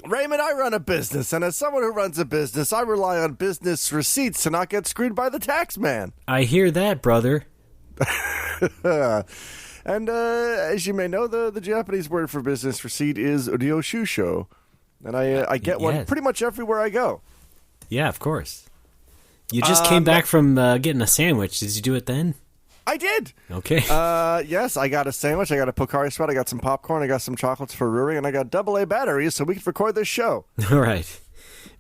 Raymond, I run a business, and as someone who runs a business, I rely on business receipts to not get screwed by the tax man. I hear that, brother. And as you may know, the Japanese word for business receipt is ryoshusho. And I get one pretty much everywhere I go. Yeah, of course. You just came back from getting a sandwich. Did you do it then? I did. Okay. Yes, I got a sandwich. I got a Pocari Sweat. I got some popcorn. I got some chocolates for Ruri. And I got AA batteries so we can record this show. All right.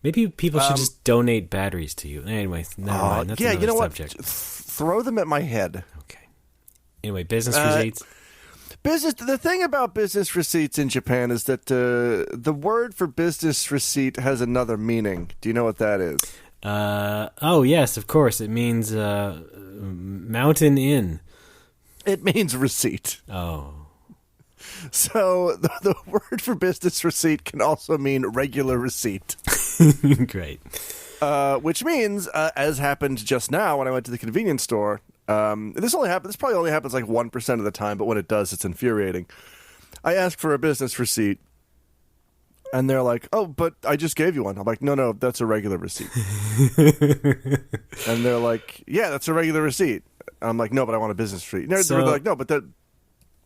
Maybe people should just donate batteries to you. Anyway, never mind. That's another subject. What? Throw them at my head. Okay. Anyway, business receipts. The thing about business receipts in Japan is that the word for business receipt has another meaning. Do you know what that is? Oh, yes, of course. It means mountain inn. It means receipt. Oh. So the word for business receipt can also mean regular receipt. Great. Which means, as happened just now when I went to the convenience store, this probably only happens like 1% of the time, but when it does, it's infuriating. I asked for a business receipt, and they're like, "Oh, but I just gave you one." I'm like, "No, that's a regular receipt." And they're like, "Yeah, that's a regular receipt." I'm like, "No, but I want a business receipt." They're like, "No, but that."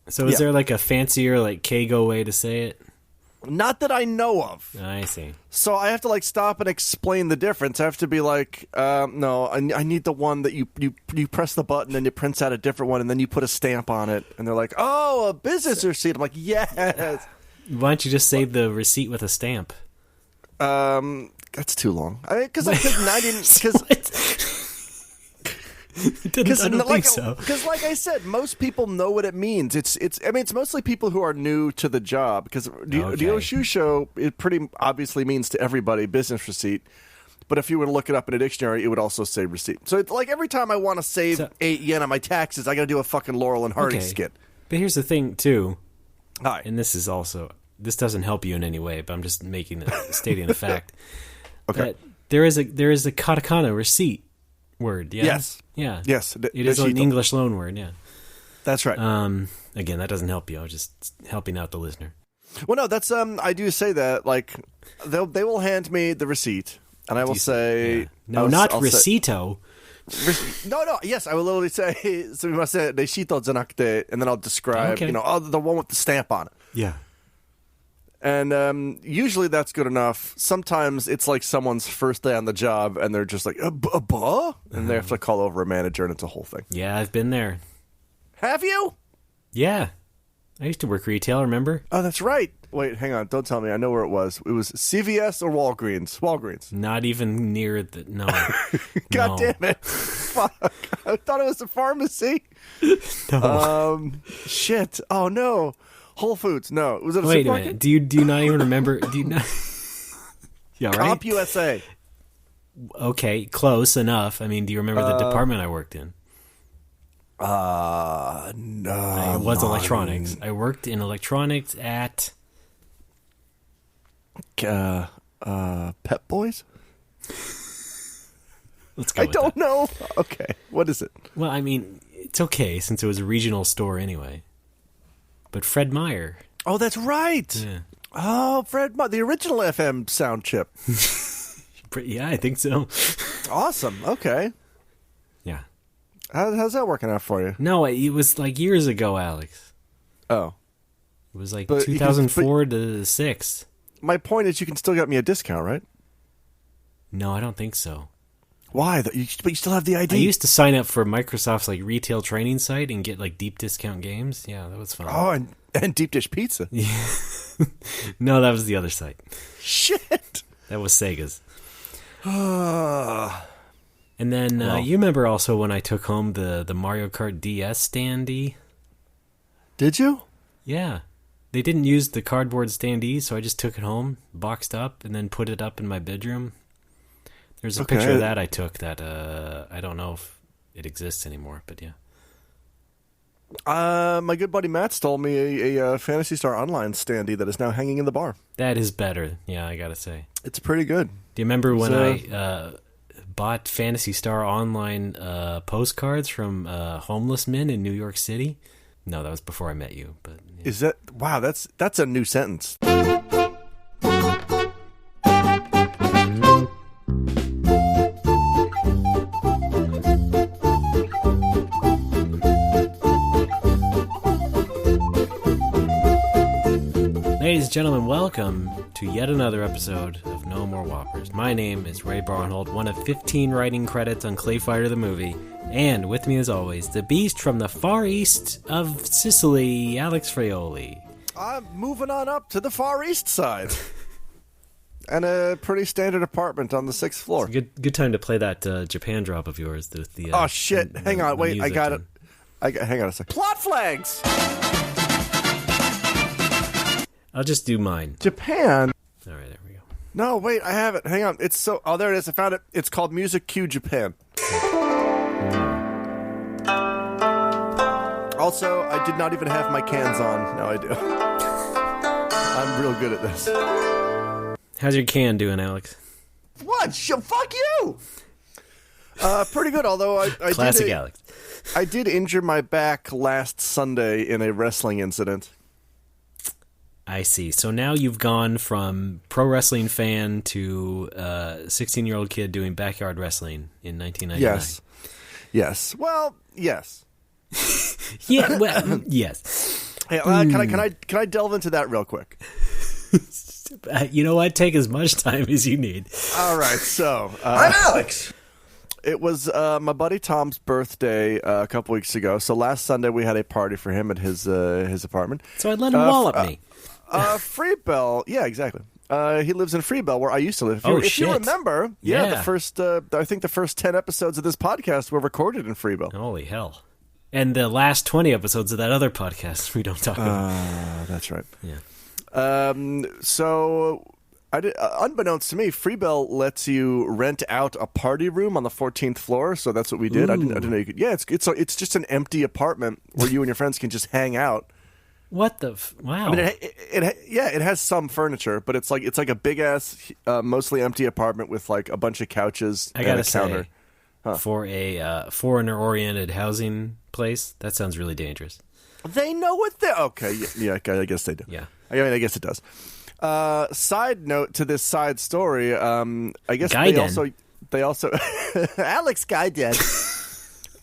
So is there like a fancier, like Keigo way to say it? Not that I know of. I see. So I have to like stop and explain the difference. I have to be like, no, I need the one that you press the button and it prints out a different one and then you put a stamp on it. And they're like, oh, a business receipt. I'm like, yes. Why don't you just say the receipt with a stamp? That's too long. Because I didn't. I don't think so. Because, like I said, most people know what it means. It's mostly people who are new to the job. Because Ryoshusho, it pretty obviously means to everybody business receipt. But if you were to look it up in a dictionary, it would also say receipt. So it's like every time I want to save 8 yen on my taxes, I got to do a fucking Laurel and Hardy skit. But here's the thing, too. Hi. And this doesn't help you in any way, but I'm just stating a fact. Okay. That there is a katakana receipt word, yeah? Yes. Yeah. Yes. It is an English loan word, yeah. That's right. Again, that doesn't help you. I'm just helping out the listener. Well, no, that's I do say that. Like, they will hand me the receipt, and I will say, not recito. No. Yes, I will literally say. So we must say recito zanakute, and then I'll describe. Okay. The one with the stamp on it. Yeah. And usually that's good enough. Sometimes it's like someone's first day on the job, and they're just like, a buh? And they have to call over a manager, and it's a whole thing. Yeah, I've been there. Have you? Yeah. I used to work retail, remember? Oh, that's right. Wait, hang on. Don't tell me. I know where it was. It was CVS or Walgreens? Walgreens. Not even near the... No. God damn it. Fuck. I thought it was a pharmacy. No. Shit. Oh, no. Whole Foods. No. Was it a Wait supermarket? a minute. Do you not even remember... Do you not... Yeah, right? Comp USA. Okay, close enough. I mean, do you remember the department I worked in? No. It was electronics. I worked in electronics at... Pep Boys? Let's go I don't know. Okay. What is it? Well, I mean, it's okay since it was a regional store anyway. But Fred Meyer. Oh, that's right. Yeah. Oh, Fred Meyer, the original FM sound chip. Yeah, I think so. Awesome. Okay. Yeah. How's that working out for you? No, it was like years ago, Alex. Oh. It was like 2004 to 6. My point is you can still get me a discount, right? No, I don't think so. Why? But you still have the ID. I used to sign up for Microsoft's like retail training site and get like deep discount games. Yeah, that was fun. Oh, and deep dish pizza. Yeah. No, that was the other site. Shit. That was Sega's. And then you remember also when I took home the Mario Kart DS standee? Did you? Yeah. They didn't use the cardboard standee, so I just took it home, boxed up, and then put it up in my bedroom. There's a picture of that I took that I don't know if it exists anymore, but yeah. My good buddy Matt stole me a Phantasy Star Online standee that is now hanging in the bar. That is better, yeah, I gotta say. It's pretty good. Do you remember when I bought Phantasy Star Online postcards from homeless men in New York City? No, that was before I met you. But yeah. Is that... Wow, that's a new sentence. gentlemen, welcome to yet another episode of No More Whoppers. My name is Ray Barnhold, one of 15 writing credits on Clay Fighter the movie, and with me as always, the beast from the far east of Sicily, Alex Fraioli. I'm moving on up to the far east side. And a pretty standard apartment on the 6th floor. It's a good time to play that Japan drop of yours. Oh, shit. Hang on. Wait, I got it. Hang on a second. Plot flags! I'll just do mine. Japan? All right, there we go. No, wait, I have it. Hang on. Oh, there it is. I found it. It's called Music Cue Japan. Also, I did not even have my cans on. Now I do. I'm real good at this. How's your can doing, Alex? What? Fuck you! Pretty good, although I Classic Alex. I did injure my back last Sunday in a wrestling incident. I see. So now you've gone from pro wrestling fan to 16-year-old kid doing backyard wrestling in 1999. Yes. Well, yes. Yeah. Well, yes. Hey, can I delve into that real quick? You know what? Take as much time as you need. All right. So I'm Alex. It was my buddy Tom's birthday a couple weeks ago. So last Sunday we had a party for him at his apartment. So I let him wallop me. Freebell, yeah, exactly. He lives in Freebell, where I used to live. If you remember, the first, I think the first 10 episodes of this podcast were recorded in Freebell. Holy hell! And the last 20 episodes of that other podcast we don't talk about. That's right. Yeah. So, unbeknownst to me, Freebell lets you rent out a party room on the 14th floor. So that's what we did. I didn't know you could. Yeah, it's just an empty apartment where you and your friends can just hang out. What the? Wow! I mean, it has some furniture, but it's like a big ass, mostly empty apartment with like a bunch of couches and a counter. For a foreigner-oriented housing place, that sounds really dangerous. They know what they. Okay, yeah, I guess they do. Yeah, I mean, I guess it does. Side note to this side story. I guess they also Alex Gaiden.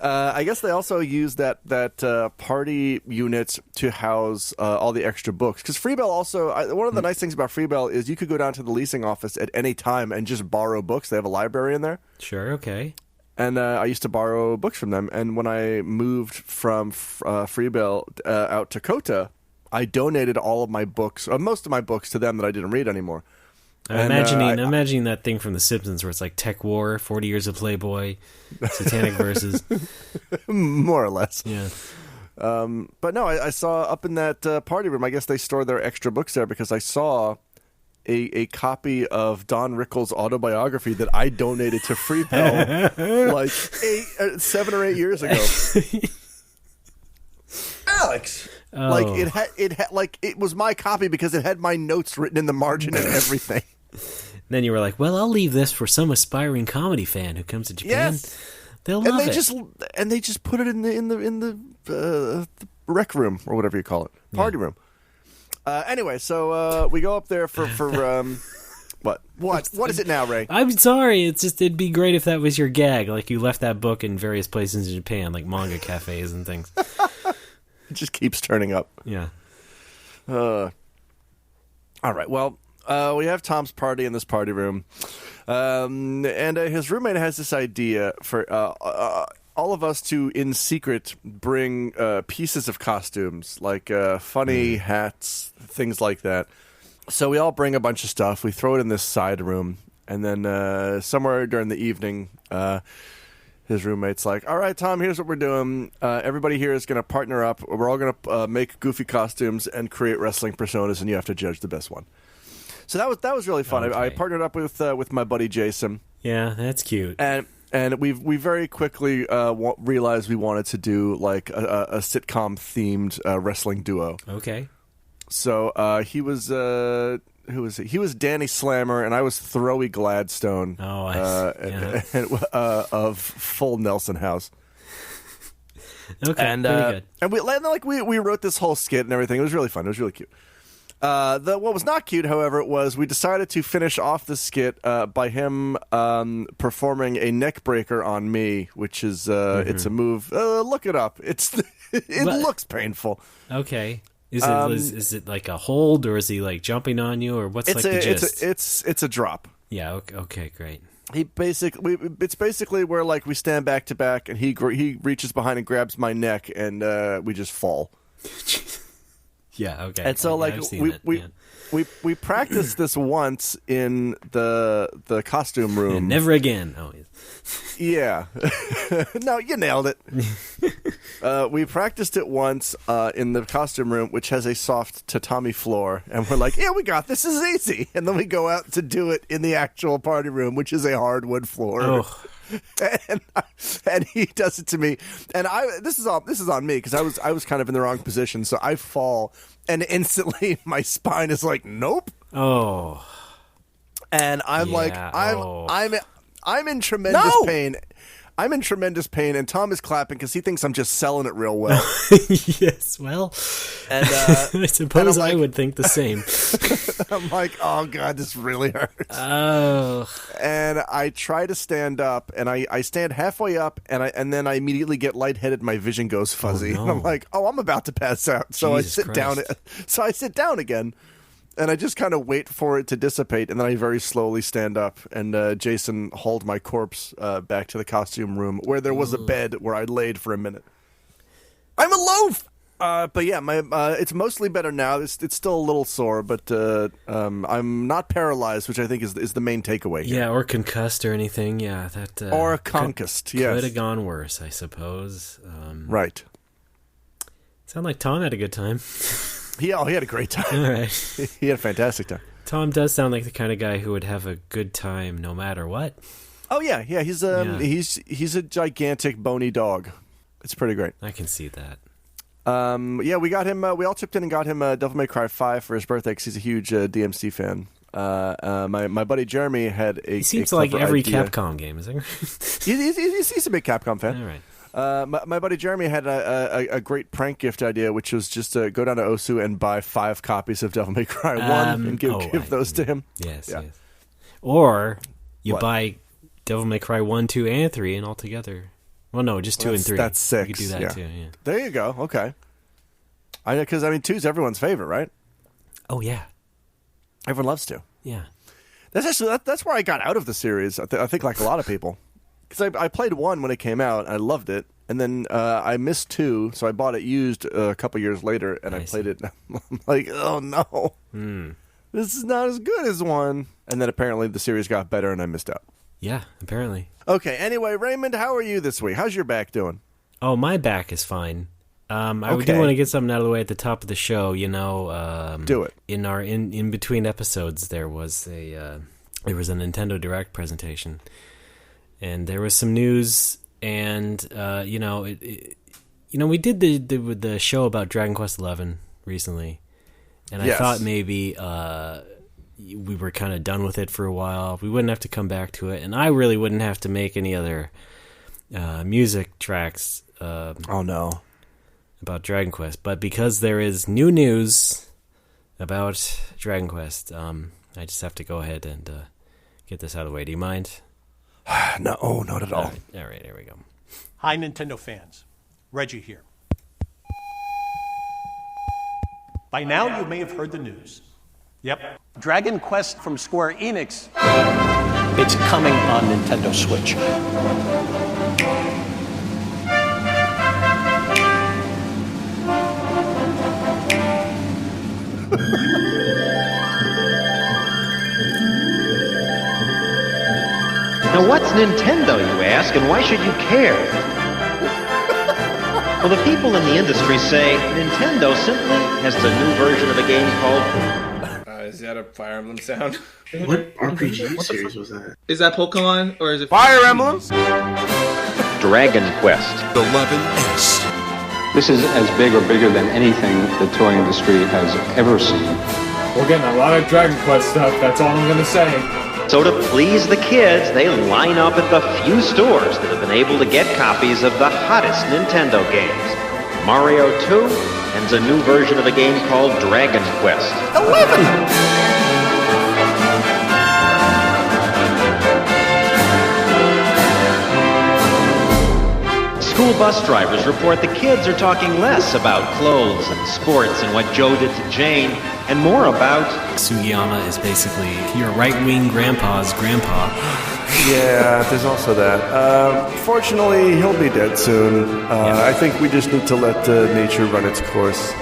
I guess they also use that party unit to house all the extra books. Because Freebell also, one of the nice things about Freebell is you could go down to the leasing office at any time and just borrow books. They have a library in there. Sure, okay. And I used to borrow books from them. And when I moved from Freebell out to Kota, I donated all of my books, most of my books, to them that I didn't read anymore. I'm imagining that thing from The Simpsons where it's like Tech War, 40 Years of Playboy, Satanic Verses. More or less. Yeah. But no, I saw up in that party room, I guess they store their extra books there because I saw a copy of Don Rickles' autobiography that I donated to Freebell like 7 or 8 years ago. Alex. Oh. Like it was my copy because it had my notes written in the margin and everything. Then you were like, "Well, I'll leave this for some aspiring comedy fan who comes to Japan. Yes. They'll love it." They just put it in the rec room or whatever you call it, party room. Anyway, so we go up there for what is it now, Ray? I'm sorry. It'd be great if that was your gag. Like you left that book in various places in Japan, like manga cafes and things. It just keeps turning up. Yeah. All right. Well, we have Tom's party in this party room, and his roommate has this idea for all of us to, in secret, bring pieces of costumes, like funny hats, things like that. So we all bring a bunch of stuff. We throw it in this side room, and then somewhere during the evening, his roommate's like, "All right, Tom, here's what we're doing. Everybody here is going to partner up. We're all going to make goofy costumes and create wrestling personas, and you have to judge the best one." So that was really fun. Okay. I partnered up with my buddy Jason. Yeah, that's cute. And we very quickly realized we wanted to do like a sitcom themed wrestling duo. Okay. So he was who was he? He was Danny Slammer, and I was Throwy Gladstone. Oh, of Full Nelson House. Okay, and pretty good. And we wrote this whole skit and everything. It was really fun. It was really cute. What was not cute, however, was we decided to finish off the skit by him performing a neck breaker on me, which is it's a move. Look it up. It looks painful. Okay. Is it like a hold, or is he like jumping on you, or what's like the gist? It's a drop. Yeah. Okay. Great. It's basically where like we stand back to back, and he reaches behind and grabs my neck, and we just fall. Yeah. Okay. And so like we practiced this once in the costume room. And never again. Oh. Yeah. No, you nailed it. We practiced it once in the costume room, which has a soft tatami floor, and we're like, yeah, we got this. This is easy. And then we go out to do it in the actual party room, which is a hardwood floor. Oh. And he does it to me, and this is on me because I was kind of in the wrong position, so I fall, and instantly my spine is like, nope. Oh. And I'm like, I'm in tremendous pain. I'm in tremendous pain, and Tom is clapping because he thinks I'm just selling it real well. Yes, well, and I suppose I would think the same. I'm like, oh god, this really hurts. Oh. And I try to stand up, and I stand halfway up, and then I immediately get lightheaded. My vision goes fuzzy, no. and I'm like, oh, I'm about to pass out. So Jesus I sit down. So I sit down again. And I just kind of wait for it to dissipate, and then I very slowly stand up, and Jason hauled my corpse back to the costume room, where there was a bed where I laid for a minute. I'm a loaf! But yeah, it's mostly better now. It's still a little sore, but I'm not paralyzed, which I think is the main takeaway here. Yeah, or concussed or anything. Yeah, that or concussed. Yes, could have gone worse, I suppose. Right. Sound like Tom had a good time. He had a great time. All right. He had a fantastic time. Tom does sound like the kind of guy who would have a good time no matter what. Oh yeah. He's a gigantic bony dog. It's pretty great. I can see that. Yeah, we got him. We all chipped in and got him Devil May Cry 5 for his birthday because he's a huge DMC fan. My buddy Jeremy had a. He seems to like every idea. Capcom game, is he? He's a big Capcom fan. All right. My buddy Jeremy had a great prank gift idea, which was just to go down to Osu and buy 5 copies of Devil May Cry 1 and give those to him. Yes, yeah. Yes. Or you buy Devil May Cry 1, 2, and 3 and all together. Well, no, just 2 and 3. That's 6. You could do that too, yeah. There you go. Okay. Because, 2's everyone's favorite, right? Oh, yeah. Everyone loves 2. Yeah. That's where I got out of the series, I think like a lot of people. Because I played 1 when it came out, I loved it, and then I missed 2, so I bought it used a couple years later, and I played it, and I'm like, oh no, this is not as good as 1. And then apparently the series got better, and I missed out. Yeah, apparently. Okay, anyway, Raymond, how are you this week? How's your back doing? Oh, my back is fine. I do want to get something out of the way at the top of the show, Do it. In between episodes, there was a Nintendo Direct presentation. And there was some news, and we did the show about Dragon Quest XI recently, and I thought maybe we were kind of done with it for a while. We wouldn't have to come back to it, and I really wouldn't have to make any other music tracks. Oh no, about Dragon Quest, but because there is new news about Dragon Quest, I just have to go ahead and get this out of the way. Do you mind? No, not at all. All right, here we go. Hi, Nintendo fans. Reggie here. By now, you may have heard the news. Yep. Dragon Quest from Square Enix. It's coming on Nintendo Switch. Now, what's Nintendo, you ask, and why should you care? Well, the people in the industry say Nintendo simply has the new version of a game called... Is that a Fire Emblem sound? What RPG series was that? Is that Pokemon, or is it... Fire Emblem? Dragon Quest. 11S. This is as big or bigger than anything the toy industry has ever seen. We're getting a lot of Dragon Quest stuff, that's all I'm going to say. So to please the kids, they line up at the few stores that have been able to get copies of the hottest Nintendo games. Mario 2 and a new version of a game called Dragon Quest. 11! School bus drivers report the kids are talking less about clothes and sports and what Joe did to Jane, and more about... Sugiyama is basically your right-wing grandpa's grandpa. Yeah, there's also that. Fortunately, he'll be dead soon. I think we just need to let nature run its course.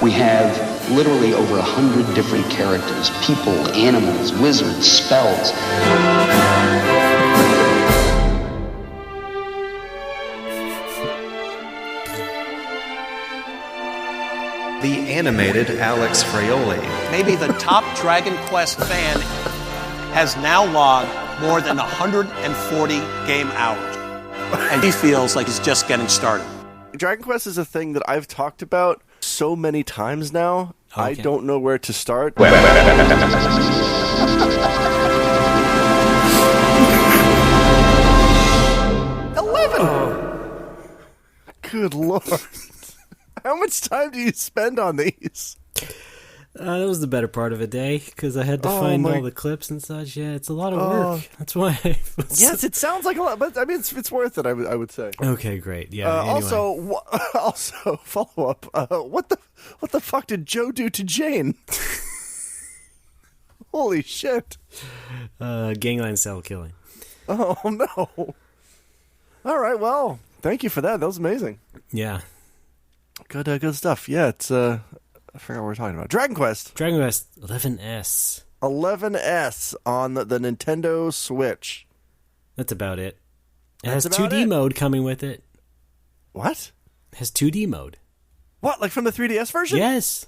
We have literally over 100 different characters, people, animals, wizards, spells. The animated Alex Fraioli. Maybe the top Dragon Quest fan has now logged more than 140 game hours. And he feels like he's just getting started. Dragon Quest is a thing that I've talked about so many times now. Okay. I don't know where to start. 11! Oh. Good Lord. How much time do you spend on these? That was the better part of a day, because I had to find all the clips and such. Yeah, it's a lot of work. That's why. Yes, it sounds like a lot, but I mean, it's worth it. I would say. Okay, great. Yeah. Anyway. Also, follow up. What the fuck did Joe do to Jane? Holy shit! Gangland style killing. Oh no! All right, well, thank you for that. That was amazing. Yeah. Good stuff. Yeah, it's I forgot what we're talking about. Dragon Quest 11S. 11S on the Nintendo Switch. That's about it. It has 2D mode coming with it. What? It has 2D mode. What, like from the 3DS version? Yes.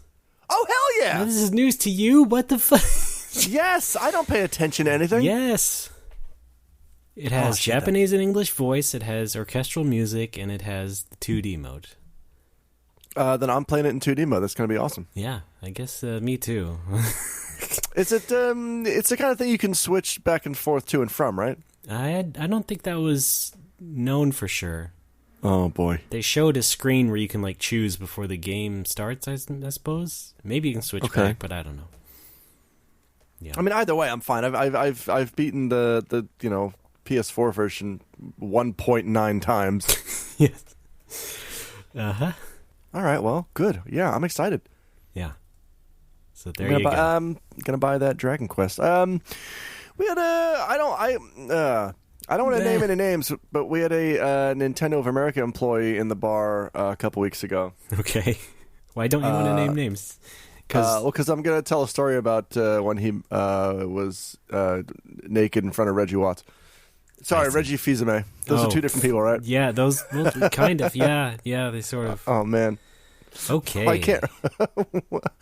Oh, hell yeah! Now, this is news to you? What the fuck? Yes, I don't pay attention to anything. Yes. It has Japanese and English voice, it has orchestral music, and it has the 2D mode. Then I'm playing it in 2D mode. That's going to be awesome. Yeah, I guess me too. It's the kind of thing you can switch back and forth to and from, right? I don't think that was known for sure. Oh boy! They showed a screen where you can like choose before the game starts. I suppose maybe you can switch back, but I don't know. Yeah. I mean, either way, I'm fine. I've beaten the PS4 version 1.9 times. Yes. Uh-huh. All right, well, good. Yeah, I'm excited. Yeah. So there you go. I'm gonna buy that Dragon Quest. We had I don't want to name any names, but we had a Nintendo of America employee in the bar a couple weeks ago. Okay. Why don't you want to name names? Because I'm gonna tell a story about when he was naked in front of Reggie Watts. Sorry, Reggie Fils-Aimé. Those are two different people, right? Yeah, those kind of. Yeah, they sort of. Oh man. Okay. I can't.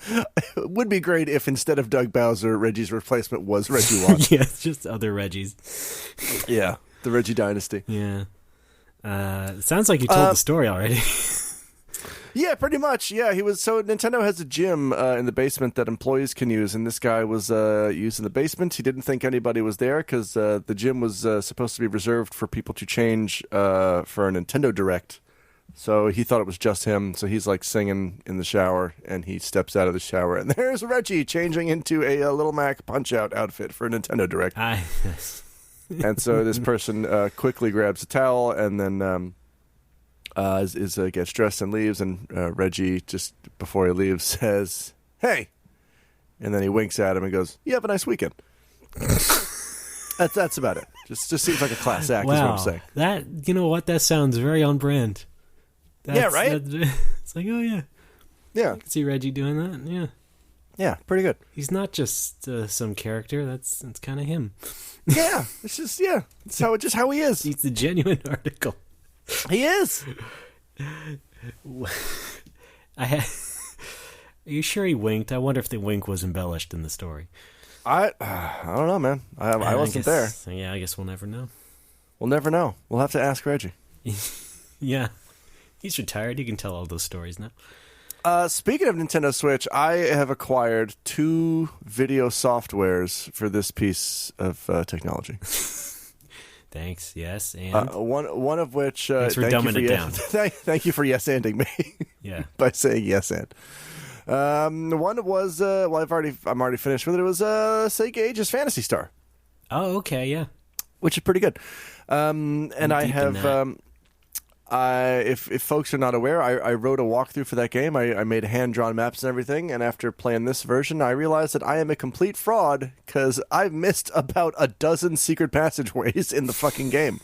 It would be great if instead of Doug Bowser, Reggie's replacement was Reggie Watts. Yeah, it's just other Reggies. Yeah, the Reggie dynasty. Yeah. It sounds like you told the story already. Yeah, pretty much. Yeah, Nintendo has a gym in the basement that employees can use, and this guy was using the basement. He didn't think anybody was there because the gym was supposed to be reserved for people to change for a Nintendo Direct. So he thought it was just him. So he's like singing in the shower, and he steps out of the shower, and there's Reggie changing into a Little Mac Punch-Out outfit for a Nintendo Direct. And so this person quickly grabs a towel, and then gets dressed and leaves, and Reggie, just before he leaves, says, "Hey," and then he winks at him and goes, "You have a nice weekend." That's about it. Just seems like a class act. Wow. Is what I'm saying. That, you know what? That sounds very on brand. Yeah, right. It's like, oh yeah, yeah. I can see Reggie doing that. Yeah, yeah, pretty good. He's not just some character. That's kind of him. Yeah, it's just it's how he is. He's the genuine article. He is. Are you sure he winked? I wonder if the wink was embellished in the story. I don't know, man. I wasn't there. Yeah, I guess we'll never know. We'll never know. We'll have to ask Reggie. Yeah. He's retired. He can tell all those stories now. Speaking of Nintendo Switch, I have acquired 2 video softwares for this piece of technology. Thanks. Yes, and one of which. Thanks for dumbing it down. Thank you for yes-anding me. Yeah. By saying yes and. One was I'm already finished with it. It was Sega Aegis Phantasy Star. Oh, okay, yeah. which is pretty good. And I have, if folks are not aware, I wrote a walkthrough for that game. I made hand-drawn maps and everything, and after playing this version, I realized that I am a complete fraud because I've missed about a dozen secret passageways in the fucking game.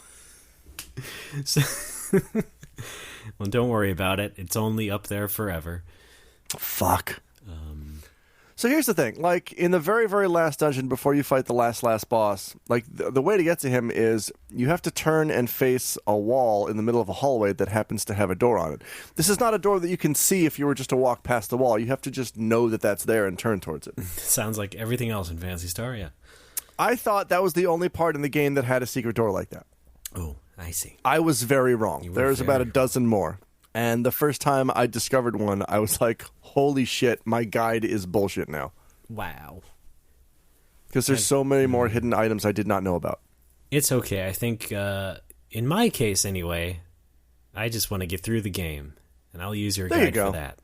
Well, don't worry about it. It's only up there forever. Fuck. So here's the thing. Like, in the very, very last dungeon before you fight the last boss, like, the way to get to him is you have to turn and face a wall in the middle of a hallway that happens to have a door on it. This is not a door that you can see if you were just to walk past the wall. You have to just know that that's there and turn towards it. Sounds like everything else in Phantasy Star, yeah. I thought that was the only part in the game that had a secret door like that. Oh, I see. I was very wrong. There's about a dozen more. And the first time I discovered one, I was like, holy shit, my guide is bullshit now. Wow. Because there's so many more hidden items I did not know about. It's okay. I think, in my case anyway, I just want to get through the game. And I'll use your guide for that.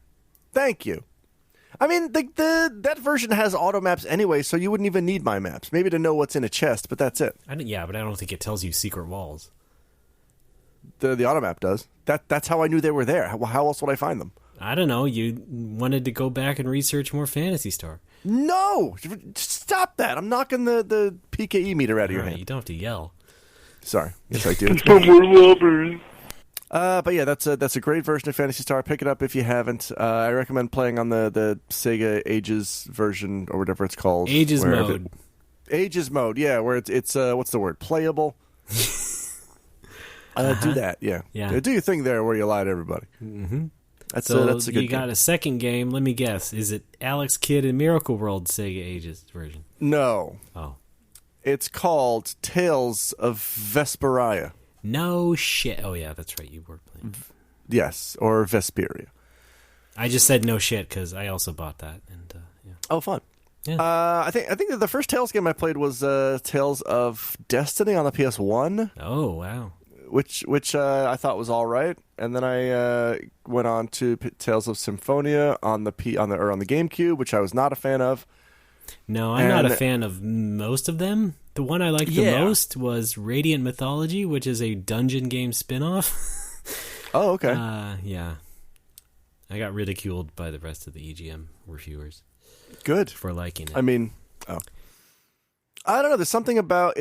Thank you. I mean, that version has auto maps anyway, so you wouldn't even need my maps. Maybe to know what's in a chest, but that's it. But I don't think it tells you secret walls. The auto map does. That's how I knew they were there. How else would I find them? I don't know. You wanted to go back and research more Phantasy Star. No! Stop that. I'm knocking the PKE meter out of your hand. You don't have to yell. Sorry. Yes, I do. It's no more lovers. But yeah, that's a great version of Phantasy Star. Pick it up if you haven't. I recommend playing on the Sega Ages version or whatever it's called. Ages mode. Ages mode, yeah, where it's what's the word? Playable. Do that, yeah. Do your thing there where you lie to everybody. Mm-hmm. That's a good you got a second game. Let me guess. Is it Alex Kidd in Miracle World Sega Ages version? No. Oh. It's called Tales of Vesperia. No shit. Oh, yeah, that's right. You were playing. Yes, or Vesperia. I just said no shit because I also bought that. And yeah. Oh, fun. Yeah. I think that the first Tales game I played was Tales of Destiny on the PS1. Oh, wow. Which I thought was all right, and then I went on to Tales of Symphonia on the GameCube, which I was not a fan of. No, I'm not a fan of most of them. The one I liked the most was Radiant Mythology, which is a dungeon game spin-off. Oh, okay. Yeah. I got ridiculed by the rest of the EGM reviewers. Good. For liking it. I mean, I don't know. There's something about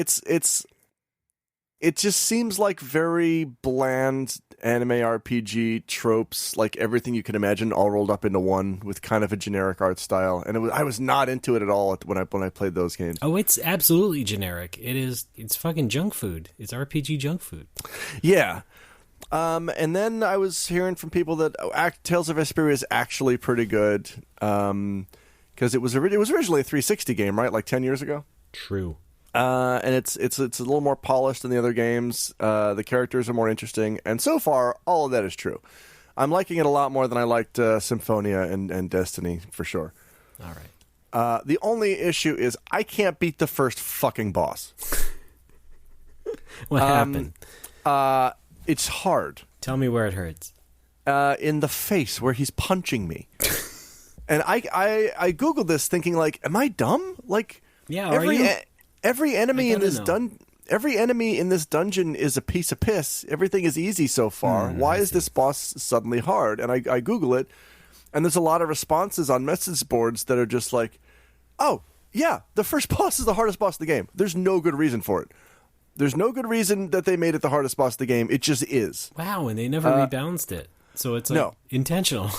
it just seems like very bland anime RPG tropes, like everything you can imagine all rolled up into one with kind of a generic art style. And I was not into it at all when I played those games. Oh, it's absolutely generic. It's fucking junk food. It's RPG junk food. Yeah. And then I was hearing from people that Tales of Vesperia is actually pretty good. Because it was originally a 360 game, right? Like 10 years ago? True. And it's a little more polished than the other games. The characters are more interesting, and so far, all of that is true. I'm liking it a lot more than I liked Symphonia and Destiny, for sure. All right. The only issue is I can't beat the first fucking boss. What happened? It's hard. Tell me where it hurts. In the face, where he's punching me. And I Googled this thinking, like, am I dumb? Like, yeah, every enemy in this dungeon is a piece of piss. Everything is easy so far. Why is this boss suddenly hard? And I Google it, and there's a lot of responses on message boards that are just like, oh, yeah, the first boss is the hardest boss in the game. There's no good reason for it. There's no good reason that they made it the hardest boss of the game. It just is. Wow, and they never rebalanced it. So it's like intentional.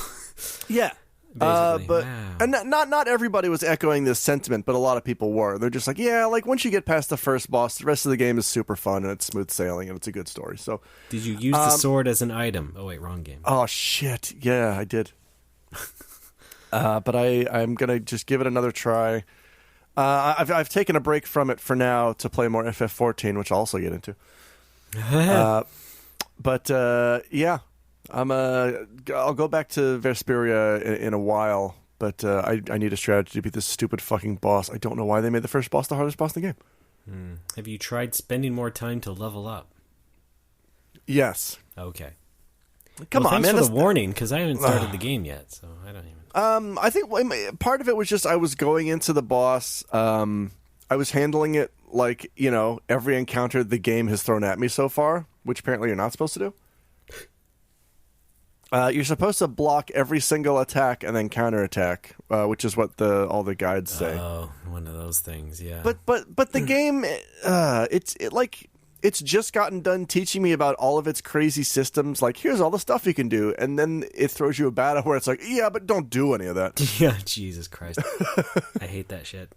Yeah. But wow. And not everybody was echoing this sentiment, but a lot of people were. They're just like, yeah, like once you get past the first boss, the rest of the game is super fun and it's smooth sailing and it's a good story. So, did you use the sword as an item? Oh wait, wrong game. Oh shit, yeah, I did. But I'm gonna just give it another try. I've taken a break from it for now to play more FF14, which I'll also get into. But yeah. I'll go back to Vesperia in a while, but I need a strategy to beat this stupid fucking boss. I don't know why they made the first boss the hardest boss in the game. Have you tried spending more time to level up? Yes. Okay. Come on, man. Thanks for the warning, because I haven't started the game yet, so I don't even... I think part of it was just I was going into the boss. I was handling it like, every encounter the game has thrown at me so far, which apparently you're not supposed to do. You're supposed to block every single attack and then counterattack, which is what all the guides say. Oh, one of those things, yeah. But the game, it's just gotten done teaching me about all of its crazy systems. Like, here's all the stuff you can do, and then it throws you a battle where it's like, yeah, but don't do any of that. Yeah, Jesus Christ, I hate that shit.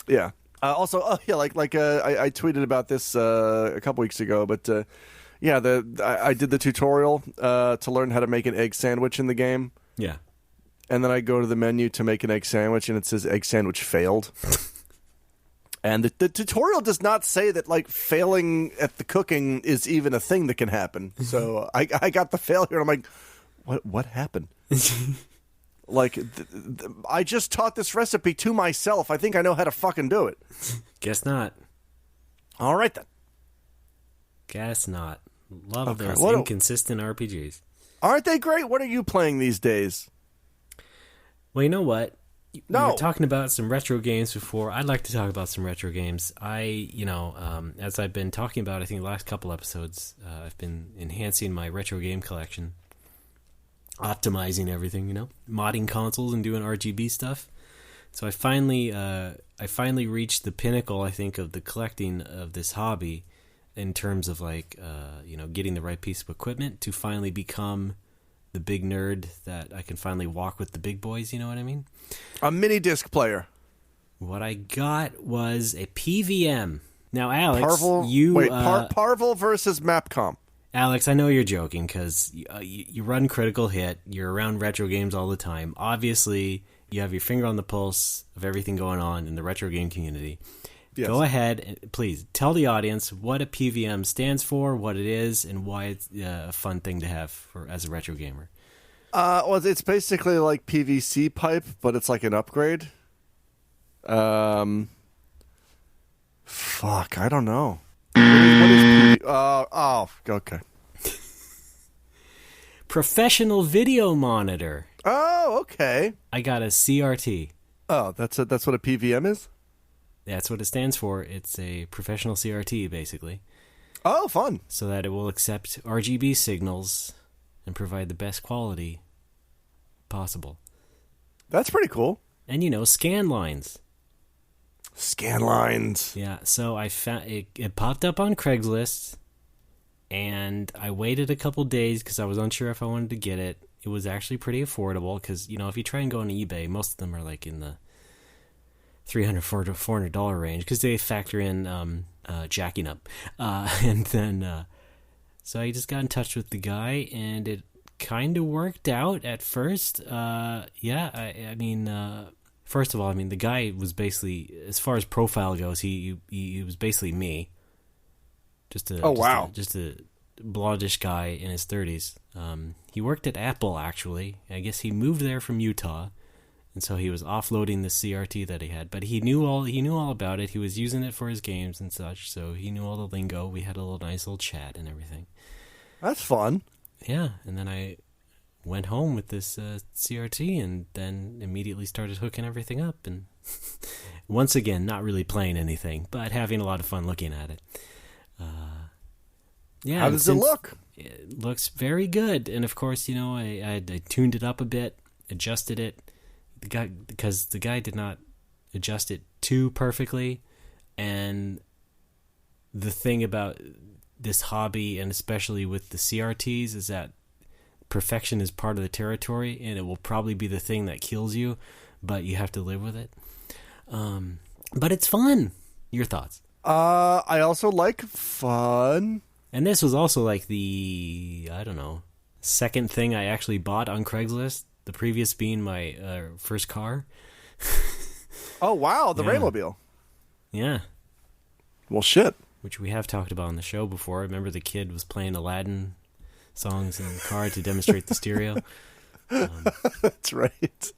Yeah. Also, I tweeted about this a couple weeks ago, but I did the tutorial to learn how to make an egg sandwich in the game. Yeah. And then I go to the menu to make an egg sandwich, and it says egg sandwich failed. And the tutorial does not say that, like, failing at the cooking is even a thing that can happen. So I got the failure, and I'm like, what happened? Like, I just taught this recipe to myself. I think I know how to fucking do it. Guess not. All right, then. Guess not. Love those inconsistent RPGs. Aren't they great? What are you playing these days? Well, you know what? No. We were talking about some retro games before. I'd like to talk about some retro games. As I've been talking about, I think the last couple episodes, I've been enhancing my retro game collection, optimizing everything, modding consoles and doing RGB stuff. So I finally reached the pinnacle, I think, of the collecting of this hobby in terms of getting the right piece of equipment to finally become the big nerd that I can finally walk with the big boys, you know what I mean? A mini disc player. What I got was a PVM. Now, Alex, Parvel versus Mapcom. Alex, I know you're joking because you run Critical Hit. You're around retro games all the time. Obviously, you have your finger on the pulse of everything going on in the retro game community. Yes. Go ahead and please tell the audience what a PVM stands for, what it is, and why it's a fun thing to have as a retro gamer. Well, it's basically like PVC pipe, but it's like an upgrade. Fuck, I don't know. What is okay. Professional video monitor. Oh, okay. I got a CRT. Oh, that's what a PVM is? That's what it stands for. It's a professional CRT, basically. Oh, fun. So that it will accept RGB signals and provide the best quality possible. That's pretty cool. And, scan lines. Scan lines. Yeah, so I found it popped up on Craigslist, and I waited a couple days because I was unsure if I wanted to get it. It was actually pretty affordable because, if you try and go on eBay, most of them are like in the $300 to $400 range because they factor in jacking up. And then, so I just got in touch with the guy, and it kind of worked out at first. First of all, the guy was basically, as far as profile goes, he was basically me. Just a blondish guy in his 30s. He worked at Apple, actually. I guess he moved there from Utah. And so he was offloading the CRT that he had, but he knew all about it. He was using it for his games and such, so he knew all the lingo. We had a nice little chat and everything. That's fun. Yeah, and then I went home with this CRT and then immediately started hooking everything up. And once again, not really playing anything, but having a lot of fun looking at it. How does it look? It looks very good, and of course, I tuned it up a bit, adjusted it. Because the guy did not adjust it too perfectly, and the thing about this hobby, and especially with the CRTs, is that perfection is part of the territory, and it will probably be the thing that kills you, but you have to live with it. But it's fun. Your thoughts? I also like fun. And this was also like the, second thing I actually bought on Craigslist. The previous being my first car. Oh, wow. The Raymobile. Yeah. Well, shit. Which we have talked about on the show before. I remember the kid was playing Aladdin songs in the car to demonstrate the stereo. That's right.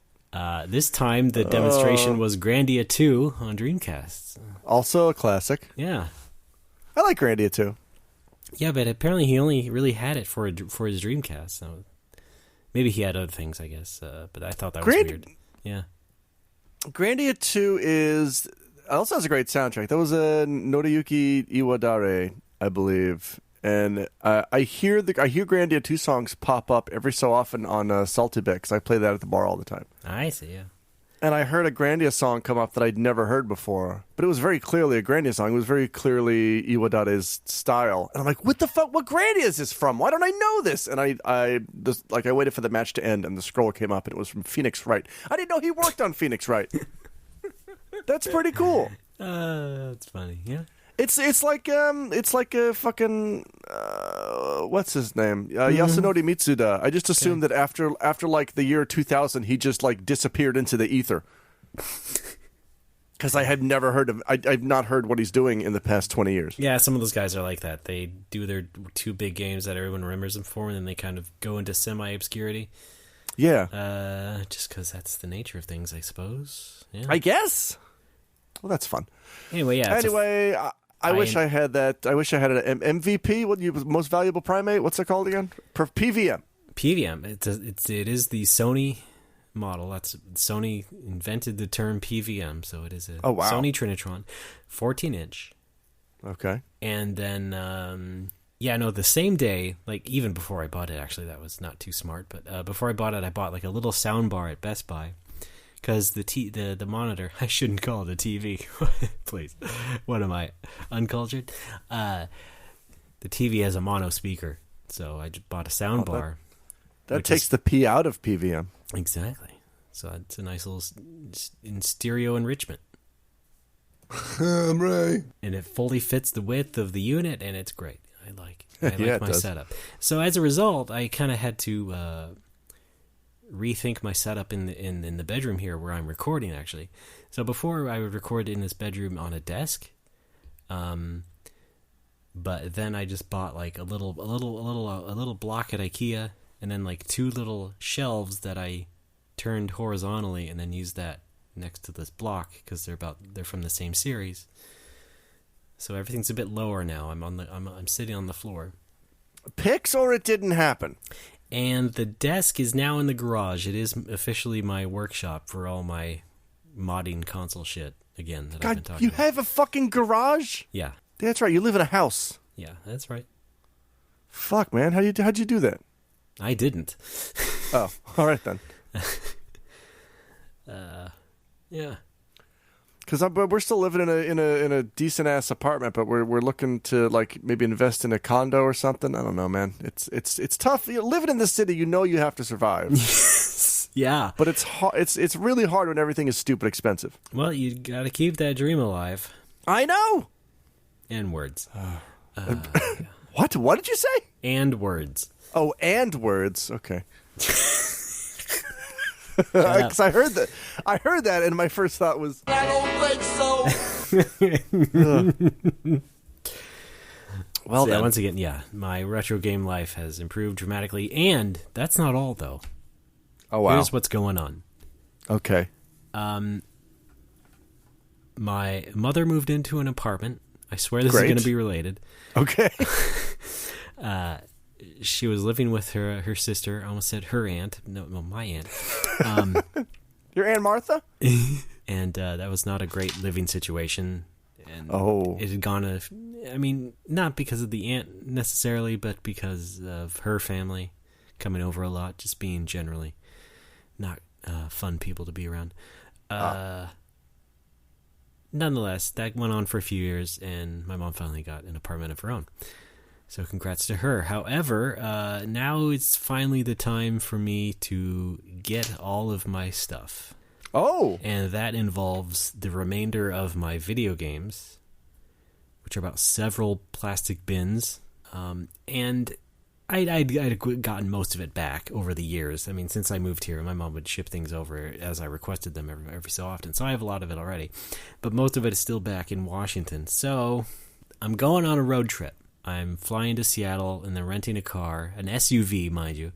This time, the demonstration was Grandia 2 on Dreamcast. Also a classic. Yeah. I like Grandia 2. Yeah, but apparently he only really had it for his Dreamcast, so... Maybe he had other things, I guess, but I thought that was weird. Yeah. Grandia 2 is... also has a great soundtrack. That was a Noriyuki Iwadare, I believe. And I hear Grandia 2 songs pop up every so often on Salty Bit, because I play that at the bar all the time. I see, yeah. And I heard a Grandia song come up that I'd never heard before. But it was very clearly a Grandia song. It was very clearly Iwadare's style. And I'm like, what the fuck? What Grandia is this from? Why don't I know this? And I waited for the match to end, and the scroll came up, and it was from Phoenix Wright. I didn't know he worked on Phoenix Wright. That's pretty cool. That's funny, yeah. It's like a fucking what's his name, Yasunori Mitsuda. I just assumed that after like the year 2000 he just like disappeared into the ether, because I had never heard of I've not heard what he's doing in the past 20 years. Yeah, some of those guys are like that. They do their 2 big games that everyone remembers them for, and then they kind of go into semi-obscurity. Yeah, just because that's the nature of things, I suppose. Yeah. I guess. Well, that's fun. Anyway, yeah. I wish I had that. I wish I had an MVP. Most valuable primate? What's it called again? PVM. PVM. It is the Sony model. That's Sony invented the term PVM, so it is a Sony Trinitron, 14-inch. Okay. And then, the same day, like even before I bought it, actually, that was not too smart. But before I bought it, I bought like a little sound bar at Best Buy. Because the monitor, I shouldn't call it a TV, please. What am I, uncultured? The TV has a mono speaker, so I just bought a sound bar. That takes the P out of PVM. Exactly. So it's a nice little in stereo enrichment. Right. And it fully fits the width of the unit, and it's great. I like my setup. So as a result, I kind of had to rethink my setup in the bedroom here where I'm recording, actually. So before I would record in this bedroom on a desk, but then I just bought like a little block at IKEA, and then like 2 little shelves that I turned horizontally, and then used that next to this block because they're from the same series. So everything's a bit lower now. I'm sitting on the floor. Picks or it didn't happen. And the desk is now in the garage. It is officially my workshop for all my modding console shit again that I've been talking about. You have a fucking garage? Yeah. That's right. You live in a house. Yeah, that's right. Fuck, man. How'd you do that? I didn't. Oh, all right then. Yeah. Because we're still living in a decent ass apartment, but we're looking to like maybe invest in a condo or something. I don't know, man. It's tough. Living in the city, you have to survive. Yeah, but it's really hard when everything is stupid expensive. Well, you got to keep that dream alive. I know. And words. What? What did you say? And words. Oh, and words. Okay. Because I heard that, and my first thought was, I don't think so. Well, then. Once again, my retro game life has improved dramatically, and that's not all, though. Oh wow! Here's what's going on. Okay. My mother moved into an apartment. I swear this is going to be related. Okay. She was living with her sister. I almost said her aunt. No, my aunt. Your Aunt Martha? And that was not a great living situation. And it had gone not because of the aunt necessarily, but because of her family coming over a lot, just being generally not fun people to be around. Nonetheless, that went on for a few years, and my mom finally got an apartment of her own. So congrats to her. However, now it's finally the time for me to get all of my stuff. Oh! And that involves the remainder of my video games, which are about several plastic bins. And I'd gotten most of it back over the years. I mean, since I moved here, my mom would ship things over as I requested them every so often. So I have a lot of it already. But most of it is still back in Washington. So I'm going on a road trip. I'm flying to Seattle and then renting a car, an SUV, mind you,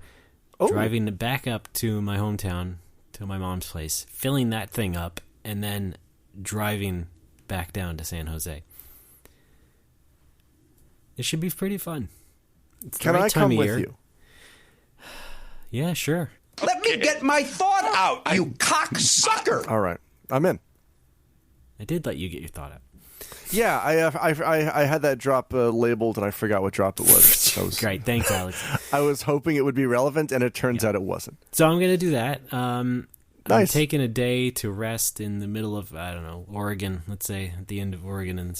driving back up to my hometown, to my mom's place, filling that thing up, and then driving back down to San Jose. It should be pretty fun. It's Can I come with you? Yeah, sure. Let me get my thought out, you cocksucker! All right. I'm in. I did let you get your thought out. Yeah, I had that drop labeled, and I forgot what drop it was. Great, thanks, Alex. I was hoping it would be relevant, and it turns out it wasn't. So I'm going to do that. Nice. I'm taking a day to rest in the middle of, I don't know, Oregon, let's say, at the end of Oregon and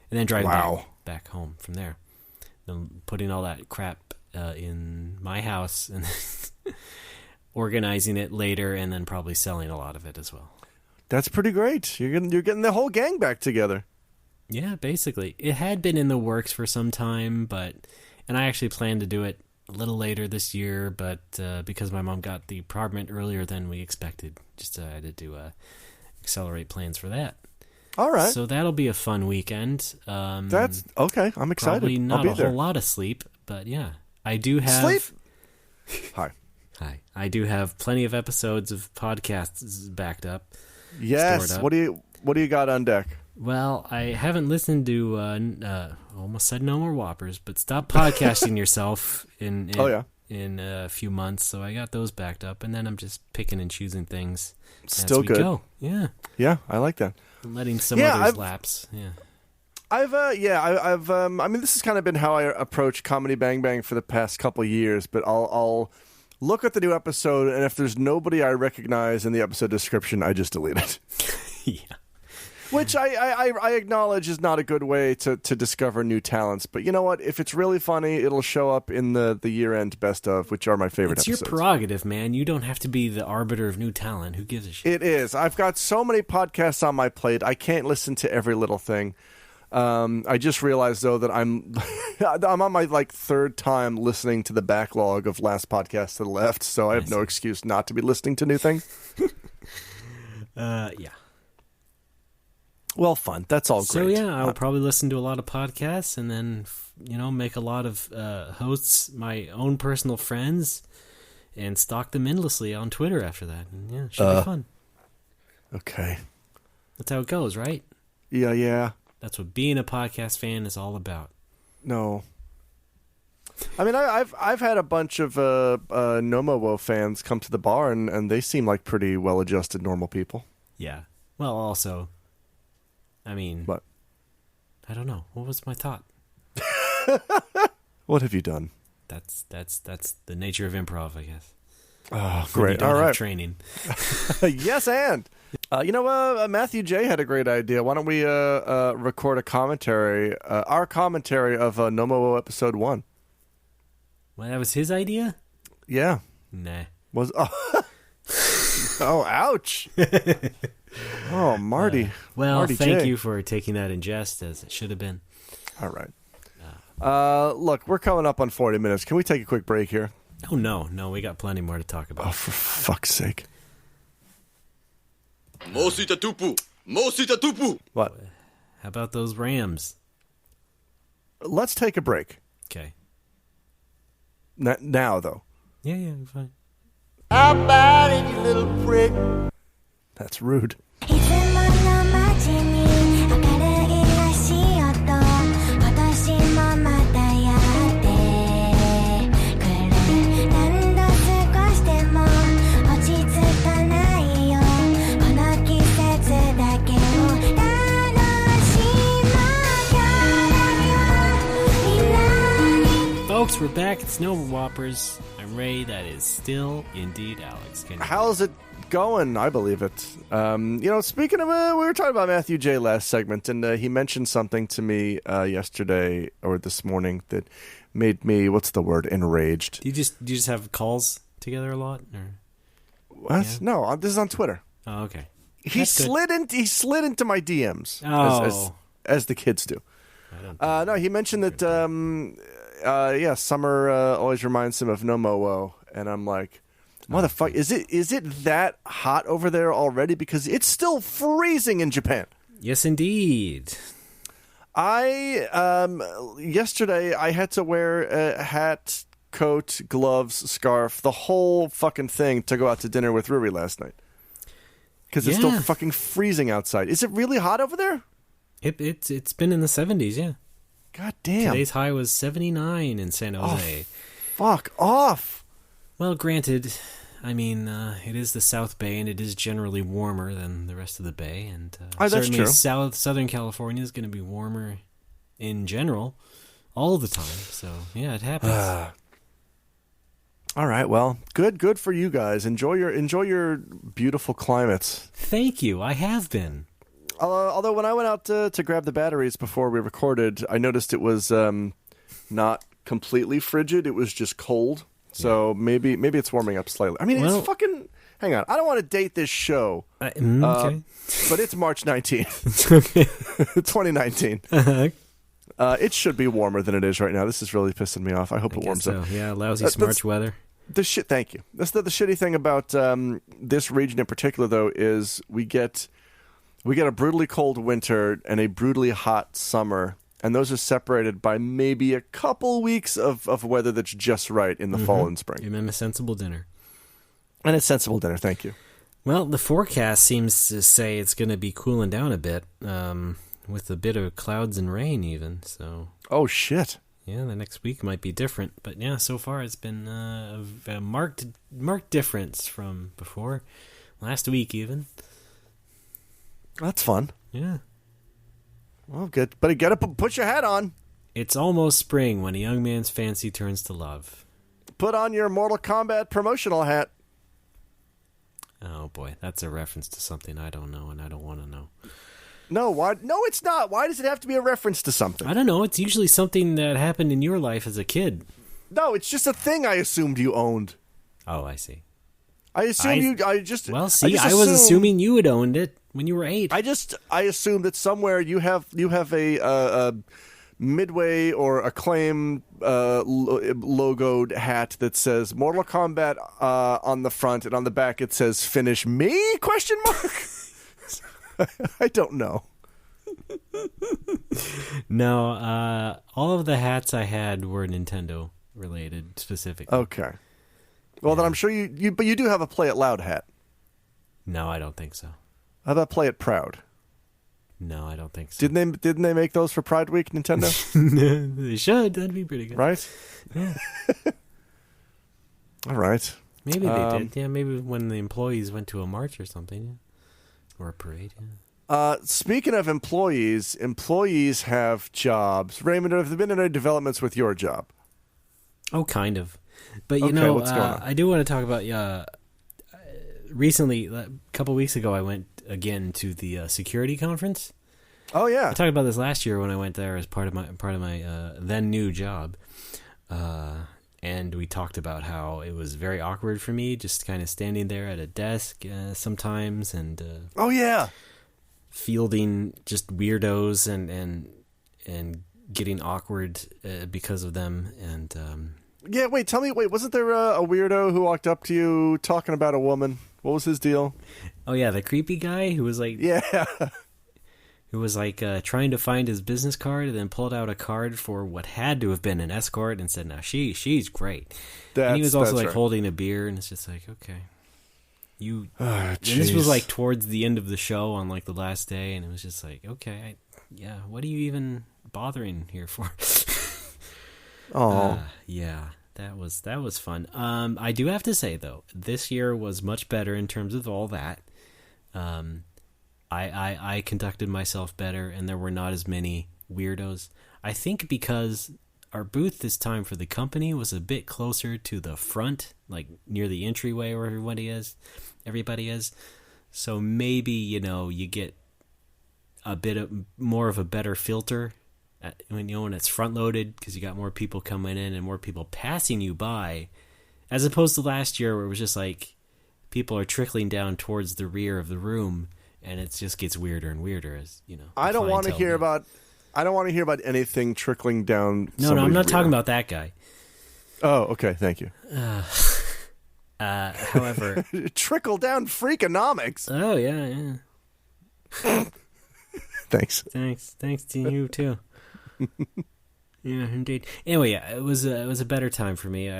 then driving back home from there. I'm putting all that crap in my house and organizing it later, and then probably selling a lot of it as well. That's pretty great. You're getting the whole gang back together. Yeah, basically. It had been in the works for some time, and I actually planned to do it a little later this year, but because my mom got the apartment earlier than we expected, just decided to accelerate plans for that. All right. So that'll be a fun weekend. That's okay. I'm excited. Probably not I'll be a whole lot of sleep, but yeah. I do have... Sleep? Hi. I do have plenty of episodes of podcasts backed up. Yes. Up. What do you got on deck? Well, I haven't listened to almost said No More Whoppers, but Stop Podcasting Yourself in a few months, so I got those backed up, and then I'm just picking and choosing things Still as we good. go. Yeah, I like that. I'm letting some others lapse. I've I mean, this has kind of been how I approach Comedy Bang Bang for the past couple of years, but I'll look at the new episode, and if there's nobody I recognize in the episode description, I just delete it. Yeah. Which I acknowledge is not a good way to discover new talents. But you know what? If it's really funny, it'll show up in the year-end best of, which are my favorite episodes. It's your prerogative, man. You don't have to be the arbiter of new talent. Who gives a shit? It is. I've got so many podcasts on my plate. I can't listen to every little thing. I just realized, though, that I'm on my third time listening to the backlog of last podcast to the left, so I have no excuse not to be listening to new things. Yeah. Well, fun. That's all great. So yeah, I'll probably listen to a lot of podcasts, and then make a lot of hosts my own personal friends, and stalk them endlessly on Twitter after that. And yeah, it should be fun. Okay. That's how it goes, right? Yeah. That's what being a podcast fan is all about. No. I mean, I've had a bunch of Nomowo fans come to the bar, and they seem like pretty well-adjusted, normal people. Yeah. Well, also, I mean... What? I don't know. What was my thought? What have you done? That's the nature of improv, I guess. Oh, great. All right. Training. Yes, and... Matthew J. had a great idea. Why don't we record a commentary, our commentary of Nomowo episode 1? Well, that was his idea? Yeah. Nah. Oh, ouch. Oh, Marty. Thank J. you for taking that in jest, as it should have been. All right. Look, we're coming up on 40 minutes. Can we take a quick break here? Oh, no, we got plenty more to talk about. Oh, for fuck's sake. What? How about those Rams? Let's take a break. Okay. Now, though. Yeah, fine. How about it, you little prick? That's rude. Folks, we're back. It's No More Whoppers. I'm Ray. That is still indeed Alex. How's it going? I believe it. Speaking of, we were talking about Matthew J. last segment, and he mentioned something to me yesterday or this morning that made me, what's the word, enraged. Do you just have calls together a lot? Or? What? Yeah. No, this is on Twitter. Oh, okay. He slid into my DMs, as the kids do. No, he mentioned that. Summer always reminds him of Nomowo, and I'm like, motherfucker, is it that hot over there already? Because it's still freezing in Japan. Yes, indeed. Yesterday I had to wear a hat, coat, gloves, scarf, the whole fucking thing to go out to dinner with Ruri last night. Because it's still fucking freezing outside. Is it really hot over there? It's been in the 70s, yeah. God damn. Today's high was 79 in San Jose. Oh, fuck off. Well, granted, I mean, it is the South Bay, and it is generally warmer than the rest of the Bay, and that's certainly true. Southern California is going to be warmer in general all the time. So yeah, it happens. All right, well, good for you guys. Enjoy your beautiful climates. Thank you. I have been. Although when I went out to grab the batteries before we recorded, I noticed it was not completely frigid. It was just cold. So maybe it's warming up slightly. I mean, it's fucking... Hang on. I don't want to date this show. Okay. But it's March 19th. Okay. 2019. It should be warmer than it is right now. This is really pissing me off. I hope it warms up. Yeah, lousy March weather. Thank you. That's the shitty thing about this region in particular, though, is we get a brutally cold winter and a brutally hot summer, and those are separated by maybe a couple weeks of weather that's just right in the fall and spring. And then a sensible dinner. And a sensible dinner, thank you. Well, the forecast seems to say it's going to be cooling down a bit, with a bit of clouds and rain even. So. Oh, shit. Yeah, the next week might be different. But yeah, so far it's been a marked difference from before. Last week even. That's fun. Yeah. Well, good. But you got to put your hat on. It's almost spring when a young man's fancy turns to love. Put on your Mortal Kombat promotional hat. Oh, boy. That's a reference to something I don't know and I don't want to know. No, why? No, it's not. Why does it have to be a reference to something? I don't know. It's usually something that happened in your life as a kid. No, it's just a thing I assumed you owned. Oh, I see. I assumed I was assuming you had owned it when you were 8. I assumed that somewhere you have a Midway or Acclaim logoed hat that says Mortal Kombat on the front, and on the back it says "Finish me?" ? I don't know. No, all of the hats I had were Nintendo related specifically. Okay. Well, then I'm sure but you do have a Play It Loud hat. No, I don't think so. How about Play It Proud? No, I don't think so. Didn't they make those for Pride Week, Nintendo? They should. That'd be pretty good. Right? Yeah. All right. Maybe they did. Yeah, maybe when the employees went to a march or something. Yeah. Or a parade, yeah. Speaking of employees have jobs. Raymond, have there been any developments with your job? Oh, kind of. But, what's going on? I do want to talk about, recently, a couple weeks ago, I went again to the security conference. Oh, yeah. I talked about this last year when I went there as part of my then new job. And we talked about how it was very awkward for me, just kind of standing there at a desk sometimes, and oh yeah, fielding just weirdos and getting awkward because of them. And yeah, wait, wasn't there a weirdo who walked up to you talking about a woman? What was his deal? Oh yeah, the creepy guy who was like who was like trying to find his business card and then pulled out a card for what had to have been an escort and said, "Now she's great." And he was also like holding a beer, and it's just like, okay, and this was like towards the end of the show on like the last day, and it was just like, okay, what are you even bothering here for? Oh, yeah. That was fun. I do have to say though, this year was much better in terms of all that. I conducted myself better, and there were not as many weirdos. I think because our booth this time for the company was a bit closer to the front, like near the entryway where everybody is. So maybe, you get a bit more of a better filter when it's front loaded, because you got more people coming in and more people passing you by, as opposed to last year where it was just like people are trickling down towards the rear of the room. And it just gets weirder and weirder as I don't want to hear about anything trickling down. No, I'm not talking about that guy. Oh, okay, thank you. However, trickle down freakonomics. Oh yeah. Thanks to you too. Yeah, indeed. Anyway, yeah, it was a better time for me.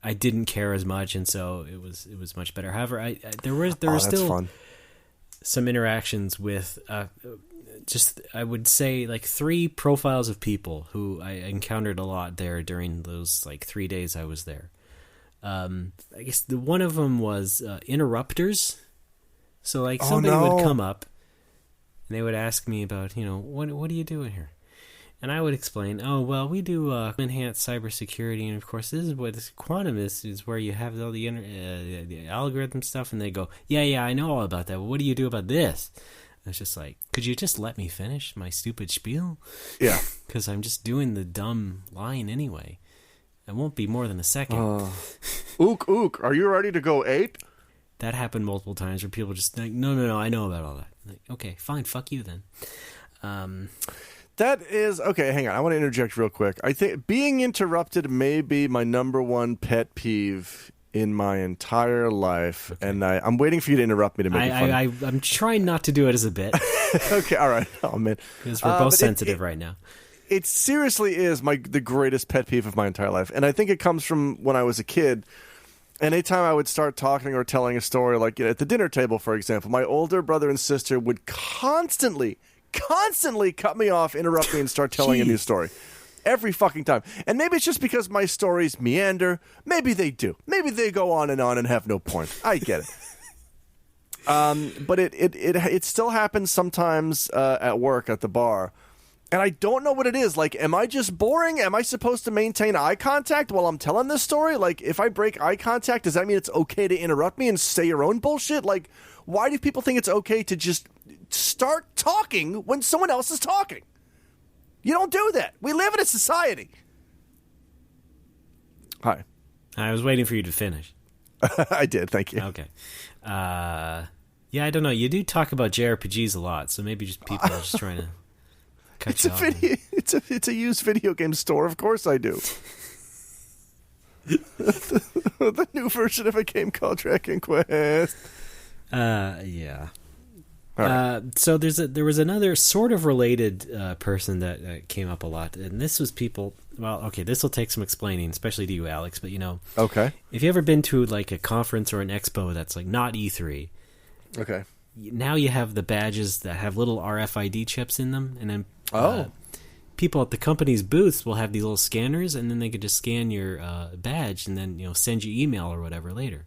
I didn't care as much, and so it was much better. However, there were still fun. Some interactions with just, I would say, like 3 profiles of people who I encountered a lot there during those like 3 days I was there. I guess one of them was interrupters. So like somebody would come up and they would ask me about, what are you doing here? And I would explain, oh, well, we do enhanced cybersecurity, and of course this is what this quantum is where you have all the algorithm stuff, and they go, yeah, I know all about that. Well, what do you do about this? And it's just like, could you just let me finish my stupid spiel? Yeah. Because I'm just doing the dumb line anyway. It won't be more than a second. Ook, are you ready to go ape? That happened multiple times where people just like, no, I know about all that. Like, okay, fine, fuck you then. That is okay. Hang on, I want to interject real quick. I think being interrupted may be my number one pet peeve in my entire life, and I'm waiting for you to interrupt me to make it funny. I'm trying not to do it as a bit. Okay, all right. Oh man, because we're both sensitive right now. It seriously is the greatest pet peeve of my entire life, and I think it comes from when I was a kid. Anytime I would start talking or telling a story, like at the dinner table, for example, my older brother and sister would constantly cut me off, interrupt me, and start telling a new story. Every fucking time. And maybe it's just because my stories meander. Maybe they do. Maybe they go on and have no point. I get it. But it still happens sometimes at work at the bar. And I don't know what it is. Like, am I just boring? Am I supposed to maintain eye contact while I'm telling this story? Like, if I break eye contact, does that mean it's okay to interrupt me and say your own bullshit? Like, why do people think it's okay to just start talking when someone else is talking? You don't do that. We live in a society. Hi. I was waiting for you to finish. I did. Thank you. Okay. Yeah, I don't know. You do talk about JRPGs a lot, so maybe just people are just trying to cut you off. It's a used video game store. Of course I do. The new version of a game called Dragon Quest. Yeah. So there was another sort of related person that came up a lot, and this was people. Well, okay, this will take some explaining, especially to you, Alex. But okay, if you ever been to like a conference or an expo that's like not E3, okay, now you have the badges that have little RFID chips in them, and then people at the company's booths will have these little scanners, and then they could just scan your badge, and then send you email or whatever later.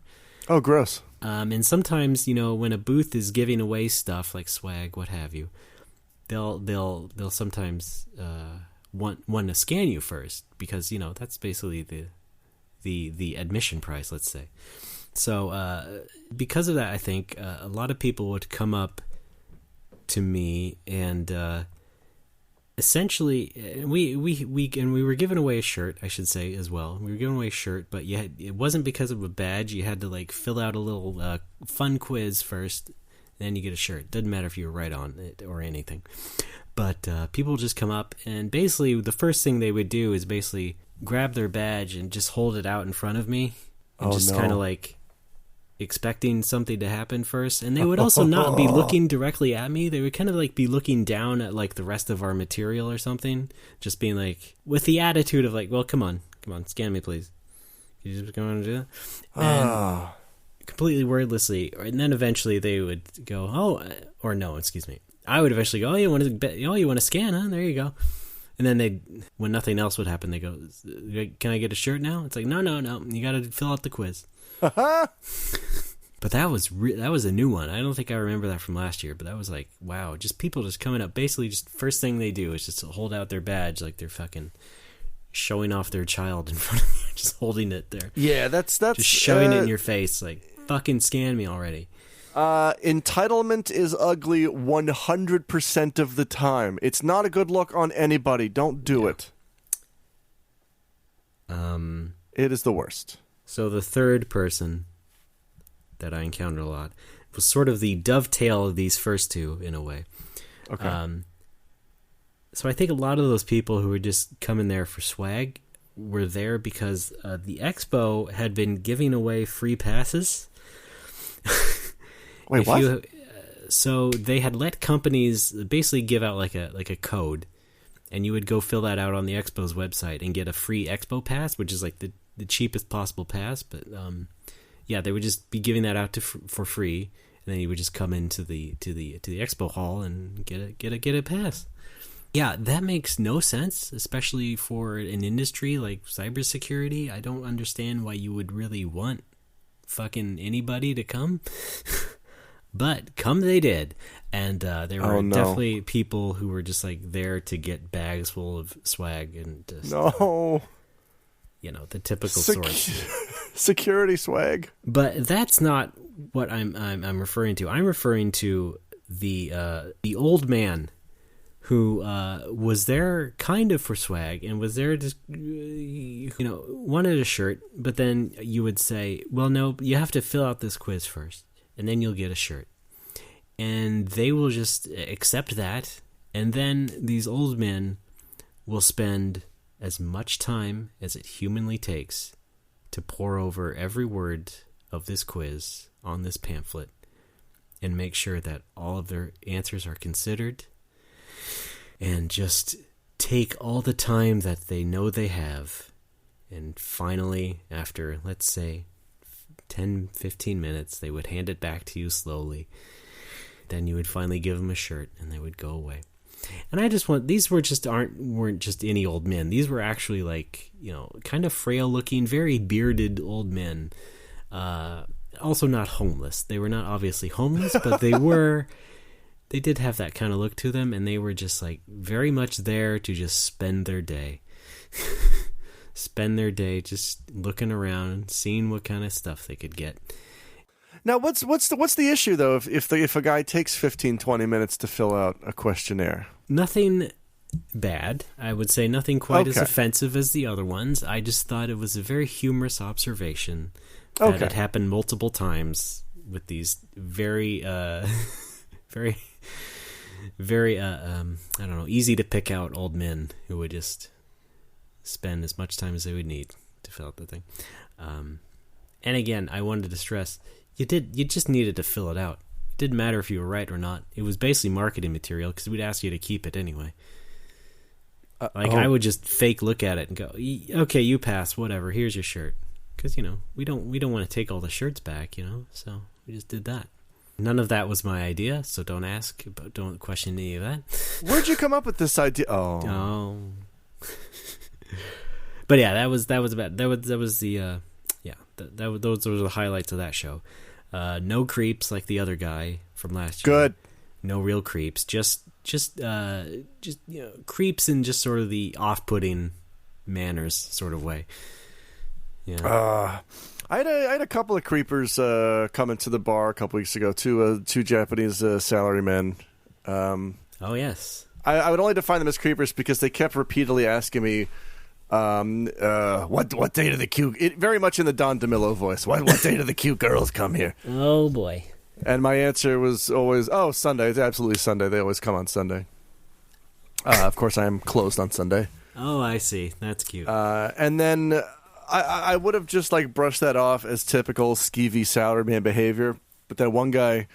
Oh, gross. And sometimes, when a booth is giving away stuff like swag, what have you, they'll sometimes want to scan you first because that's basically the admission price, let's say. So because of that, I think a lot of people would come up to me and essentially, we were giving away a shirt, I should say, as well. We were giving away a shirt, but it wasn't because of a badge. You had to like fill out a little fun quiz first, then you get a shirt. Doesn't matter if you were right on it or anything. But people just come up, and basically the first thing they would do is basically grab their badge and just hold it out in front of me, and kind of like expecting something to happen first. And they would also not be looking directly at me. They would kind of like be looking down at like the rest of our material or something, just being like with the attitude of like, well, come on, scan me please. You just going to do that? And completely wordlessly. And then eventually they would go, I would eventually go, you want to scan, huh? There you go. And then when nothing else would happen, they go, can I get a shirt now? It's like, no, you got to fill out the quiz. But that was a new one. I don't think I remember that from last year, but that was like, wow, just people just coming up. Basically, just first thing they do is just hold out their badge like they're fucking showing off their child in front of you, just holding it there. Yeah, that's just shoving it in your face, like fucking scan me already. Entitlement is ugly 100% of the time. It's not a good look on anybody. Don't do it. It is the worst. So the third person that I encountered a lot was sort of the dovetail of these first two in a way. Okay. So I think a lot of those people who were just coming there for swag were there because the expo had been giving away free passes. Wait, what? So they had let companies basically give out like a code, and you would go fill that out on the expo's website and get a free expo pass, which is like the cheapest possible pass. But they would just be giving that out for free, and then you would just come into the expo hall and get a pass. Yeah, that makes no sense, especially for an industry like cybersecurity. I don't understand why you would really want fucking anybody to come. But come they did. And there were definitely people who were just like there to get bags full of swag and just, the typical source. Security swag. But that's not what I'm referring to. I'm referring to the old man who was there kind of for swag and was there just, wanted a shirt, but then you would say, well, no, you have to fill out this quiz first, and then you'll get a shirt. And they will just accept that, and then these old men will spend as much time as it humanly takes to pore over every word of this quiz on this pamphlet and make sure that all of their answers are considered, and just take all the time that they know they have. And finally, after, let's say, 10, 15 minutes, they would hand it back to you slowly. Then you would finally give them a shirt, and they would go away. And I just these weren't just any old men. These were actually kind of frail looking, very bearded old men. Also not homeless. They were not obviously homeless, but they did have that kind of look to them, and they were just very much there to just spend their day. Spend their day just looking around, seeing what kind of stuff they could get. Now, what's the issue though if a guy takes 15, 20 minutes to fill out a questionnaire? Nothing bad. I would say nothing quite as offensive as the other ones. I just thought it was a very humorous observation that it happened multiple times with these very very very I don't know, easy to pick out old men who would just spend as much time as they would need to fill out the thing. And again, I wanted to stress, you just needed to fill it out. It didn't matter if you were right or not. It was basically marketing material because we'd ask you to keep it anyway. I would just fake look at it and go, okay, you pass, whatever, here's your shirt. Because, we don't want to take all the shirts back, so we just did that. None of that was my idea, so don't question any of that. Where'd you come up with this idea? But yeah, that was those were the highlights of that show. No creeps like the other guy from last year. Good. No real creeps. Just creeps in just sort of the off-putting manners sort of way. Yeah. I had a couple of creepers come into the bar a couple weeks ago. Two Japanese salarymen. Oh yes. I would only define them as creepers because they kept repeatedly asking me, what day do the cute? Very much in the Don DeMillo voice. What day do the cute girls come here? Oh boy. And my answer was always, Sunday. It's absolutely Sunday. They always come on Sunday. Of course, I am closed on Sunday. Oh, I see. That's cute. And then I would have just brushed that off as typical skeevy salaryman behavior. But then one guy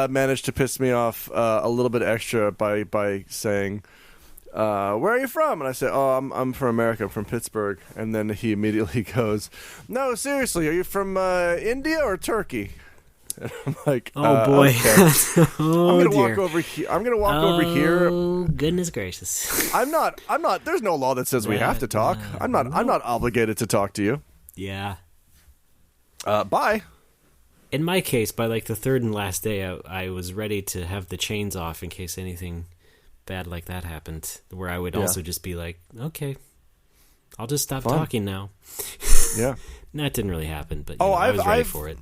managed to piss me off a little bit extra by saying, where are you from? And I said, I'm from America. I'm from Pittsburgh. And then he immediately goes, no, seriously, are you from India or Turkey? And I'm like, oh boy. Okay. Oh, I'm gonna walk over here. Over here. Oh goodness gracious. I'm not. There's no law that says we have to talk. I'm not obligated to talk to you. Yeah. Bye. In my case, by the third and last day, I was ready to have the chains off in case anything bad like that happened, where I would also just be like, okay, I'll just stop talking now. Yeah. That didn't really happen, but I was ready for it.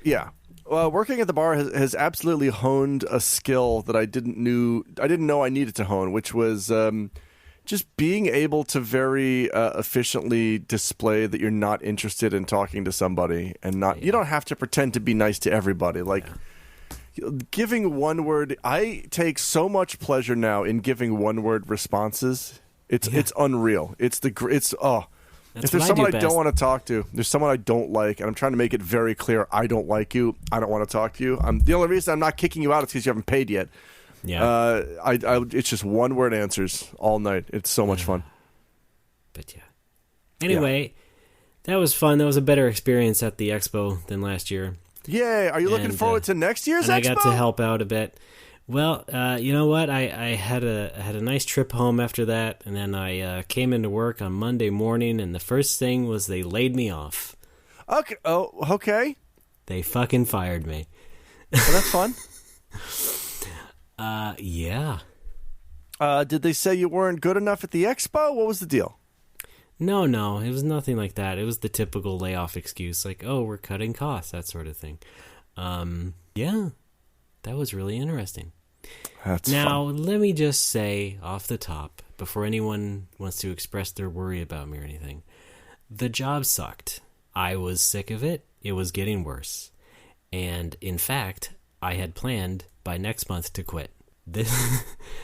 Yeah. Working at the bar has absolutely honed a skill that I didn't know I needed to hone, which was just being able to very efficiently display that you're not interested in talking to somebody, and you don't have to pretend to be nice to everybody. Giving one word, I take so much pleasure now in giving one word responses. It's unreal. If there's someone I don't want to talk to, there's someone I don't like, and I'm trying to make it very clear, I don't like you, I don't want to talk to you. The only reason I'm not kicking you out is because you haven't paid yet. Yeah. It's just one word answers all night. It's so much fun. But yeah. Anyway, that was fun. That was a better experience at the expo than last year. Yay! Are you looking forward to next year's expo? I got to help out a bit. Well, you know what? I had a nice trip home after that, and then I came into work on Monday morning, and the first thing was they laid me off. Okay. Oh, okay. They fucking fired me. Well, that's fun. Yeah. Did they say you weren't good enough at the expo? What was the deal? No, it was nothing like that. It was the typical layoff excuse, like, oh, we're cutting costs, that sort of thing. Yeah, that was really interesting. That's now, fun. Let me just say off the top, before anyone wants to express their worry about me or anything, the job sucked. I was sick of it. It was getting worse. And in fact, I had planned by next month to quit.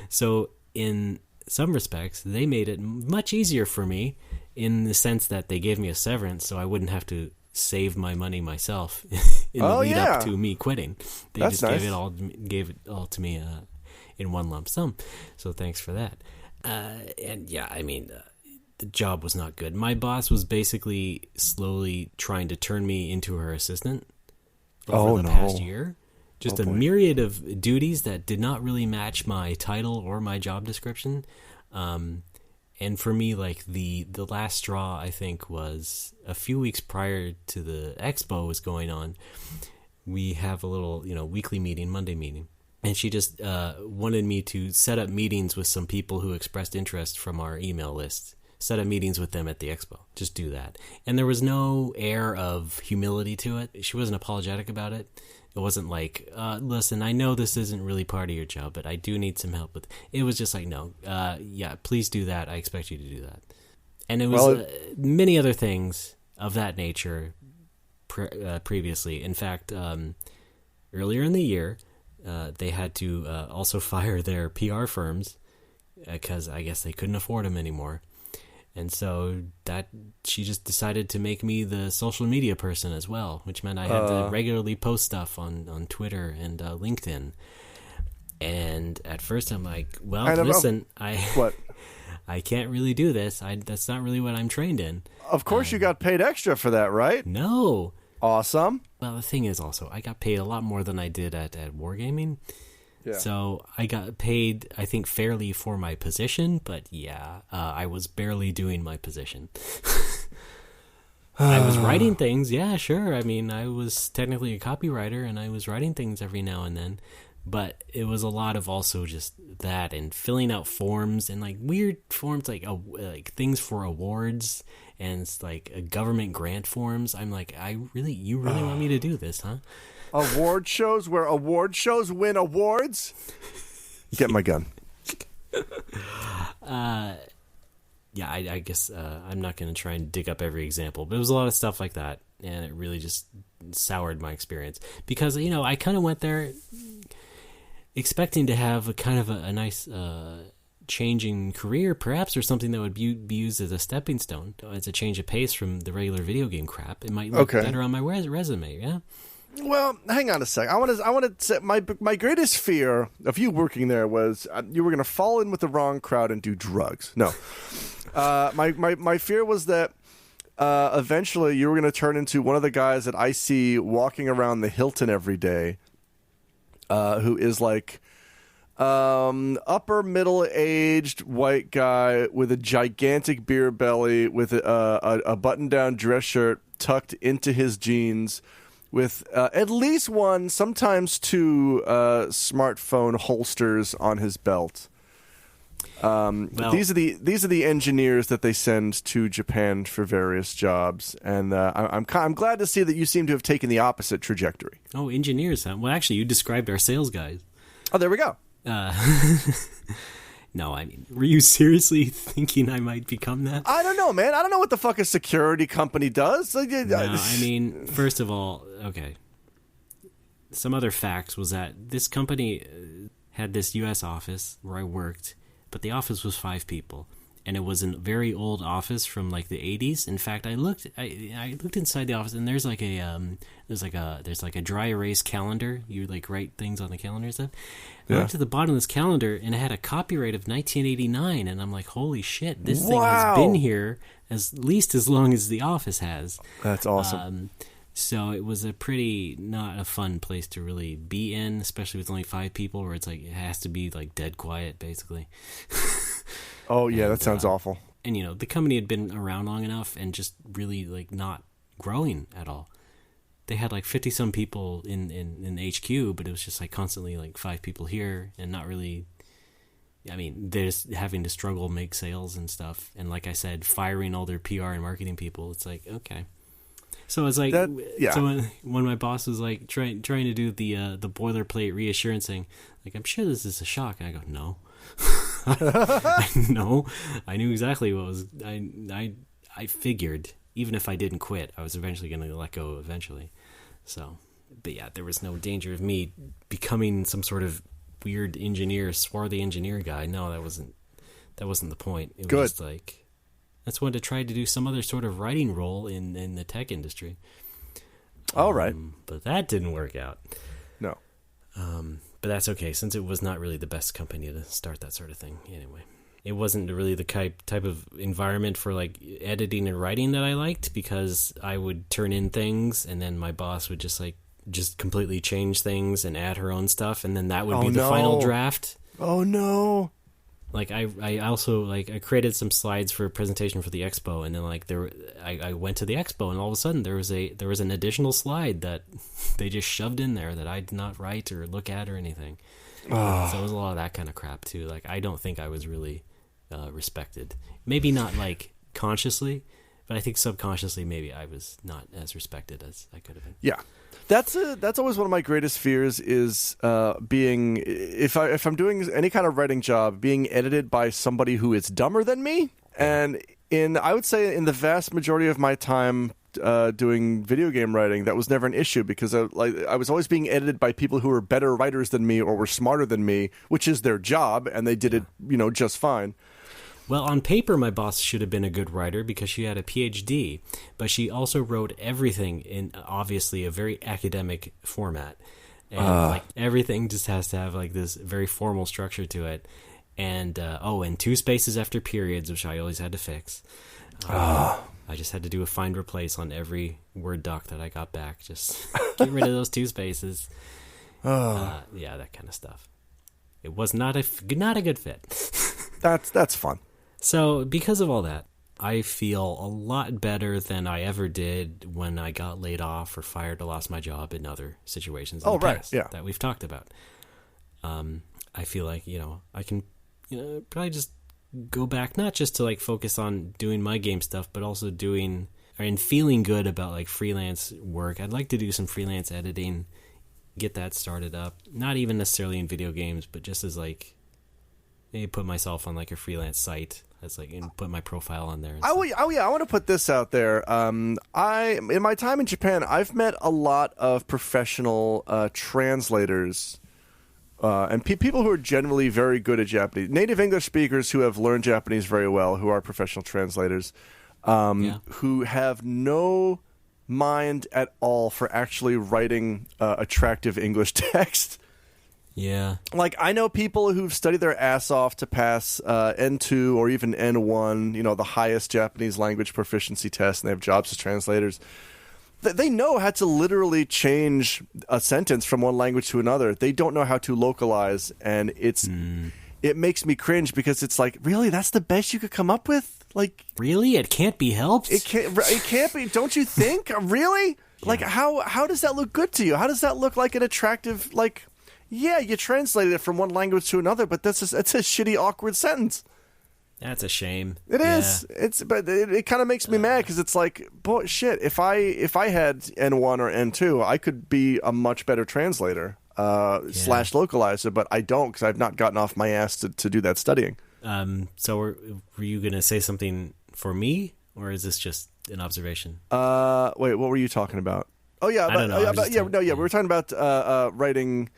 So in some respects, they made it much easier for me in the sense that they gave me a severance so I wouldn't have to save my money myself in the lead up to me quitting. They That's just nice. gave it all to me in one lump sum. So thanks for that. And yeah, I mean, the job was not good. My boss was basically slowly trying to turn me into her assistant over the past year. Just a myriad of duties that did not really match my title or my job description. And for me, like the last straw, I think, was a few weeks prior to the expo was going on. We have a little, weekly meeting, Monday meeting. And she just wanted me to set up meetings with some people who expressed interest from our email list. Set up meetings with them at the expo. Just do that. And there was no air of humility to it. She wasn't apologetic about it. It wasn't like, listen, I know this isn't really part of your job, but I do need some help with it. It was just like, no, yeah, please do that. I expect you to do that. And it was many other things of that nature previously. In fact, earlier in the year, they had to also fire their PR firms because I guess they couldn't afford them anymore. And so that she just decided to make me the social media person as well, which meant I had to regularly post stuff on Twitter and LinkedIn. And at first I'm like, well, listen, I can't really do this. That's not really what I'm trained in. Of course you got paid extra for that, right? No. Awesome. Well, the thing is also, I got paid a lot more than I did at Wargaming. Yeah. So I got paid, I think, fairly for my position, but yeah, I was barely doing my position. I was writing things, yeah, sure. I mean, I was technically a copywriter, and I was writing things every now and then, but it was a lot of also just that and filling out forms and like weird forms, like things for awards and like government grant forms. I'm like, you really want me to do this, huh? Award shows where award shows win awards? Get my gun. Yeah, I guess I'm not going to try and dig up every example, but it was a lot of stuff like that, and it really just soured my experience. Because, I kind of went there expecting to have a nice changing career, perhaps, or something that would be used as a stepping stone, as a change of pace from the regular video game crap. It might look better on my resume, yeah? Well, hang on a sec. I want to say my greatest fear of you working there was you were going to fall in with the wrong crowd and do drugs. No, my fear was that eventually you were going to turn into one of the guys that I see walking around the Hilton every day, who is like upper middle aged white guy with a gigantic beer belly with a button down dress shirt tucked into his jeans, with at least one, sometimes two smartphone holsters on his belt. These are the engineers that they send to Japan for various jobs, and I'm glad to see that you seem to have taken the opposite trajectory. Oh, engineers, huh? Well, actually, you described our sales guys. Oh, there we go. No, I mean, were you seriously thinking I might become that? I don't know, man. I don't know what the fuck a security company does. No, I mean, first of all, okay. Some other facts was that this company had this U.S. office where I worked, but the office was 5 people, and it was a very old office from like the 80s. In fact, I looked inside the office, and there's like a dry erase calendar. You like write things on the calendar and stuff. I looked at the bottom of this calendar, and it had a copyright of 1989, and I'm like, holy shit, this thing has been here at least as long as the office has. That's awesome. So it was a pretty not a fun place to really be in, especially with only 5 people, where it's like it has to be like dead quiet, basically. Oh yeah, that sounds awful. And the company had been around long enough and just really like not growing at all. They had like 50 some people in HQ, but it was just like constantly like 5 people here and not really. I mean, they're just having to struggle, make sales and stuff, and like I said, firing all their PR and marketing people. It's like okay. So it's like, so when my boss was like trying to do the boilerplate reassurance thing, like, I'm sure this is a shock. And I go, no, no, I knew exactly what was, I figured even if I didn't quit, I was eventually going to let go eventually. So, but yeah, there was no danger of me becoming some sort of weird engineer, swarthy engineer guy. No, that wasn't the point. It was just like, that's when to try to do some other sort of writing role in the tech industry. All right. But that didn't work out. No. But that's okay, since it was not really the best company to start that sort of thing. Anyway, it wasn't really the type of environment for like editing and writing that I liked, because I would turn in things and then my boss would just completely change things and add her own stuff, and then that would be the final draft. Oh no. Like I also like I created some slides for a presentation for the expo, and then like I went to the expo, and all of a sudden there was an additional slide that they just shoved in there that I did not write or look at or anything. So it was a lot of that kind of crap too. Like I don't think I was really respected. Maybe not like consciously, but I think subconsciously maybe I was not as respected as I could have been. Yeah. That's always one of my greatest fears is being if I'm doing any kind of writing job, being edited by somebody who is dumber than me. And I would say in the vast majority of my time doing video game writing, that was never an issue, because I was always being edited by people who were better writers than me or were smarter than me, which is their job, and they did it just fine. Well, on paper, my boss should have been a good writer because she had a PhD, but she also wrote everything in obviously a very academic format. And like everything just has to have like this very formal structure to it. And, and 2 spaces after periods, which I always had to fix. I just had to do a find replace on every Word doc that I got back. Just get rid of those 2 spaces. Yeah, that kind of stuff. It was not a good fit. That's fun. So, because of all that, I feel a lot better than I ever did when I got laid off or fired or lost my job in other situations in the past that we've talked about. I feel like, I can, probably just go back, not just to like focus on doing my game stuff, but also feeling good about like freelance work. I'd like to do some freelance editing, get that started up, not even necessarily in video games, but just as like, maybe put myself on like a freelance site. That's like, and put my profile on there. I want to put this out there. In my time in Japan, I've met a lot of professional translators and people who are generally very good at Japanese. Native English speakers who have learned Japanese very well, who are professional translators, who have no mind at all for actually writing attractive English text. Yeah. Like, I know people who've studied their ass off to pass N2 or even N1, the highest Japanese language proficiency test, and they have jobs as translators. They know how to literally change a sentence from one language to another. They don't know how to localize, and it makes me cringe, because it's like, really? That's the best you could come up with? Like, really? It can't be helped? It can't be. Don't you think? Really? Yeah. Like, how does that look good to you? How does that look like an attractive, like... Yeah, you translated it from one language to another, but it's a shitty, awkward sentence. That's a shame. It is. But it kind of makes me mad, because it's like, boy, shit. If I had N1 or N2, I could be a much better translator / localizer, but I don't, because I've not gotten off my ass to do that studying. So were you gonna say something for me, or is this just an observation? Wait, what were you talking about? Oh yeah, I don't know. We were talking about writing.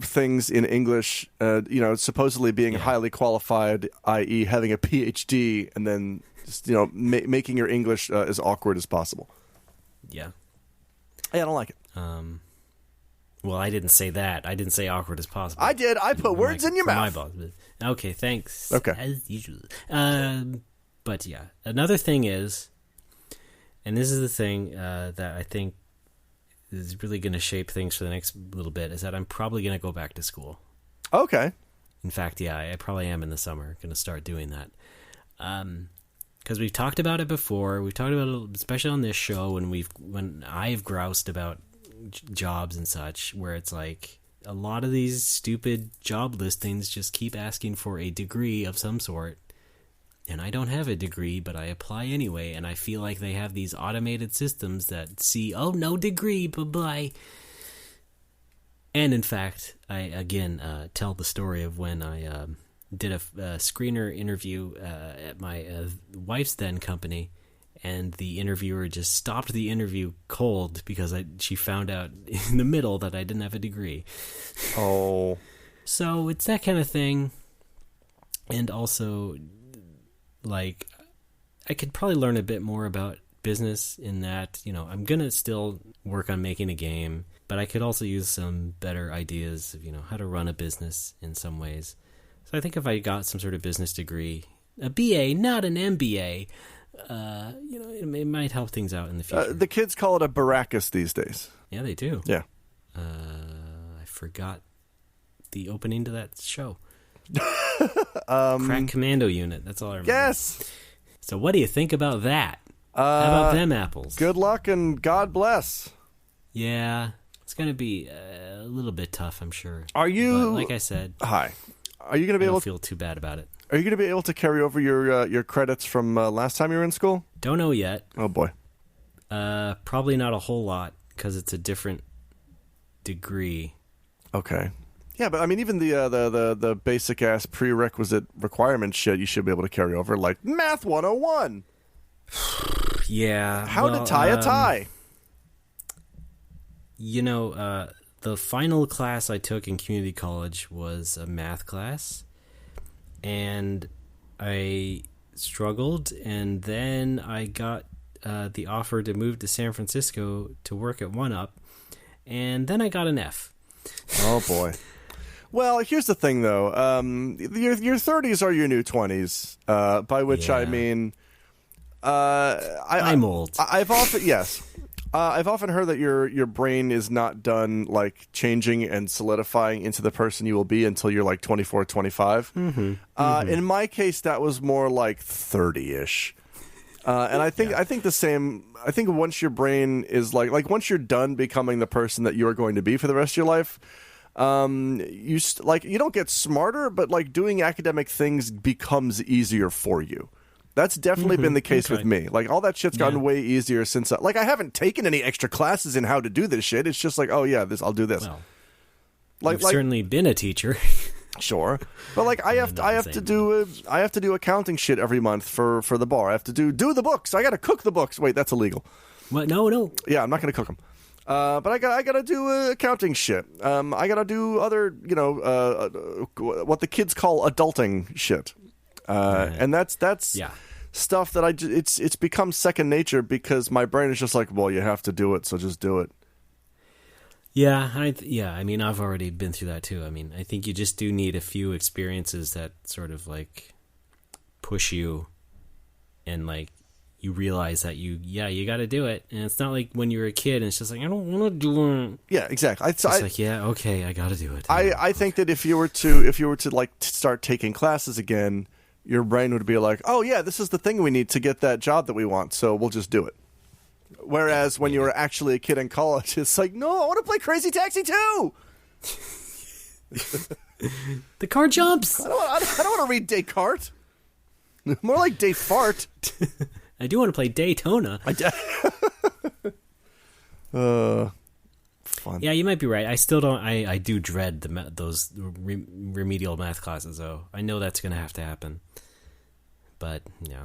Things in English, supposedly being highly qualified, i.e. having a PhD, and then just, making your English as awkward as possible. Yeah. Hey, I don't like it. Well, I didn't say that. I didn't say awkward as possible. I did. I put words in your mouth. My boss. Okay, thanks. Okay. As usual. But yeah, another thing is, And this is the thing that I think is really going to shape things for the next little bit, is that I'm probably going to go back to school. Okay. In fact, yeah, I probably am in the summer going to start doing that. Because we've talked about it before. We've talked about it, especially on this show, when I've groused about jobs and such, where it's like a lot of these stupid job listings just keep asking for a degree of some sort. And I don't have a degree, but I apply anyway, and I feel like they have these automated systems that see, oh, no degree, bye-bye. And in fact, I, again, tell the story of when I did a screener interview at my wife's then company, and the interviewer just stopped the interview cold because she found out in the middle that I didn't have a degree. Oh. So it's that kind of thing. And also, like, I could probably learn a bit more about business in that, you know, I'm going to still work on making a game, but I could also use some better ideas of, you know, how to run a business in some ways. So I think if I got some sort of business degree, a BA, not an MBA, you know, it might help things out in the future. The kids call it a Baracus these days. Yeah, they do. Yeah. I forgot the opening to that show. Crack Commando Unit. That's all I remember. Yes. So what do you think about that? How about them apples? Good luck and God bless. Yeah, it's going to be a little bit tough, I'm sure. Are you... But like I said... Hi. Are you going to be able to... feel too bad about it. Are you going to be able to carry over your credits from last time you were in school? Don't know yet. Oh, boy. Probably not a whole lot, because it's a different degree. Okay. Yeah, but I mean, even the basic ass prerequisite requirement shit you should be able to carry over, like Math 101. Yeah. How to tie a tie. You know, the final class I took in community college was a math class, and I struggled, and then I got the offer to move to San Francisco to work at 1UP, and then I got an F. Oh, boy. Well, here's the thing, though. Your 30s are your new 20s, by which I mean... I'm old. I've often heard that your brain is not done, like, changing and solidifying into the person you will be until you're, like, 24, 25. In my case, that was more like 30-ish. And I think the same... I think once your brain is, like once you're done becoming the person that you are going to be for the rest of your life... you don't get smarter, but like doing academic things becomes easier for you. That's definitely been the case with me. Like all that shit's gotten way easier since. I haven't taken any extra classes in how to do this shit. It's just like, oh yeah, I'll do this. Well, you've certainly been a teacher. Sure, but like I have to do accounting shit every month for the bar. I have to do the books. I got to cook the books. Wait, that's illegal. What? No. Yeah, I'm not going to cook them. But I gotta do accounting shit. I gotta do other, what the kids call adulting shit. And that's stuff that it's become second nature because my brain is just like, well, you have to do it, so just do it. Yeah, I mean, I've already been through that too. I mean, I think you just do need a few experiences that sort of like push you and like you realize that you got to do it. And it's not like when you were a kid and it's just like, I don't want to do it. Yeah, exactly. It's like, yeah, okay, I got to do it. I think that if you were to like start taking classes again, your brain would be like, oh yeah, this is the thing we need to get that job that we want, so we'll just do it. Whereas when you were actually a kid in college, it's like, no, I want to play Crazy Taxi 2! The car jumps! I don't want to read Descartes. More like Desfart. I do want to play Daytona. Fun. Yeah, you might be right. I still don't. I do dread those remedial math classes, though. I know that's going to have to happen. But, yeah.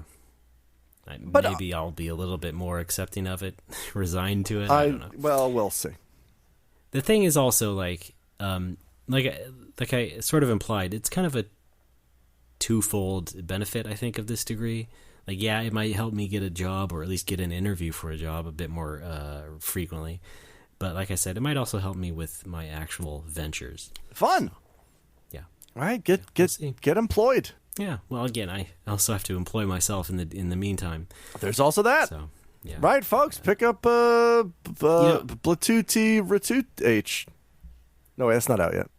Maybe I'll be a little bit more accepting of it, resigned to it. I don't know. Well, we'll see. The thing is also, like I sort of implied, it's kind of a twofold benefit, I think, of this degree. Like, yeah, it might help me get a job or at least get an interview for a job a bit more frequently. But like I said, it might also help me with my actual ventures. Fun. So, yeah. All right, get employed. Yeah. Well, again, I also have to employ myself in the meantime. There's also that. So, Yeah. Right, folks, pick up Blatuti Ratut H. No, that's not out yet.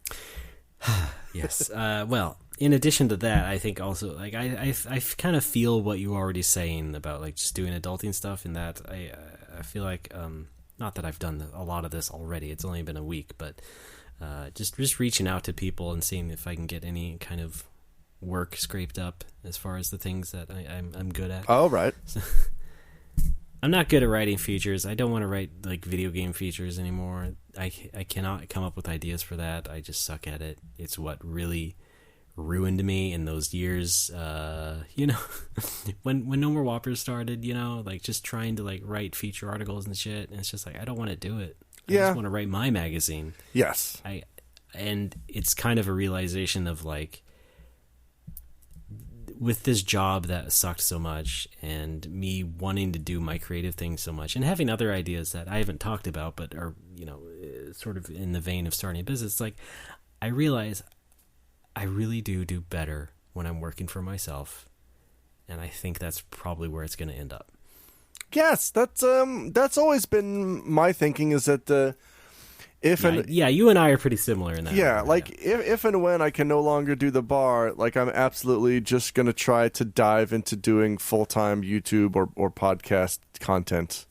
Yes. Well, in addition to that, I think also like I kind of feel what you were already saying about like just doing adulting stuff. In that I feel like not that I've done a lot of this already. It's only been a week, but just reaching out to people and seeing if I can get any kind of work scraped up as far as the things that I'm good at. Oh, right. So, I'm not good at writing features. I don't want to write like video game features anymore. I cannot come up with ideas for that. I just suck at it. It's what really ruined me in those years. When No More Whoppers started, like just trying to like write feature articles and shit. And it's just like I don't want to do it. I just want to write my magazine. Yes. And it's kind of a realization of like, with this job that sucked so much and me wanting to do my creative things so much and having other ideas that I haven't talked about but are, sort of in the vein of starting a business, like I realize I really do better when I'm working for myself. And I think that's probably where it's going to end up. Yes, that's always been my thinking is that you and I are pretty similar in that. Yeah, if and when I can no longer do the bar, like I'm absolutely just going to try to dive into doing full-time YouTube or podcast content.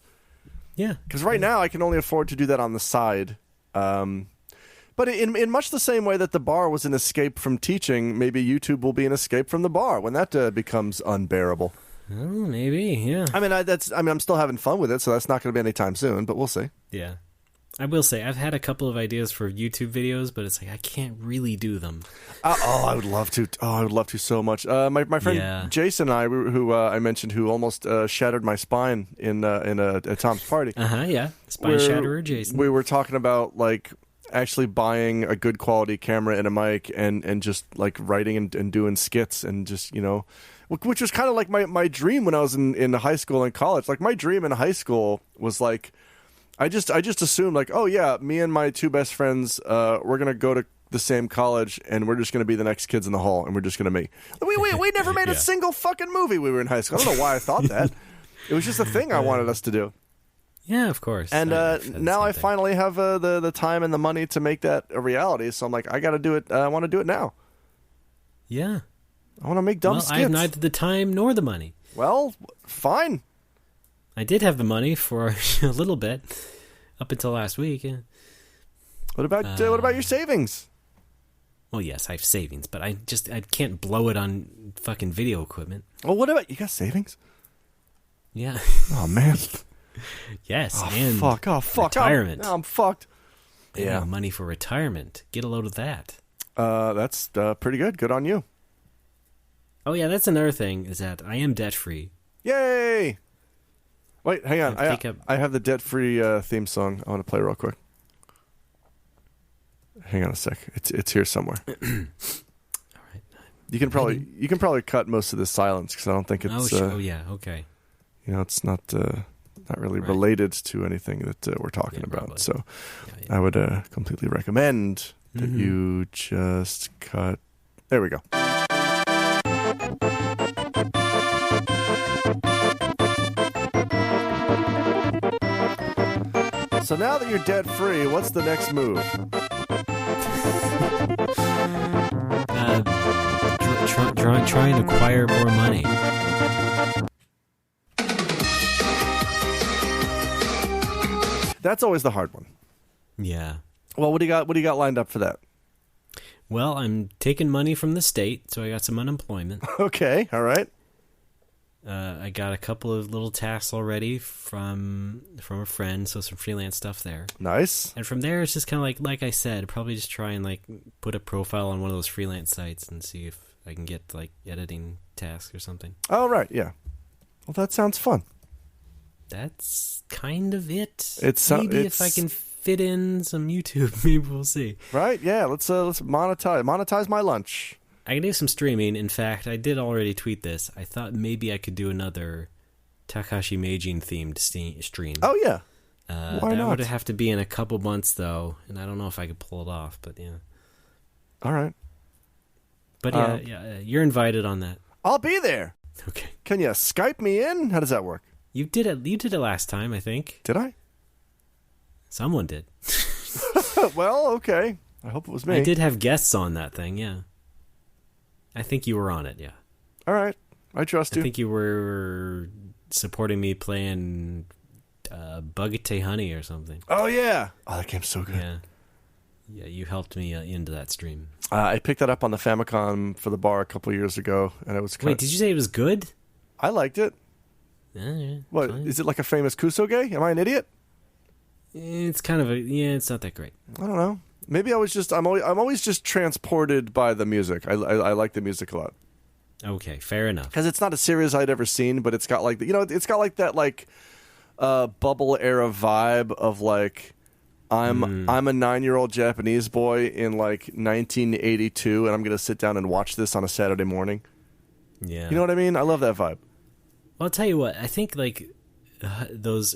Yeah. Because right now I can only afford to do that on the side. But in much the same way that the bar was an escape from teaching, maybe YouTube will be an escape from the bar when that becomes unbearable. Oh, maybe, yeah. I'm still having fun with it, so that's not going to be anytime soon, but we'll see. Yeah. I will say, I've had a couple of ideas for YouTube videos, but it's like I can't really do them. I would love to. I would love to so much. My friend Jason and I, who I mentioned, who almost shattered my spine at Tom's party. Yeah. Spine shatterer Jason. We were talking about, like, actually buying a good quality camera and a mic and just, like, writing and doing skits and just, which was kind of like my dream when I was in high school and college. Like, my dream in high school was, like, I just assumed like, oh yeah, me and my two best friends, we're gonna go to the same college and we're just gonna be the next kids in the hall and we're just gonna make. We never made a single fucking movie. We were in high school. I don't know why I thought that. It was just a thing I wanted us to do. Yeah, of course. And now I finally have the time and the money to make that a reality. So I'm like, I got to do it. I want to do it now. Yeah, I want to make dumb skits. I have neither the time nor the money. Well, fine. I did have the money for a little bit up until last week. Yeah. What about your savings? Well, yes, I have savings, but I can't blow it on fucking video equipment. Well, what about you got savings? Yeah. Oh man. Yes. Oh and fuck. Oh fuck. Retirement. I'm fucked. Yeah. Money for retirement. Get a load of that. That's pretty good. Good on you. Oh yeah, that's another thing is that I am debt free. Yay! Wait, hang on. I have the debt-free theme song I want to play real quick. Hang on a sec. It's here somewhere. All right. You can probably cut most of the silence because I don't think it's. Oh yeah. Okay. It's not really related to anything that we're talking about. Probably. So I would completely recommend that you just cut. There we go. So now that you're debt free, what's the next move? Try and acquire more money. That's always the hard one. Yeah. Well, what do you got lined up for that? Well, I'm taking money from the state, so I got some unemployment. Okay, all right. I got a couple of little tasks already from a friend, so some freelance stuff there. Nice. And from there, it's just kind of like I said, probably just try and like put a profile on one of those freelance sites and see if I can get like editing tasks or something. Oh, right, yeah. Well, that sounds fun. That's kind of it. Maybe if I can fit in some YouTube, maybe we'll see. Right? Yeah. Let's monetize my lunch. I can do some streaming. In fact, I did already tweet this. I thought maybe I could do another Takashi Meijin themed stream. Oh yeah. Why not? That would have to be in a couple months though, and I don't know if I could pull it off. But yeah. All right. But yeah, you're invited on that. I'll be there. Okay. Can you Skype me in? How does that work? You did it. You did it last time, I think. Did I? Someone did. Well, okay. I hope it was me. I did have guests on that thing, yeah. I think you were on it, yeah. All right. I trust you. I think you were supporting me playing Bugate Honey or something. Oh, yeah. Oh, that game's so good. Yeah, you helped me into that stream. I picked that up on the Famicom for the bar a couple years ago, and it was Wait, did you say it was good? I liked it. Yeah, what, fine. Is it like a famous Kusoge? Am I an idiot? It's kind of it's not that great. I don't know. Maybe I'm always just transported by the music. I like the music a lot. Okay, fair enough. Because it's not a series I'd ever seen, but it's got like it's got like that bubble era vibe of like I'm a 9-year-old Japanese boy in like 1982, and I'm gonna sit down and watch this on a Saturday morning. Yeah, you know what I mean? I love that vibe. Well, I'll tell you what. I think like those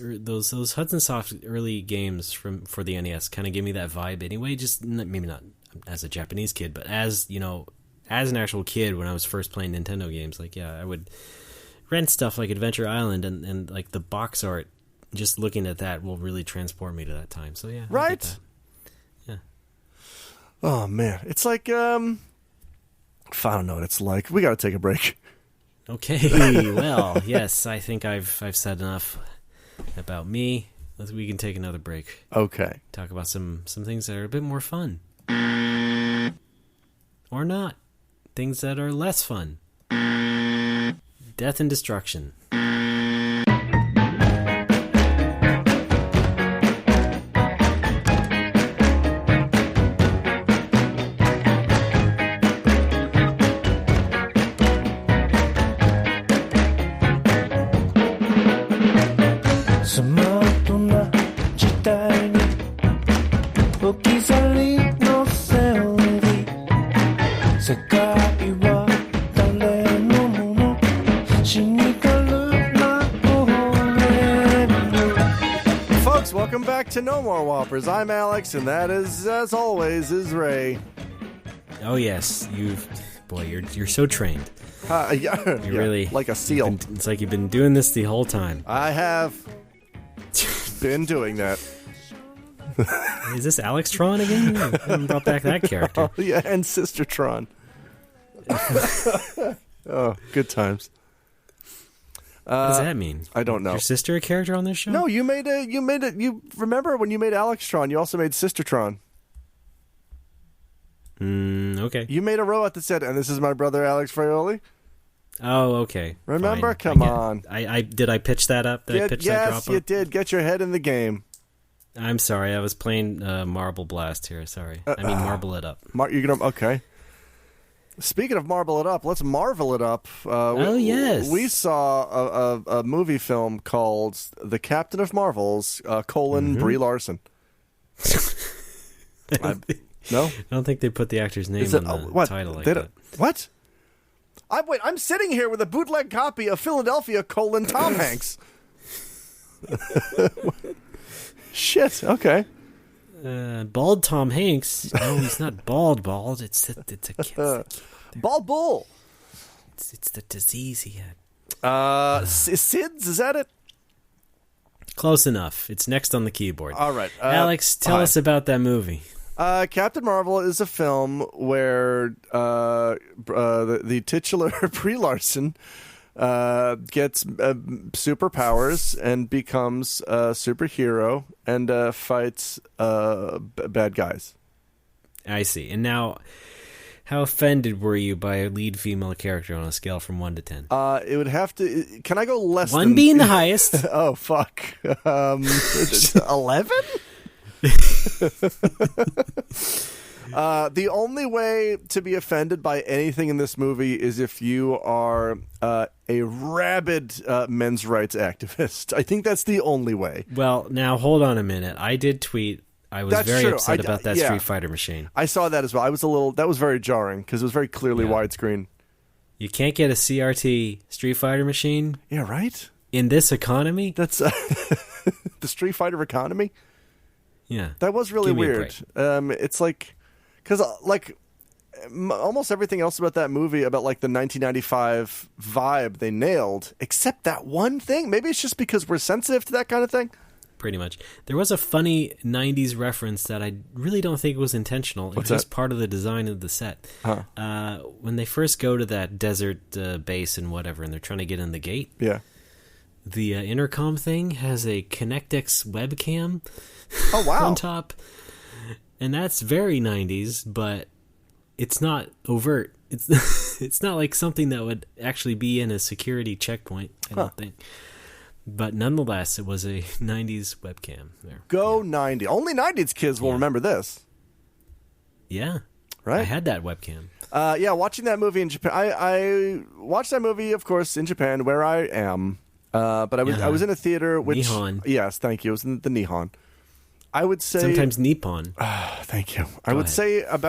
Hudson Soft early games for the NES kind of give me that vibe anyway. Just maybe not as a Japanese kid, but as as an actual kid when I was first playing Nintendo games. Like, yeah, I would rent stuff like Adventure Island and like the box art. Just looking at that will really transport me to that time. So yeah, right. Yeah. Oh man, it's like I don't know what it's like. We got to take a break. Okay, well, yes, I think I've said enough about me. We can take another break. Okay. Talk about some things that are a bit more fun. Or not. Things that are less fun. Death and destruction. Folks, welcome back to No More Whoppers. I'm Alex, and that is, as always, is Ray. Oh yes, you're so trained. You're really like a seal. It's like you've been doing this the whole time. I have been doing that. Is this Alex Tron again? I haven't brought back that character. Oh, yeah, and Sister Tron. Oh, good times. What does that mean? I don't know. Your sister a character on this show? No, you remember when you made Alex Tron, you also made Sister Tron. Okay. You made a robot that said, and this is my brother Alex Fraioli. Oh, okay. Remember? Fine. Come on. Did I pitch that up? Did I pitch that drop up? Yes, you did. Get your head in the game. I'm sorry. I was playing Marble Blast here. Sorry. I mean, Marble It Up. Okay. Speaking of Marble It Up, let's marvel it up. Yes. We saw a movie film called The Captain of Marvels, Brie Larson. No? I don't think they put the actor's name on the title like that. What? I'm sitting here with a bootleg copy of Philadelphia, Tom Hanks. Shit, okay. Bald Tom Hanks. No, he's not bald. It's a bald bull. It's the disease he had. SIDS, is that it? Close enough. It's next on the keyboard. All right. Alex, tell us about that movie. Captain Marvel is a film where the titular Brie Larson gets superpowers and becomes a superhero and fights bad guys. I see. And now, how offended were you by a lead female character on a scale from 1 to 10? It would have to... Can I go less 1 being the highest. Oh, fuck. 11? The only way to be offended by anything in this movie is if you are a rabid men's rights activist. I think that's the only way. Well, now hold on a minute. I did tweet. I was very upset about that Street Fighter machine. I saw that as well. That was very jarring because it was very clearly widescreen. You can't get a CRT Street Fighter machine. Yeah, right? In this economy? That's the Street Fighter economy? Yeah. That was really weird. It's like... Because, almost everything else about that movie, about like the 1995 vibe, they nailed, except that one thing. Maybe it's just because we're sensitive to that kind of thing. Pretty much. There was a funny 90s reference that I really don't think was intentional. It was just part of the design of the set. When they first go to that desert base and whatever, and they're trying to get in the gate. Yeah. The intercom thing has a ConnectX webcam on top. And that's very 90s, but it's not overt. It's not like something that would actually be in a security checkpoint, I don't think. But nonetheless, it was a 90s webcam there. Go 90. Only 90s kids will remember this. Yeah. Right? I had that webcam. Watching that movie in Japan. I watched that movie, of course, in Japan, where I am. But I was in a theater which... Nihon. Yes, thank you. It was in the Nihon. I would say... Sometimes Nippon. Thank you. I would say at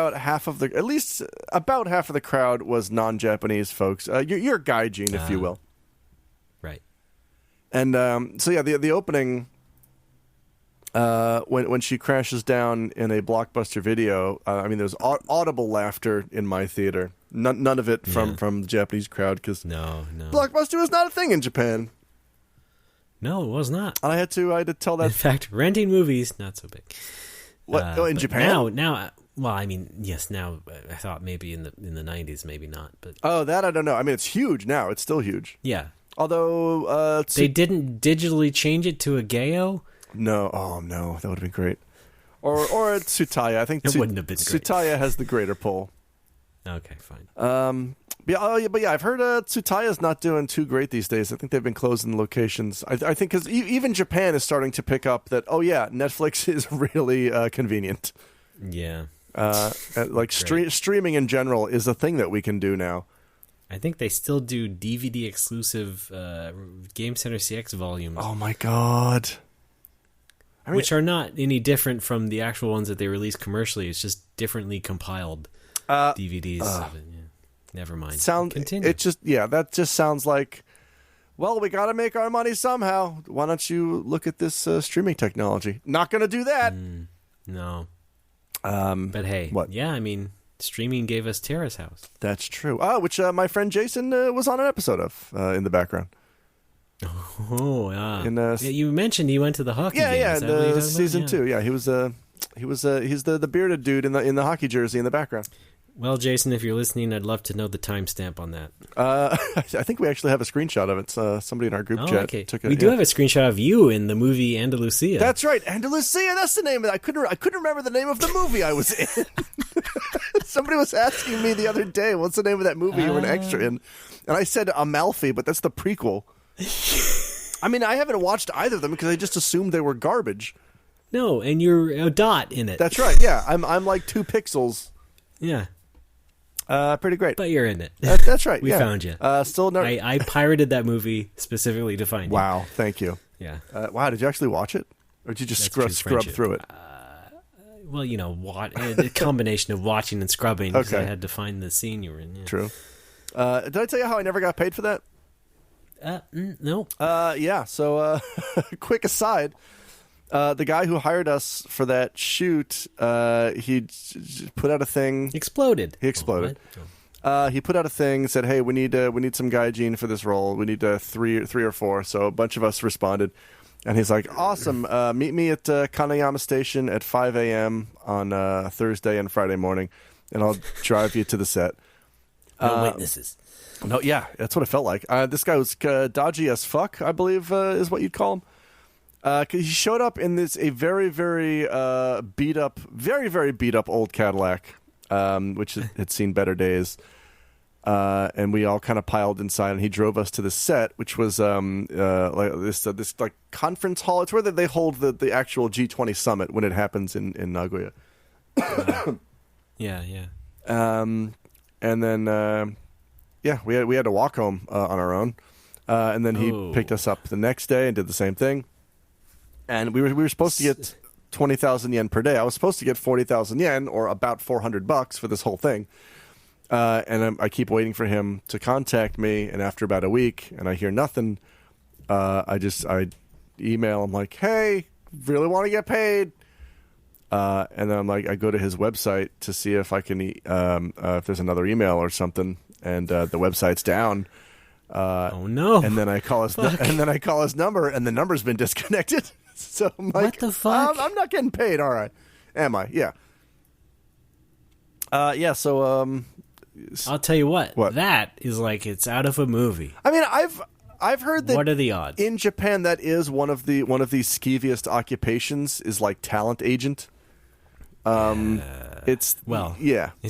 least about half of the crowd was non-Japanese folks. You're gaijin, if you will. Right. And the opening, when she crashes down in a Blockbuster video, there's audible laughter in my theater. None of it from the Japanese crowd, because no, Blockbuster was not a thing in Japan. No, it was not. I had to tell that. In fact, renting movies, not so big. What in Japan? Now, well, yes. Now, I thought maybe in the 90s, maybe not. But that I don't know. I mean, it's huge now. It's still huge. Yeah. Although they didn't digitally change it to a Geo. No, that would have been great. Or Tsutaya. I think it wouldn't have been great. Tsutaya has the greater pull. Okay, fine. I've heard Tsutaya's not doing too great these days. I think they've been closing locations. I think because even Japan is starting to pick up that. Netflix is really convenient. Yeah. Streaming in general is a thing that we can do now. I think they still do DVD exclusive Game Center CX volumes. Oh my god! Which are not any different from the actual ones that they release commercially. It's just differently compiled DVDs. Never mind. Continue. That just sounds like, well, we got to make our money somehow. Why don't you look at this streaming technology? Not going to do that. No. But hey, what? Yeah, streaming gave us Terrace House. That's true. Which my friend Jason was on an episode of in the background. Oh, yeah. You mentioned he went to the hockey game. Yeah, in season 2. Yeah, he's the bearded dude in the hockey jersey in the background. Well, Jason, if you're listening, I'd love to know the timestamp on that. I think we actually have a screenshot of it. Somebody in our group chat took it. We do have a screenshot of you in the movie Andalusia. That's right, Andalusia. That's the name of it. I couldn't remember the name of the movie I was in. Somebody was asking me the other day, what's the name of that movie you were an extra in? And I said Amalfi, but that's the prequel. I haven't watched either of them because I just assumed they were garbage. No, and you're a dot in it. That's right. Yeah, I'm like 2 pixels. Yeah. Pretty great. But you're in it. That's right. We found you. Still never. I pirated that movie specifically to find you. Wow, thank you. Yeah. Wow, did you actually watch it? Or did you just scrub through it? Well, a combination of watching and scrubbing, because I had to find the scene you were in. Yeah. True. Did I tell you how I never got paid for that? No. So, quick aside. The guy who hired us for that shoot, he put out a thing. Exploded. He exploded. He put out a thing, said, "Hey, we need some gaijin for this role. We need 3 or 4." So a bunch of us responded, and he's like, "Awesome! Meet me at Kanayama Station at 5 a.m. on Thursday and Friday morning, and I'll drive you to the set." No witnesses. No, yeah, that's what it felt like. This guy was dodgy as fuck, I believe, is what you'd call him. He showed up in a very, very beat up, very, very beat up old Cadillac, which had seen better days. And we all kind of piled inside, and he drove us to the set, which was like this like conference hall. It's where they hold the actual G20 summit when it happens in Nagoya. Yeah. And then we had to walk home on our own, and then he picked us up the next day and did the same thing. And we were supposed to get 20,000 yen per day. I was supposed to get 40,000 yen, or about $400 for this whole thing. And I keep waiting for him to contact me. And after about a week, and I hear nothing, I email him like, "Hey, really want to get paid." And then I'm like, I go to his website to see if I can, if there's another email or something, and the website's down. Oh no! And then I call his number, and the number's been disconnected. So I'm like, what the fuck? I'm not getting paid. All right, am I? Yeah. Yeah. So I'll tell you what. That is like it's out of a movie. I mean, I've heard that. What are the odds? In Japan, that is one of the skeeviest occupations is like talent agent. It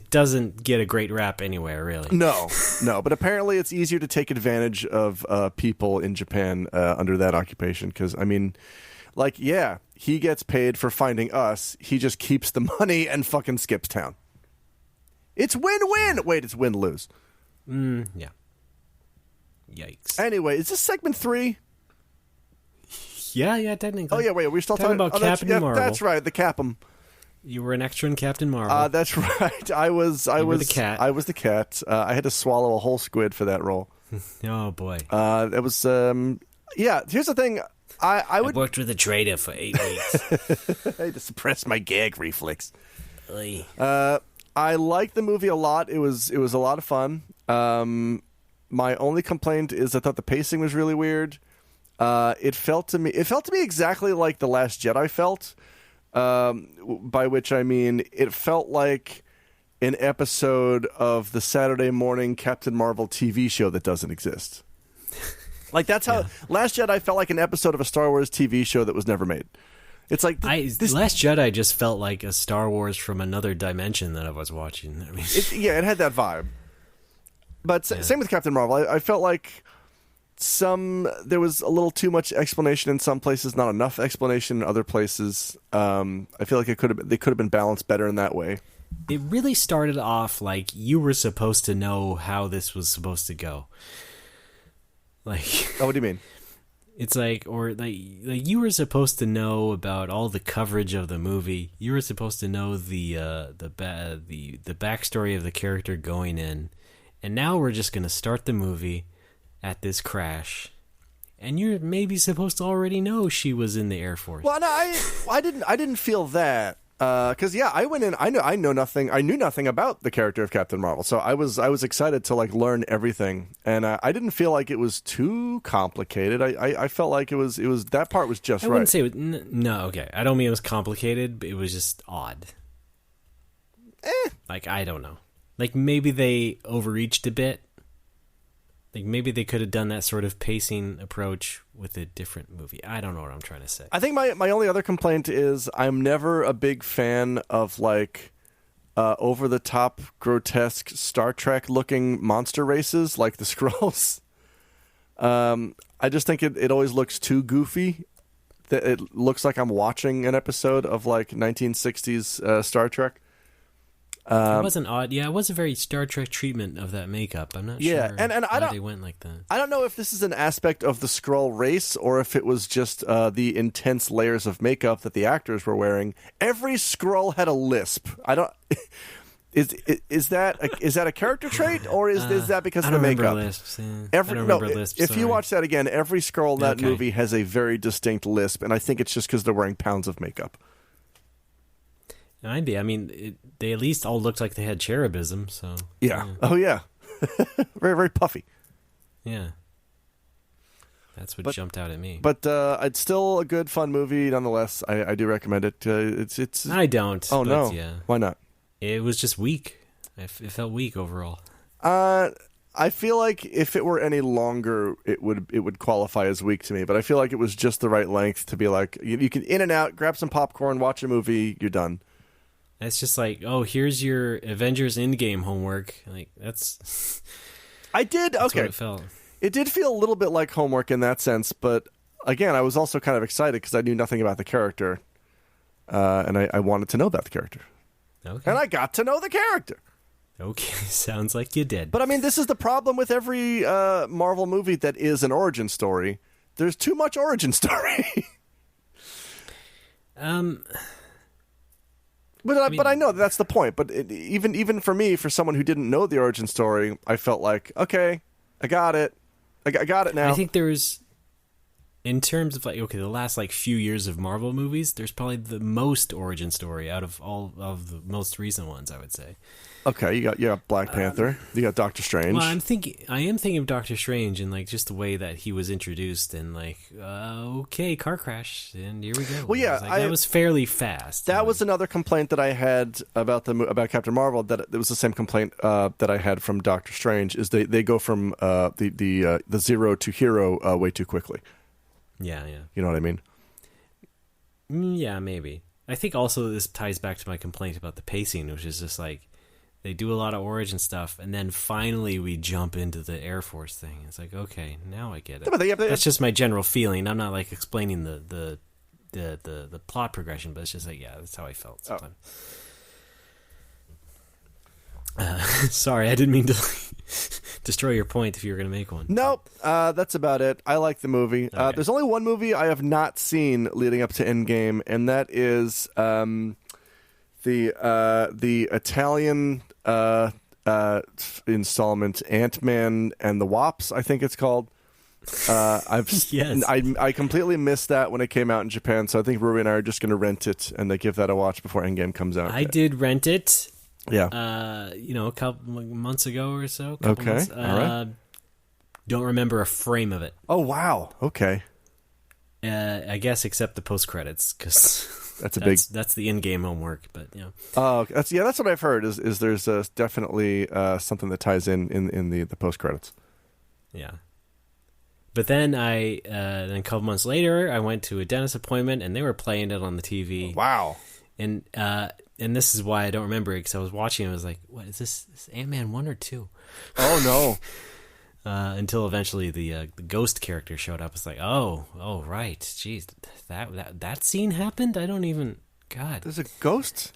doesn't get a great rap anywhere, really. No, but apparently it's easier to take advantage of people in Japan under that occupation because, I mean, like, yeah, he gets paid for finding us. He just keeps the money and fucking skips town. It's win-win. Wait, it's win-lose. Yeah. Yikes. Anyway, is this segment 3? Yeah, technically. Oh, yeah, wait, we're still talking about Captain Marvel. That's right, the Cap'em. You were an extra in Captain Marvel. That's right. I was the cat. I was the cat. I had to swallow a whole squid for that role. Oh boy. It was yeah, here's the thing. I worked with a trader for 8 weeks. I had to suppress my gag reflex. I liked the movie a lot. It was a lot of fun. My only complaint is I thought the pacing was really weird. It felt to me exactly like The Last Jedi felt. By which I mean it felt like an episode of the Saturday morning Captain Marvel TV show that doesn't exist. Like that's how Last Jedi felt like an episode of a Star Wars TV show that was never made. It's like Last Jedi just felt like a Star Wars from another dimension that I was watching. I mean, it had that vibe. But same with Captain Marvel. I felt like there was a little too much explanation in some places, not enough explanation in other places. I feel like they could have been balanced better in that way. It really started off like you were supposed to know how this was supposed to go. Like, oh, what do you mean? It's like you were supposed to know about all the coverage of the movie. You were supposed to know the backstory of the character going in, and now we're just going to start the movie at this crash, and you're maybe supposed to already know she was in the Air Force. Well, no, I didn't feel that because I went in. I knew nothing about the character of Captain Marvel, so I was excited to like learn everything, and I didn't feel like it was too complicated. I felt like it was that part was just right. I wouldn't say no. Okay, I don't mean it was complicated, but it was just odd. Like I don't know. Like maybe they overreached a bit. Like maybe they could have done that sort of pacing approach with a different movie. I don't know what I'm trying to say. I think my only other complaint is I'm never a big fan of like over the top, grotesque Star Trek looking monster races like the Skrulls. I just think it always looks too goofy. That it looks like I'm watching an episode of like 1960s Star Trek. It wasn't odd. Yeah, it was a very Star Trek treatment of that makeup. I'm not sure and why they went like that. I don't know if this is an aspect of the Skrull race or if it was just the intense layers of makeup that the actors were wearing. Every Skrull had a lisp. I don't. Is that a character trait or is that because of the makeup? Lisps, yeah. I don't remember lisps. If you watch that again, every Skrull in that movie has a very distinct lisp, and I think it's just because they're wearing pounds of makeup. Might be. I mean, they at least all looked like they had cherubism. So yeah. Oh yeah, very very puffy. Yeah, that's what jumped out at me. But it's still a good fun movie nonetheless. I do recommend it. It's. I don't. Oh no! Yeah. Why not? It was just weak. It felt weak overall. I feel like if it were any longer, it would qualify as weak to me. But I feel like it was just the right length to be like you can in and out, grab some popcorn, watch a movie, you're done. It's just like, oh, here's your Avengers Endgame homework. Like that's. I did that's okay. What it felt. It did feel a little bit like homework in that sense, but again, I was also kind of excited because I knew nothing about the character, and I wanted to know about the character. Okay. And I got to know the character. Okay, sounds like you did. But I mean, this is the problem with every Marvel movie that is an origin story. There's too much origin story. But I know that's the point. But even for me, for someone who didn't know the origin story, I felt like, okay, I got it. I got it now. I think there's in terms of the last few years of Marvel movies, there's probably the most origin story out of all of the most recent ones, I would say. Okay, you got Black Panther, you got Doctor Strange. Well, I am thinking of Doctor Strange and just the way that he was introduced and okay, car crash, and here we go. Well, yeah, that was fairly fast. That was another complaint that I had about Captain Marvel. That it was the same complaint that I had from Doctor Strange. Is they go from the zero to hero way too quickly. Yeah. You know what I mean? Yeah, maybe. I think also this ties back to my complaint about the pacing, which is just they do a lot of origin stuff, and then finally we jump into the Air Force thing. It's okay, now I get it. That's just my general feeling. I'm not explaining the plot progression, but it's just that's how I felt sometimes. Sorry, I didn't mean to destroy your point if you were going to make one. Nope, that's about it. I like the movie. Okay. There's only one movie I have not seen leading up to Endgame, and that is the Italian installment, Ant-Man and the Wasp, I think it's called. Yes. I completely missed that when it came out in Japan, so I think Ruby and I are just going to rent it and give that a watch before Endgame comes out. I did rent it. Yeah. A couple months ago or so. Okay. Months. All right. Don't remember a frame of it. Oh, wow. Okay. I guess except the post credits, because that's the in-game homework. But Oh, that's what I've heard. Is there's definitely something that ties in the post credits. Yeah. But then then a couple months later, I went to a dentist appointment, and they were playing it on the TV. Wow. And this is why I don't remember it, because I was watching it. I was like, what is this? Is Ant-Man 1 or 2? Oh, no. Until eventually the ghost character showed up. It's oh, right. Jeez, that scene happened? I don't even... God. There's a ghost?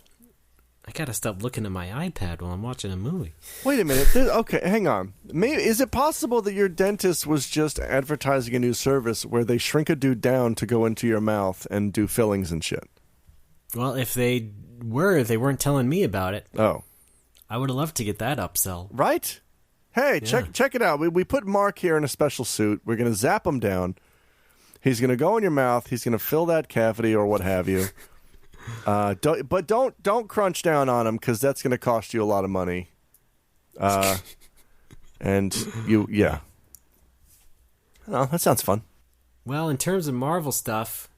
I gotta stop looking at my iPad while I'm watching a movie. Wait a minute. Okay, hang on. Maybe is it possible that your dentist was just advertising a new service where they shrink a dude down to go into your mouth and do fillings and shit? Well, if they weren't telling me about it. Oh. I would have loved to get that upsell. Right? Hey, check it out. We put Mark here in a special suit. We're going to zap him down. He's going to go in your mouth. He's going to fill that cavity or what have you. Don't crunch down on him, because that's going to cost you a lot of money. And yeah. Oh, that sounds fun. Well, in terms of Marvel stuff,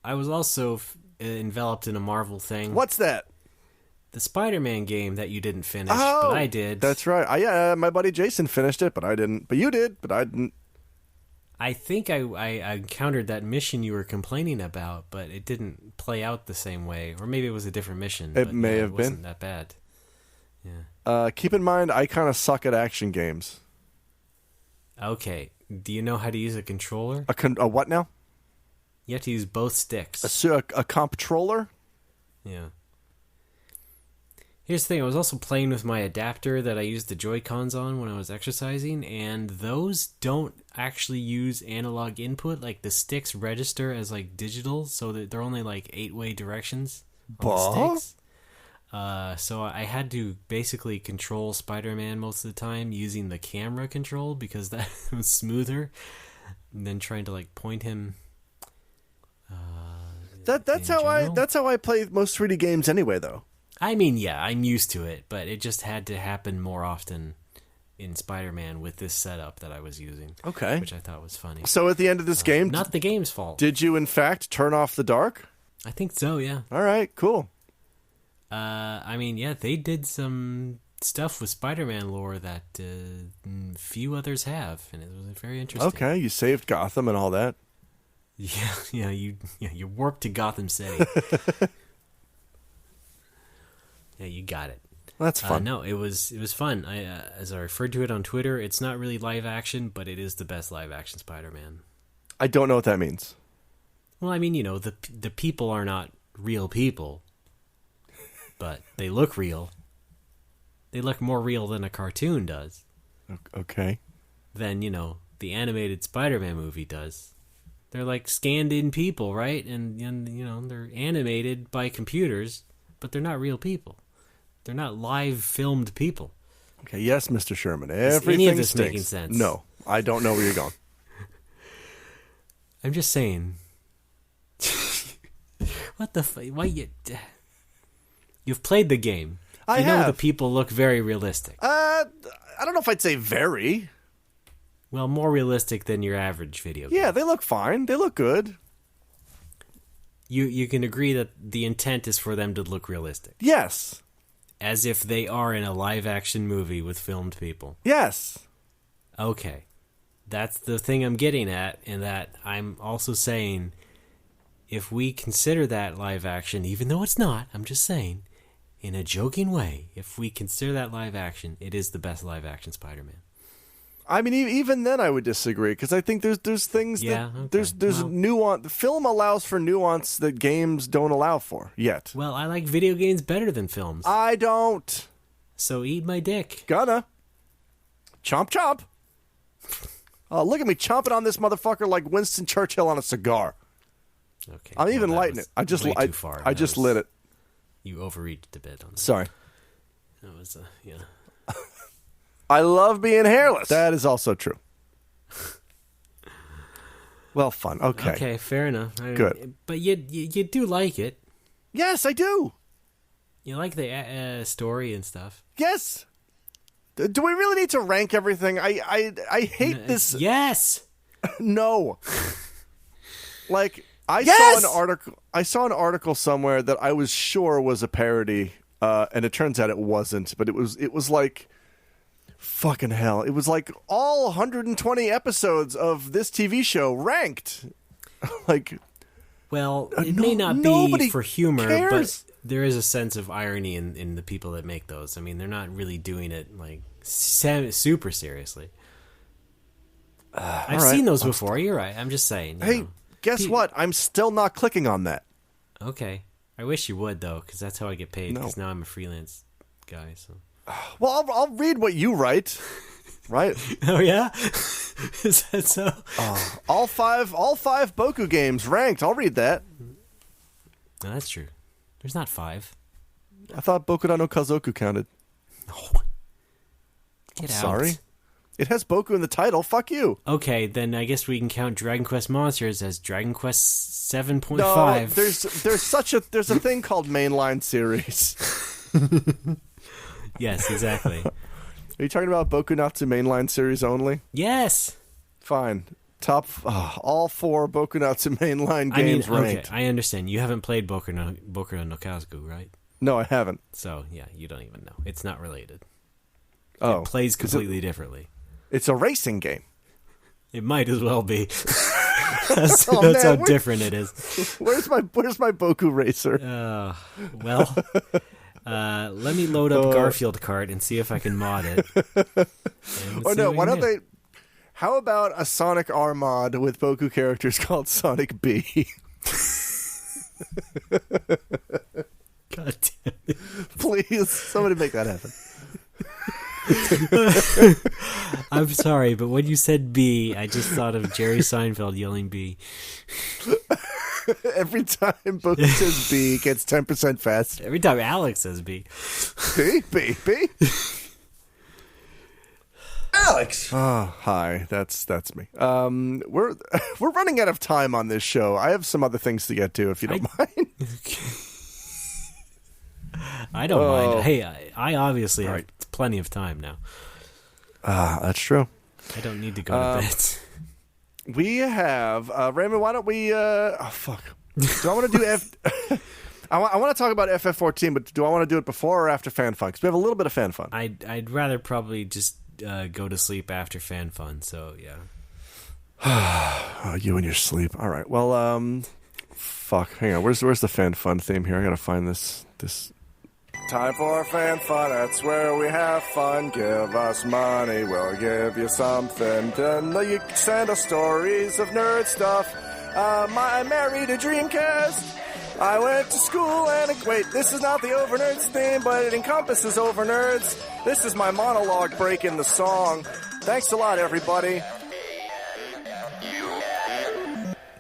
I was also enveloped in a Marvel thing. What's that? The Spider-Man game that you didn't finish, but I did. That's right. My buddy Jason finished it, but I didn't. But you did, but I didn't. I think I encountered that mission you were complaining about, but it didn't play out the same way. Or maybe it was a different mission. It may have been. It wasn't that bad. Yeah. Keep in mind, I kind of suck at action games. Okay. Do you know how to use a controller? A what now? You have to use both sticks. A comptroller? Yeah. Here's the thing, I was also playing with my adapter that I used the Joy-Cons on when I was exercising, and those don't actually use analog input. The sticks register as digital, so that they're only 8-way directions on the sticks. So I had to basically control Spider-Man most of the time using the camera control, because that was smoother than trying to point him. That's how I play most 3D games anyway, though. I mean, yeah, I'm used to it, but it just had to happen more often in Spider-Man with this setup that I was using. Okay. Which I thought was funny. So at the end of this game... Not the game's fault. Did you, in fact, turn off the dark? I think so, yeah. All right, cool. I mean, yeah, they did some stuff with Spider-Man lore that few others have, and it was very interesting. Okay, you saved Gotham and all that. Yeah, you warped to Gotham City. Yeah, you got it. Well, that's fun. No, it was fun. As I referred to it on Twitter, it's not really live action, but it is the best live action Spider-Man. I don't know what that means. Well, I mean, the people are not real people, but they look real. They look more real than a cartoon does. Okay. Than, the animated Spider-Man movie does. They're scanned-in people, right? And they're animated by computers, but they're not real people. They're not live filmed people. Okay, yes, Mr. Sherman. Is Everything any of this stinks. making sense? No, I don't know where you're going. I'm just saying. What the why you? You've played the game. I know have. the people look very realistic. I don't know if I'd say very. Well, more realistic than your average video game. Yeah, they look fine. They look good. You can agree that the intent is for them to look realistic. Yes. As if they are in a live-action movie with filmed people. Yes. Okay. That's the thing I'm getting at, and that I'm also saying, if we consider that live action, even though it's not, I'm just saying, in a joking way, if we consider that live action, it is the best live action Spider-Man. I mean, even then, I would disagree because I think there's things there's nuance. The film allows for nuance that games don't allow for yet. Well, I like video games better than films. I don't. So eat my dick. Gonna chomp chomp. Look at me chomping on this motherfucker like Winston Churchill on a cigar. Okay, I'm even lighting it. I just lit it. You overreached a bit on that. Sorry. That was yeah. I love being hairless. That is also true. Well, fun. Okay. Okay, fair enough. Good. But you do like it. Yes, I do. You like the story and stuff. Yes. Do we really need to rank everything? I hate this. Yes. No. Like I saw an article somewhere that I was sure was a parody, and it turns out it wasn't. But it was like. Fucking hell. It was like all 120 episodes of this TV show ranked. Like, well, it may not be for humor, but there is a sense of irony in the people that make those. I mean, they're not really doing it like super seriously. I've seen those before. You're right. I'm just saying. Hey, guess what? I'm still not clicking on that. Okay. I wish you would, though, because that's how I get paid, because now I'm a freelance guy, so... Well, I'll read what you write. Right? Oh yeah, is that so? All five Boku games ranked. I'll read that. No, that's true. There's not 5. I thought Boku no Kazoku counted. No. Get out. Sorry. It has Boku in the title. Fuck you. Okay, then I guess we can count Dragon Quest Monsters as Dragon Quest 7.5. No, there's a thing called mainline series. Yes, exactly. Are you talking about Boku Natsu mainline series only? Yes. Fine. Top all 4 Boku Natsu mainline games ranked. Okay, I understand. You haven't played Boku no Kazoku, right? No, I haven't. So, yeah, you don't even know. It's not related. Oh. It plays completely differently. It's a racing game. It might as well be. That's how different it is. Where's my Boku Racer? Well... let me load up Garfield Kart and see if I can mod it. Or no, why don't they... How about a Sonic R mod with Boku characters called Sonic B? God damn it. Please, somebody make that happen. I'm sorry, but when you said B, I just thought of Jerry Seinfeld yelling B. Every time Boku says B, it gets 10% faster. Every time Alex says B. B. Alex. Oh, hi. That's me. We're running out of time on this show. I have some other things to get to, if you don't mind. I don't mind. Hey, I obviously have plenty of time now. That's true. I don't need to go to bed. We have Raymond. Why don't we? Oh fuck! Do I want to do I want to talk about FF14, but do I want to do it before or after Fan Fun? Because we have a little bit of Fan Fun. I'd rather probably just go to sleep after Fan Fun. So yeah. Oh, you and your sleep. All right. Well, fuck. Hang on. Where's the Fan Fun theme here? I gotta find this. Time for Fan Fun, that's where we have fun. Give us money, we'll give you something. Then you send us stories of nerd stuff. I married a Dreamcast. I went to school and... Wait, this is not the Over Nerds theme, but it encompasses Over Nerds. This is my monologue break in the song. Thanks a lot, everybody.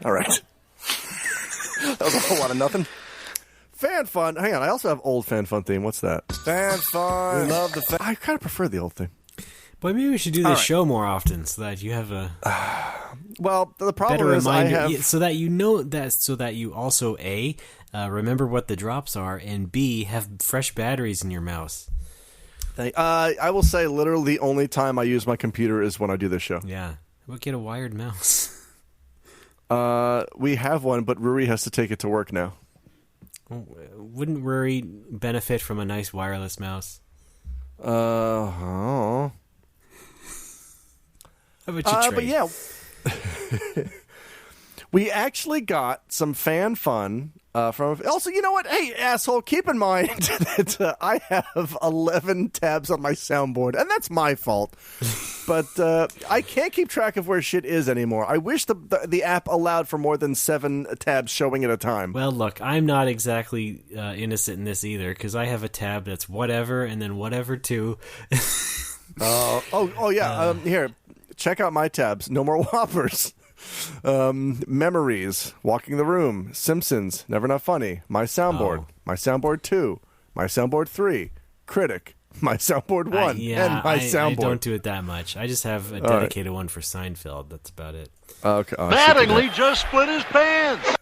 All right. That was a whole lot of nothing. Fan Fun. Hang on, I also have old Fan Fun theme. What's that? Fan Fun. We love the I kind of prefer the old theme. But maybe we should do this show more often so that you have a well, the problem better is reminder, I have... so that you know that, so that you also A, remember what the drops are, and B, have fresh batteries in your mouse. I will say literally the only time I use my computer is when I do this show. Yeah. How about get a wired mouse? We have one, but Ruri has to take it to work now. Wouldn't Ruri benefit from a nice wireless mouse? How about you trade? But yeah, we actually got some fan fun from... Also, you know what? Hey, asshole, keep in mind that I have 11 tabs on my soundboard, and that's my fault. But I can't keep track of where shit is anymore. I wish the app allowed for more than 7 tabs showing at a time. Well, look, I'm not exactly innocent in this either, because I have a tab that's whatever, and then whatever too. Here, check out my tabs. No More Whoppers. Memories, Walking the Room, Simpsons, Never Not Funny, My Soundboard, My Soundboard 2, My Soundboard 3, Critic, My Soundboard 1, and My Soundboard. I don't do it that much. I just have a dedicated one for Seinfeld. That's about it. Okay. Mattingly just split his pants.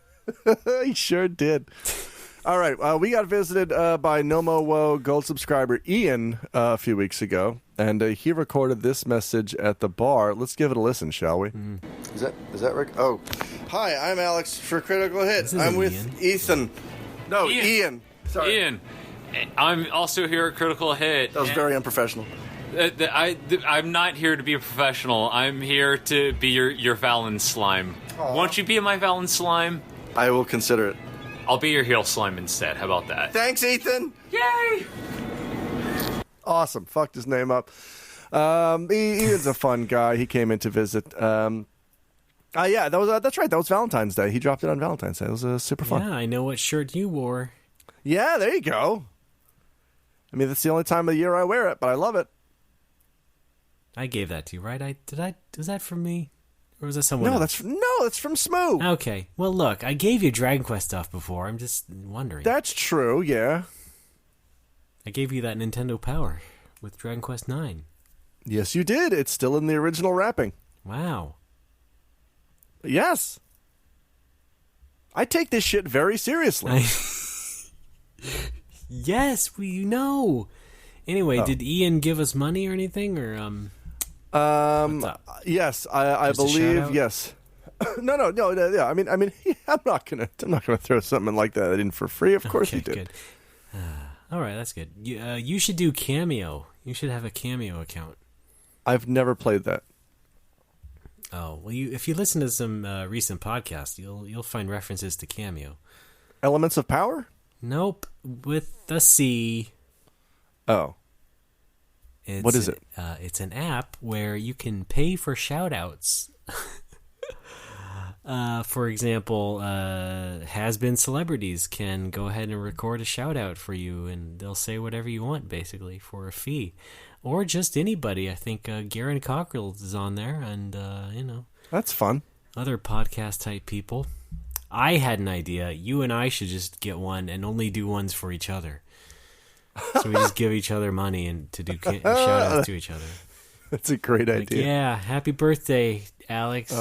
He sure did. All right, we got visited by Nomo Woe Gold subscriber Ian a few weeks ago, and he recorded this message at the bar. Let's give it a listen, shall we? Is that Rick? Oh, hi, I'm Alex for Critical Hit. I'm with Ethan. No, Ian. Sorry, Ian. I'm also here at Critical Hit. That was very unprofessional. I'm not here to be a professional. I'm here to be your Valen slime. Aww. Won't you be my Valen slime? I will consider it. I'll be your heel slime instead. How about that? Thanks, Ethan. Yay! Awesome. Fucked his name up. Ian's a fun guy. He came in to visit. That's right. That was Valentine's Day. He dropped it on Valentine's Day. It was super fun. Yeah, I know what shirt you wore. Yeah, there you go. I mean, that's the only time of the year I wear it, but I love it. I gave that to you, right? Was that from me? Or was that someone else? That's from Smoo. Okay. Well, look, I gave you Dragon Quest stuff before. I'm just wondering. That's true, yeah. I gave you that Nintendo Power with Dragon Quest 9. Yes, you did. It's still in the original wrapping. Wow. Yes. I take this shit very seriously. Yes, we know. Anyway, did Ian give us money or anything, or yes, I believe yes. No. Yeah, I mean, I'm not gonna throw something like that in for free. Of course, he did. Good. All right, that's good. You should do Cameo. You should have a Cameo account. I've never played that. Oh well, if you listen to some recent podcasts, you'll find references to Cameo. Elements of Power? Nope, with the C. Oh. What is it? It's an app where you can pay for shout-outs. For example, has-been celebrities can go ahead and record a shout-out for you, and they'll say whatever you want, basically, for a fee. Or just anybody. I think Garen Cockrell is on there, and, That's fun. Other podcast-type people. I had an idea. You and I should just get one and only do ones for each other. So we just give each other money and to do shout-outs to each other. That's a great idea. Yeah, happy birthday, Alex.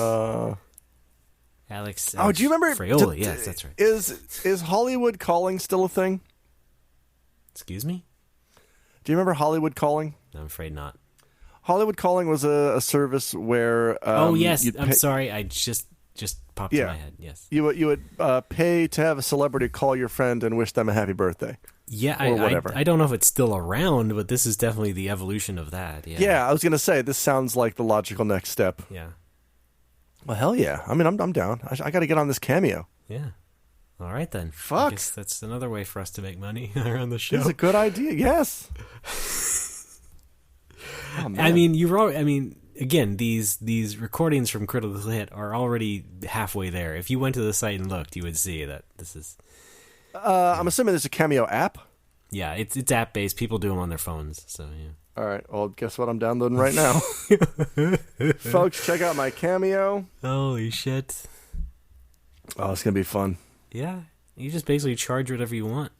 Alex. Oh, do you remember? Fraioli? Yes, that's right. Is Hollywood Calling still a thing? Excuse me? Do you remember Hollywood Calling? I'm afraid not. Hollywood Calling was a service where... oh, yes. I'm sorry. I just popped in my head. Yes. You would pay to have a celebrity call your friend and wish them a happy birthday. Yeah, or whatever. I don't know if it's still around, but this is definitely the evolution of that. Yeah, I was going to say, this sounds like the logical next step. Yeah. Well, hell yeah. I mean, I'm down. I got to get on this Cameo. Yeah. All right, then. Fuck. I guess that's another way for us to make money around the show. It's a good idea, yes. Oh, man. Again, these recordings from Critical Hit are already halfway there. If you went to the site and looked, you would see that this is... I'm assuming there's a Cameo app? Yeah, it's app-based. People do them on their phones, so yeah. All right, well, guess what I'm downloading right now? Folks, check out my Cameo. Holy shit. Oh, it's going to be fun. Yeah, you just basically charge whatever you want.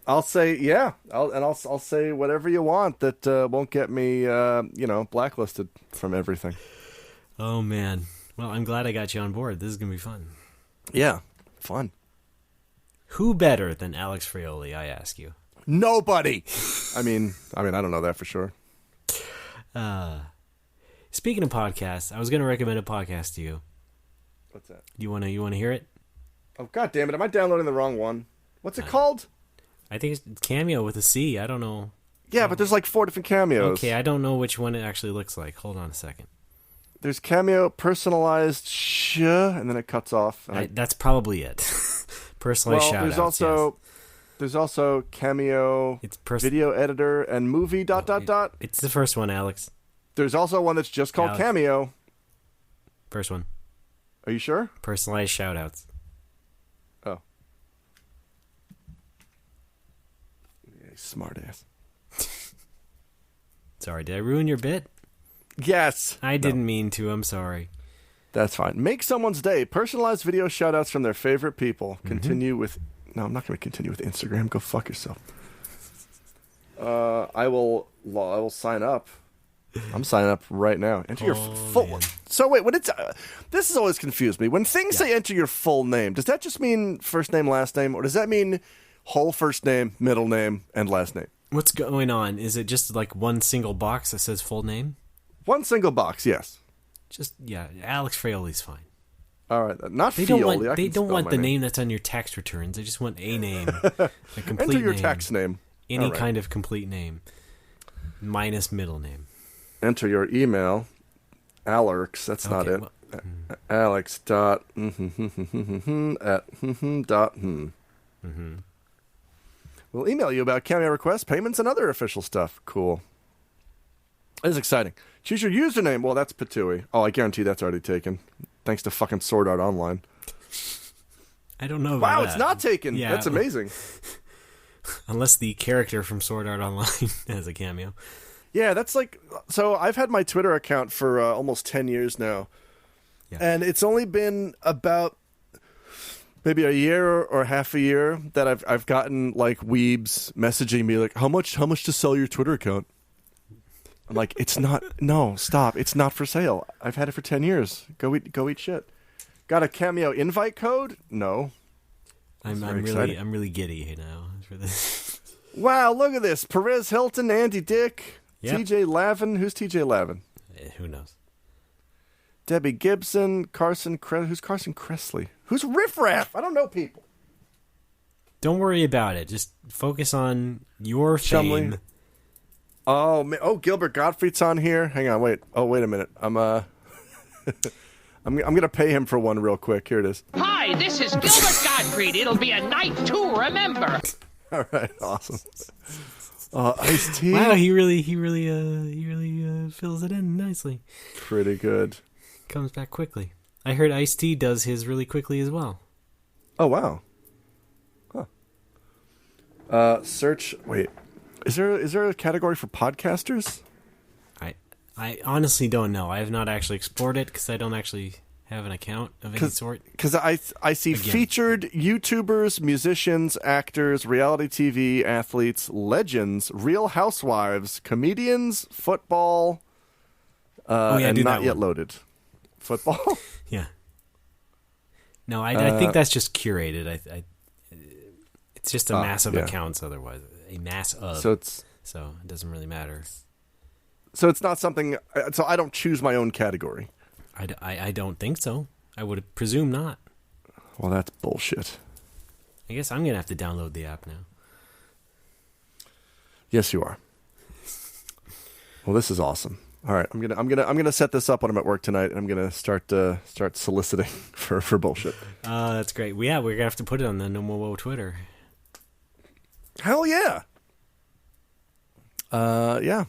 I'll say yeah. I'll say whatever you want that won't get me blacklisted from everything. Oh man. Well, I'm glad I got you on board. This is gonna be fun. Yeah, fun. Who better than Alex Fraioli, I ask you? Nobody. I mean, I don't know that for sure. Speaking of podcasts, I was gonna recommend a podcast to you. What's that? You wanna hear it? Oh god damn it! Am I downloading the wrong one? What's it called? I think it's Cameo with a C. I don't know. Yeah, but there's like 4 different cameos. Okay, I don't know which one it actually looks like. Hold on a second. There's Cameo, personalized and then it cuts off. That's probably it. Personalized shout-outs. There's also Cameo, video editor, and movie ... It's the first one, Alex. There's also one that's just called Cameo. First one. Are you sure? Personalized shout-outs. Oh. Smart ass. Sorry, did I ruin your bit? Yes. I didn't mean to. I'm sorry. That's fine. Make someone's day. Personalized video shoutouts from their favorite people. Continue with... No, I'm not going to continue with Instagram. Go fuck yourself. I will sign up. I'm signing up right now. Enter your full... Man. So wait, when it's... this has always confused me. When things say enter your full name, does that just mean first name, last name? Or does that mean whole first name, middle name, and last name? What's going on? Is it just like one single box that says full name? One single box, yes. Just, Alex Fraioli's fine. All right, not they Fioli. They don't want the name that's on your tax returns. They just want a name. A complete Enter your name. tax name. Any kind of complete name. Minus middle name. Enter your email. Alex, that's not it. Well, Alex dot at dot We'll email you about Cameo requests, payments, and other official stuff. Cool. This is exciting. Choose your username. Well, that's Patui. Oh, I guarantee that's already taken. Thanks to fucking Sword Art Online. I don't know about Wow, that. It's not taken. Yeah, that's amazing. Unless the character from Sword Art Online has a cameo. Yeah, that's like... So I've had my Twitter account for almost 10 years now. Yeah. And it's only been about maybe a year or half a year that I've gotten like weebs messaging me like, how much to sell your Twitter account? I'm like, it's not. No, stop. It's not for sale. I've had it for 10 years. Go eat shit. Got a Cameo invite code? No. I'm really giddy now for this. Wow, look at this. Perez Hilton, Andy Dick, TJ Lavin. Who's TJ Lavin? Who knows? Debbie Gibson, who's Carson Kressley? Who's Riff Raff? I don't know people. Don't worry about it. Just focus on your fame. Oh, Gilbert Gottfried's on here. Hang on, wait. Oh, wait a minute. I'm gonna pay him for one real quick. Here it is. Hi, this is Gilbert Gottfried. It'll be a night to remember. All right, awesome. Ice-T. Wow, he really fills it in nicely. Pretty good. Comes back quickly. I heard Ice-T does his really quickly as well. Oh wow. Huh. Search. Wait. Is there a category for podcasters? I honestly don't know. I have not actually explored it because I don't actually have an account of any sort. Because I see featured YouTubers, musicians, actors, reality TV, athletes, legends, Real Housewives, comedians, football, and not yet loaded. Football? Yeah. No, I think that's just curated. It's just a mass of accounts otherwise. A mass of. So it doesn't really matter. So it's not something... So I don't choose my own category. I don't think so. I would presume not. Well, that's bullshit. I guess I'm going to have to download the app now. Yes, you are. Well, this is awesome. All right, I'm gonna set this up when I'm at work tonight, and I'm gonna start soliciting for bullshit. That's great. We're gonna have to put it on the No More Woe Twitter. Hell yeah. Yeah.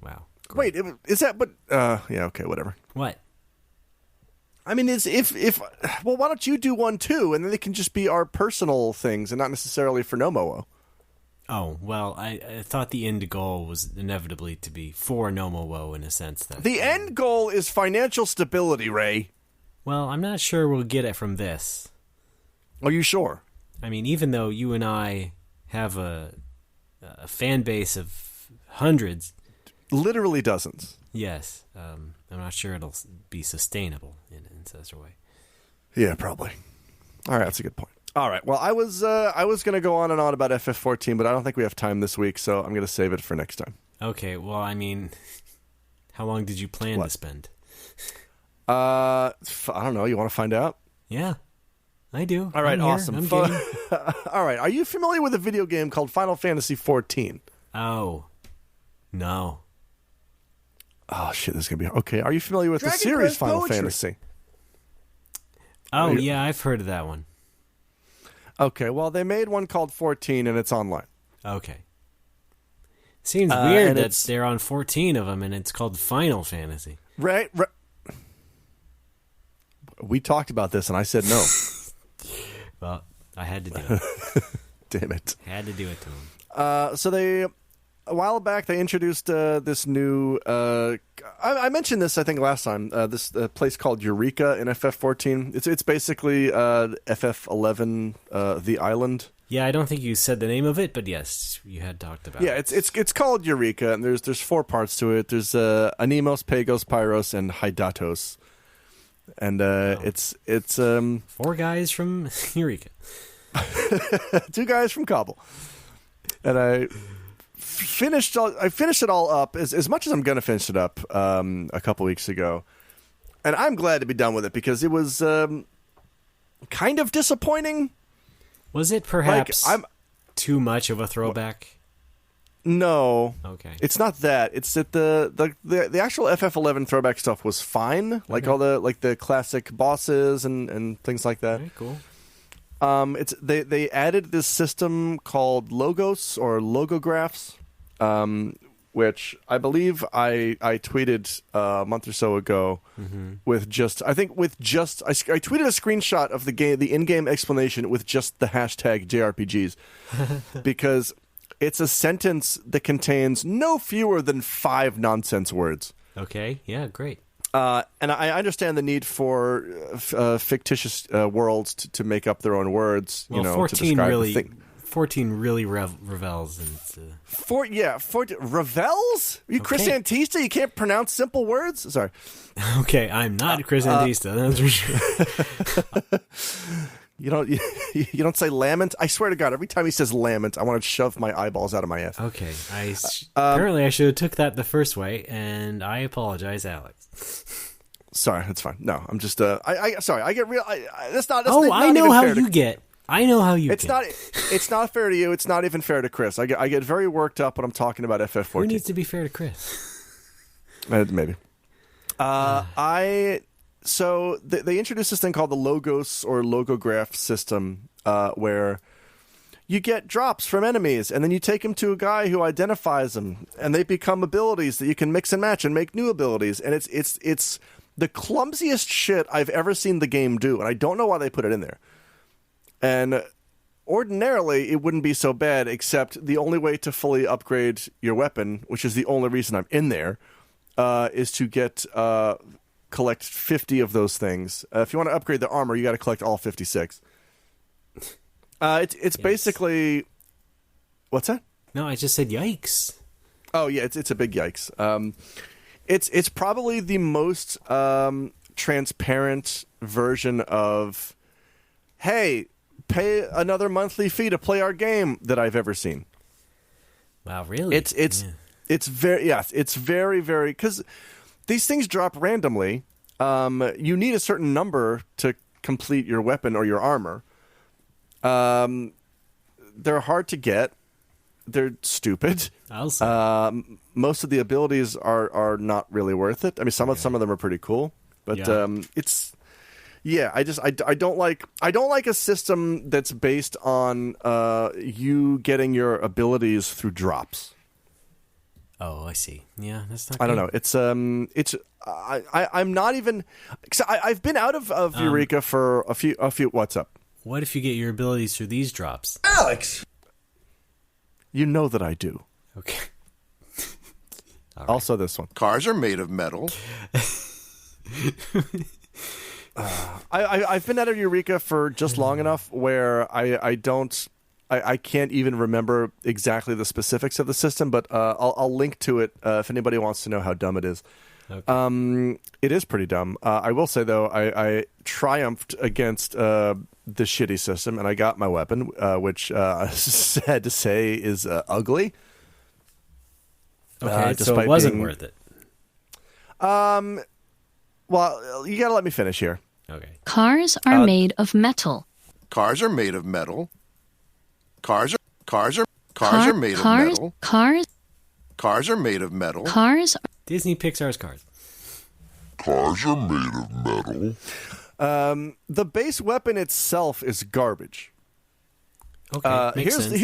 Wow. Great. Wait, is that? But yeah. Okay. Whatever. What? I mean, if well, why don't you do one too, and then they can just be our personal things, and not necessarily for No More Woe. Oh, well, I thought the end goal was inevitably to be for No More Woe in a sense. That the end goal is financial stability, Ray. Well, I'm not sure we'll get it from this. Are you sure? I mean, even though you and I have a fan base of hundreds. Literally dozens. Yes. I'm not sure it'll be sustainable in such a way. Yeah, probably. All right, that's a good point. All right, well, I was going to go on and on about FF14, but I don't think we have time this week, so I'm going to save it for next time. Okay, well, I mean, how long did you plan to spend? I don't know. You want to find out? Yeah, I do. All right, awesome. I'm game. All right, are you familiar with a video game called Final Fantasy XIV? Oh, no. Oh, shit, this is going to be... Okay, are you familiar with Dragon the series Quest Final Poetry. Fantasy? Oh, yeah, I've heard of that one. Okay, well, they made one called 14, and it's online. Okay. Seems weird that they're on 14 of them, and it's called Final Fantasy. Right. We talked about this, and I said no. Well, I had to do it. Damn it. Had to do it to them. So a while back, they introduced this new... I mentioned this, I think, last time. This place called Eureka in FF14. It's basically FF11, The Island. Yeah, I don't think you said the name of it, but yes, you had talked about it. Yeah, it's called Eureka, and there's 4 parts to it. There's Animos, Pagos, Pyros, and Hydatos. And it's 4 guys from Eureka. 2 guys from Kabul. And I finished it all up as much as I'm going to finish it up a couple weeks ago. And I'm glad to be done with it because it was kind of disappointing. Was it perhaps too much of a throwback? No. Okay. It's not that. It's that the actual FF11 throwback stuff was fine. Like all the classic bosses and things like that. Very cool. They added this system called Logos or Logographs, which I believe I tweeted a month or so ago I tweeted a screenshot of the game, the in-game explanation with just the hashtag JRPGs because it's a sentence that contains no fewer than 5 nonsense words. Okay. Yeah. Great. And I understand the need for fictitious worlds to make up their own words. Well, 14 really revels in. Revels? Are you Chris Antista? You can't pronounce simple words? Sorry. Okay, I'm not Chris Antista. That's for sure. You don't say lament? I swear to God, every time he says lament, I want to shove my eyeballs out of my ass. Okay. Apparently I should have took that the first way, and I apologize, Alex. Sorry, that's fine. No, I'm just sorry. I get real. That's not. I know how you get. I know how you. It's not. It's not fair to you. It's not even fair to Chris. I get very worked up when I'm talking about FF14. Who needs to be fair to Chris? Maybe. So they introduced this thing called the Logos or Logograph system, where you get drops from enemies, and then you take them to a guy who identifies them, and they become abilities that you can mix and match and make new abilities. And it's the clumsiest shit I've ever seen the game do, and I don't know why they put it in there. And ordinarily, it wouldn't be so bad, except the only way to fully upgrade your weapon, which is the only reason I'm in there, is to collect 50 of those things. If you want to upgrade the armor, you got to collect all 56. It's basically... What's that? No, I just said yikes. Oh, yeah, it's a big yikes. It's probably the most transparent version of, hey, pay another monthly fee to play our game that I've ever seen. Wow, really? It's very, very... Because these things drop randomly. You need a certain number to complete your weapon or your armor. They're hard to get. They're stupid. Most of the abilities are not really worth it. I mean, some of them are pretty cool, but it's I don't like a system that's based on you getting your abilities through drops. Oh, I see. Yeah, that's not. I don't know. I'm not even. Cause I've been out of Eureka for a few. What's up? What if you get your abilities through these drops, Alex? You know that I do. Okay. Right. Also, this one. Cars are made of metal. I've been out of Eureka for just long enough where I don't I can't even remember exactly the specifics of the system, but I'll link to it if anybody wants to know how dumb it is. Okay. It is pretty dumb. I will say, though, I triumphed against the shitty system, and I got my weapon, which sad to say is ugly. Okay, so it wasn't worth it. Well, you got to let me finish here. Okay. Cars are made of metal. Cars are made of metal. Cars are made of metal. Cars are made of metal. Disney Pixar's Cars. Cars are made of metal. The base weapon itself is garbage. Okay, makes sense.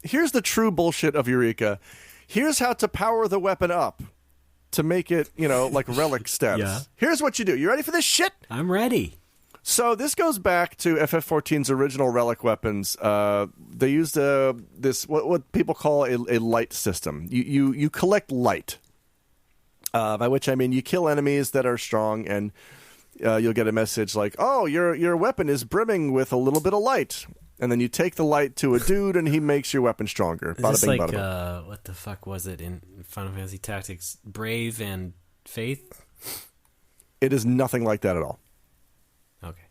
Here's the true bullshit of Eureka. Here's how to power the weapon up to make it, like relic status. Yeah. Here's what you do. You ready for this shit? I'm ready. So this goes back to FF14's original relic weapons. They used this what people call a light system. You collect light, by which I mean you kill enemies that are strong, and you'll get a message like, "Oh, your weapon is brimming with a little bit of light." And then you take the light to a dude, and he makes your weapon stronger. Is this like, what the fuck was it in Final Fantasy Tactics? Brave and Faith? It is nothing like that at all. Okay.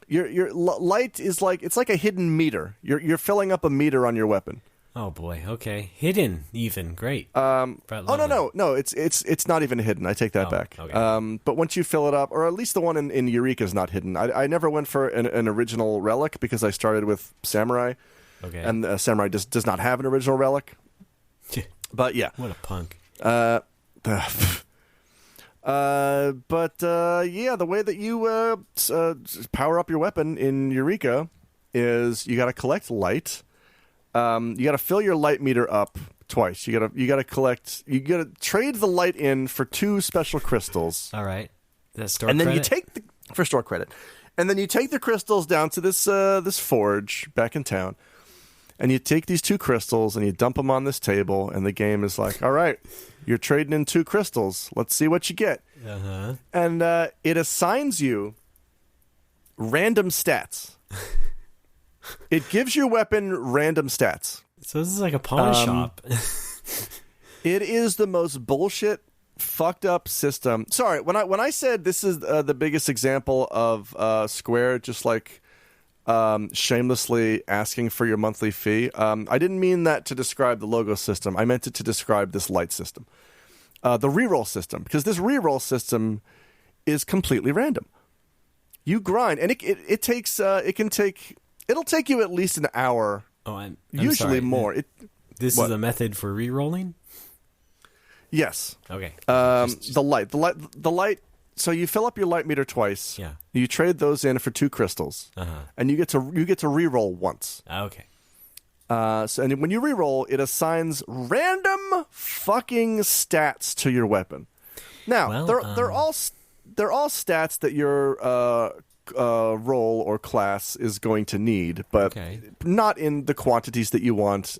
Your light is it's like a hidden meter. You're filling up a meter on your weapon. Oh boy. Okay. Hidden even. Great. No. It's not even hidden. I take that back. Okay. But once you fill it up, or at least the one in Eureka is not hidden. I never went for an original relic because I started with Samurai. Okay. And Samurai does not have an original relic. But yeah. What a punk. The way that you power up your weapon in Eureka is you got to collect light. You got to fill your light meter up twice. You got to trade the light in for 2 special crystals. All right. That's store and then credit? you take for store credit. And then you take the crystals down to this forge back in town. And you take these 2 crystals and you dump them on this table, and the game is like, "All right, you're trading in 2 crystals. Let's see what you get." Uh-huh. And it assigns you random stats. It gives your weapon random stats. So this is like a pawn shop. It is the most bullshit, fucked up system. Sorry, when I said this is the biggest example of Square just shamelessly asking for your monthly fee, I didn't mean that to describe the logo system. I meant it to describe this light system, the reroll system, because this reroll system is completely random. You grind, and it'll take you at least an hour. Oh, I'm usually sorry. More. This is a method for re-rolling? Yes. Okay. The light. So you fill up your light meter twice. Yeah. You trade those in for 2 crystals, and you get to re-roll once. Okay. And when you re-roll, it assigns random fucking stats to your weapon. Now they're all stats that your role or class is going to need, but not in the quantities that you want.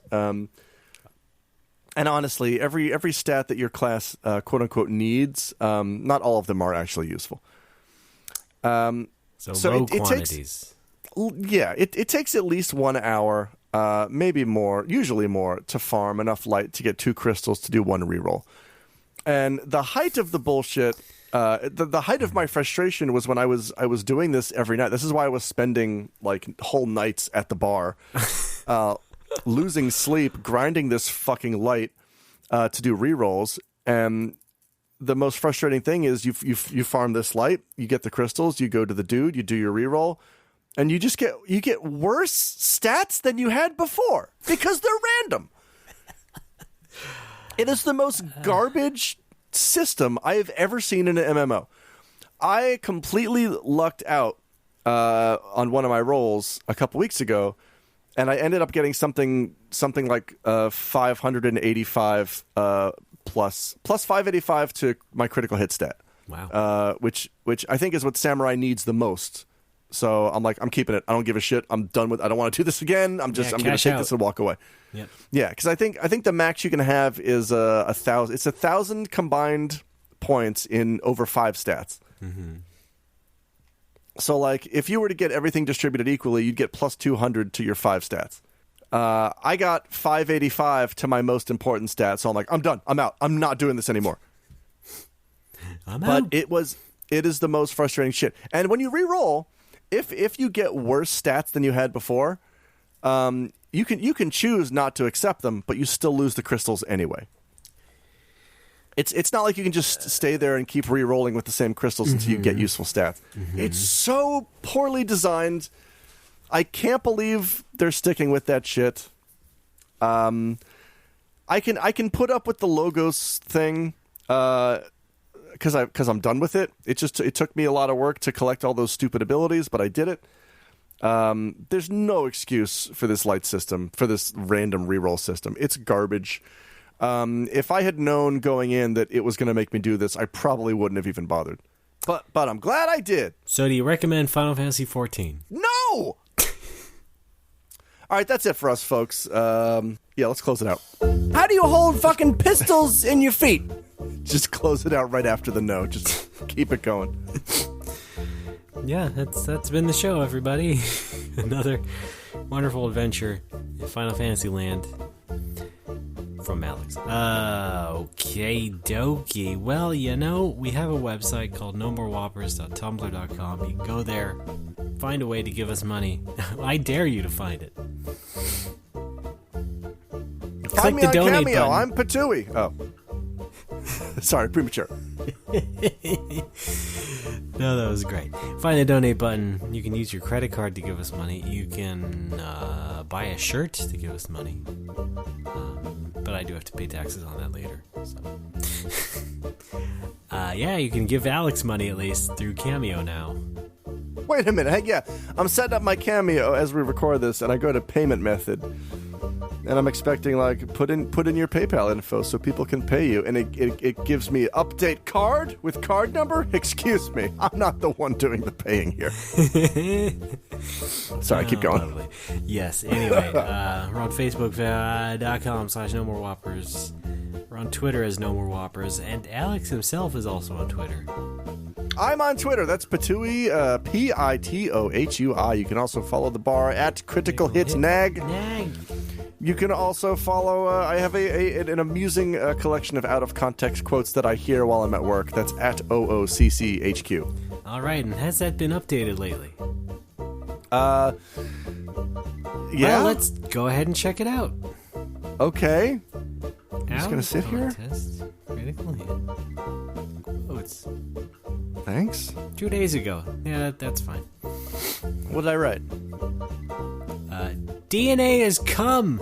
And honestly, every stat that your class quote unquote needs, not all of them are actually useful. So low quantities. It takes at least 1 hour, maybe more, usually more, to farm enough light to get 2 crystals to do 1 reroll. And the height of the bullshit. The height of my frustration was when I was doing this every night. This is why I was spending whole nights at the bar, losing sleep, grinding this fucking light to do rerolls. And the most frustrating thing is you farm this light, you get the crystals, you go to the dude, you do your reroll, and you get worse stats than you had before because they're random. It is the most garbage system I have ever seen in an MMO. I completely lucked out on one of my rolls a couple weeks ago, and I ended up getting something like 585 plus 585 to my critical hit stat. Wow. Which I think is what Samurai needs the most. So I'm like, I'm keeping it. I don't give a shit. I'm done with. I don't want to do this again. I'm going to take this and walk away. Yep. Yeah, because I think the max you can have is 1,000. It's 1,000 combined points in over 5 stats. Mm-hmm. So, like, if you were to get everything distributed equally, you'd get plus 200 to your 5 stats. I got 585 to my most important stat, so I'm like, I'm done. I'm out. I'm not doing this anymore. But it is the most frustrating shit. And when you re-roll, if you get worse stats than you had before, you can choose not to accept them, but you still lose the crystals anyway. It's not like you can just stay there and keep re-rolling with the same crystals until you get useful stats. It's so poorly designed. I can't believe they're sticking with that shit. I can put up with the logos thing because I'm done with it. It took me a lot of work to collect all those stupid abilities, but I did it. There's no excuse for this light system, for this random reroll system. It's garbage. If I had known going in that it was going to make me do this, I probably wouldn't have even bothered. But I'm glad I did. So do you recommend Final Fantasy XIV? No! All right, that's it for us, folks. Yeah, let's close it out. How do you hold fucking pistols in your feet? Just close it out right after the no. Just keep it going. Yeah, that's been the show, everybody. Another wonderful adventure in Final Fantasy Land from Alex. Okay, dokie. Well, we have a website called nomorewhoppers.tumblr.com. You can go there, find a way to give us money. I dare you to find it. Find me on Cameo. I'm Patooey. Oh. Sorry, premature. No, that was great. Find the donate button. You can use your credit card to give us money. You can buy a shirt to give us money. But I do have to pay taxes on that later. So. Yeah, you can give Alex money at least through Cameo now. Wait a minute. Hey, yeah, I'm setting up my Cameo as we record this, and I go to payment method. And I'm expecting, like, put in your PayPal info so people can pay you. And it gives me update card with card number? Excuse me. I'm not the one doing the paying here. Sorry, keep going. Lovely. Yes, anyway. We're on Facebook.com/NoMoreWhoppers. We're on Twitter as No More Whoppers. And Alex himself is also on Twitter. I'm on Twitter. That's Patooey, Pitohui. You can also follow the bar at Critical Hit Nag. You can also follow, I have an amusing collection of out-of-context quotes that I hear while I'm at work. That's at OOCCHQ. All right, and has that been updated lately? Yeah. Well, let's go ahead and check it out. Okay. I'm just going to sit here. Critical Hit. Quotes. Thanks. 2 days ago. Yeah, that's fine. What did I write? DNA has come.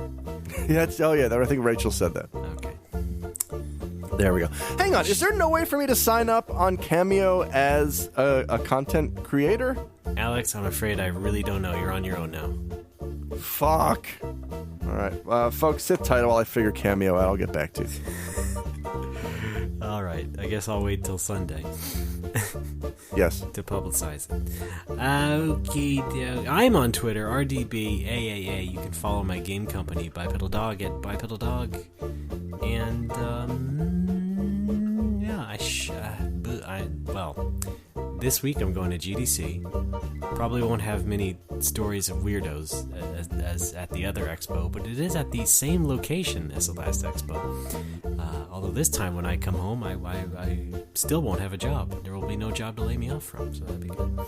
I think Rachel said that. Okay. There we go. Hang on, is there no way for me to sign up on Cameo as a content creator? Alex, I'm afraid I really don't know. You're on your own now. Fuck. All right. Folks, sit tight while I figure Cameo out. I'll get back to you. All right. I guess I'll wait till Sunday. Yes. To publicize it. Okay. I'm on Twitter, RDBAAA. You can follow my game company, Bipedal Dog, at Bipedal Dog. And, this week I'm going to GDC. Probably won't have many stories of weirdos as at the other expo, but it is at the same location as the last expo. Although this time when I come home, I still won't have a job. There will be no job to lay me off from, so that'd be good.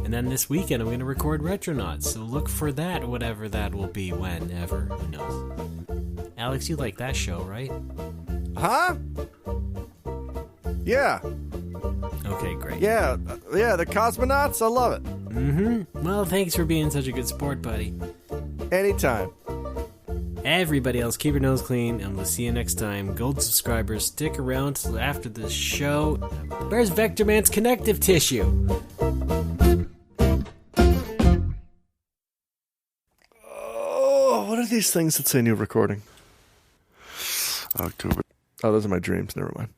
And then this weekend I'm going to record Retronauts, so look for that, whatever that will be, whenever, who knows. Alex, you like that show, right? Huh? Yeah. Okay, great. Yeah, the Cosmonauts, I love it. Mm-hmm. Well, thanks for being such a good sport, buddy. Anytime. Everybody else, keep your nose clean, and we'll see you next time. Gold subscribers, stick around till after the show. Where's Vector Man's connective tissue? Oh, what are these things that say new recording? October. Oh, those are my dreams. Never mind.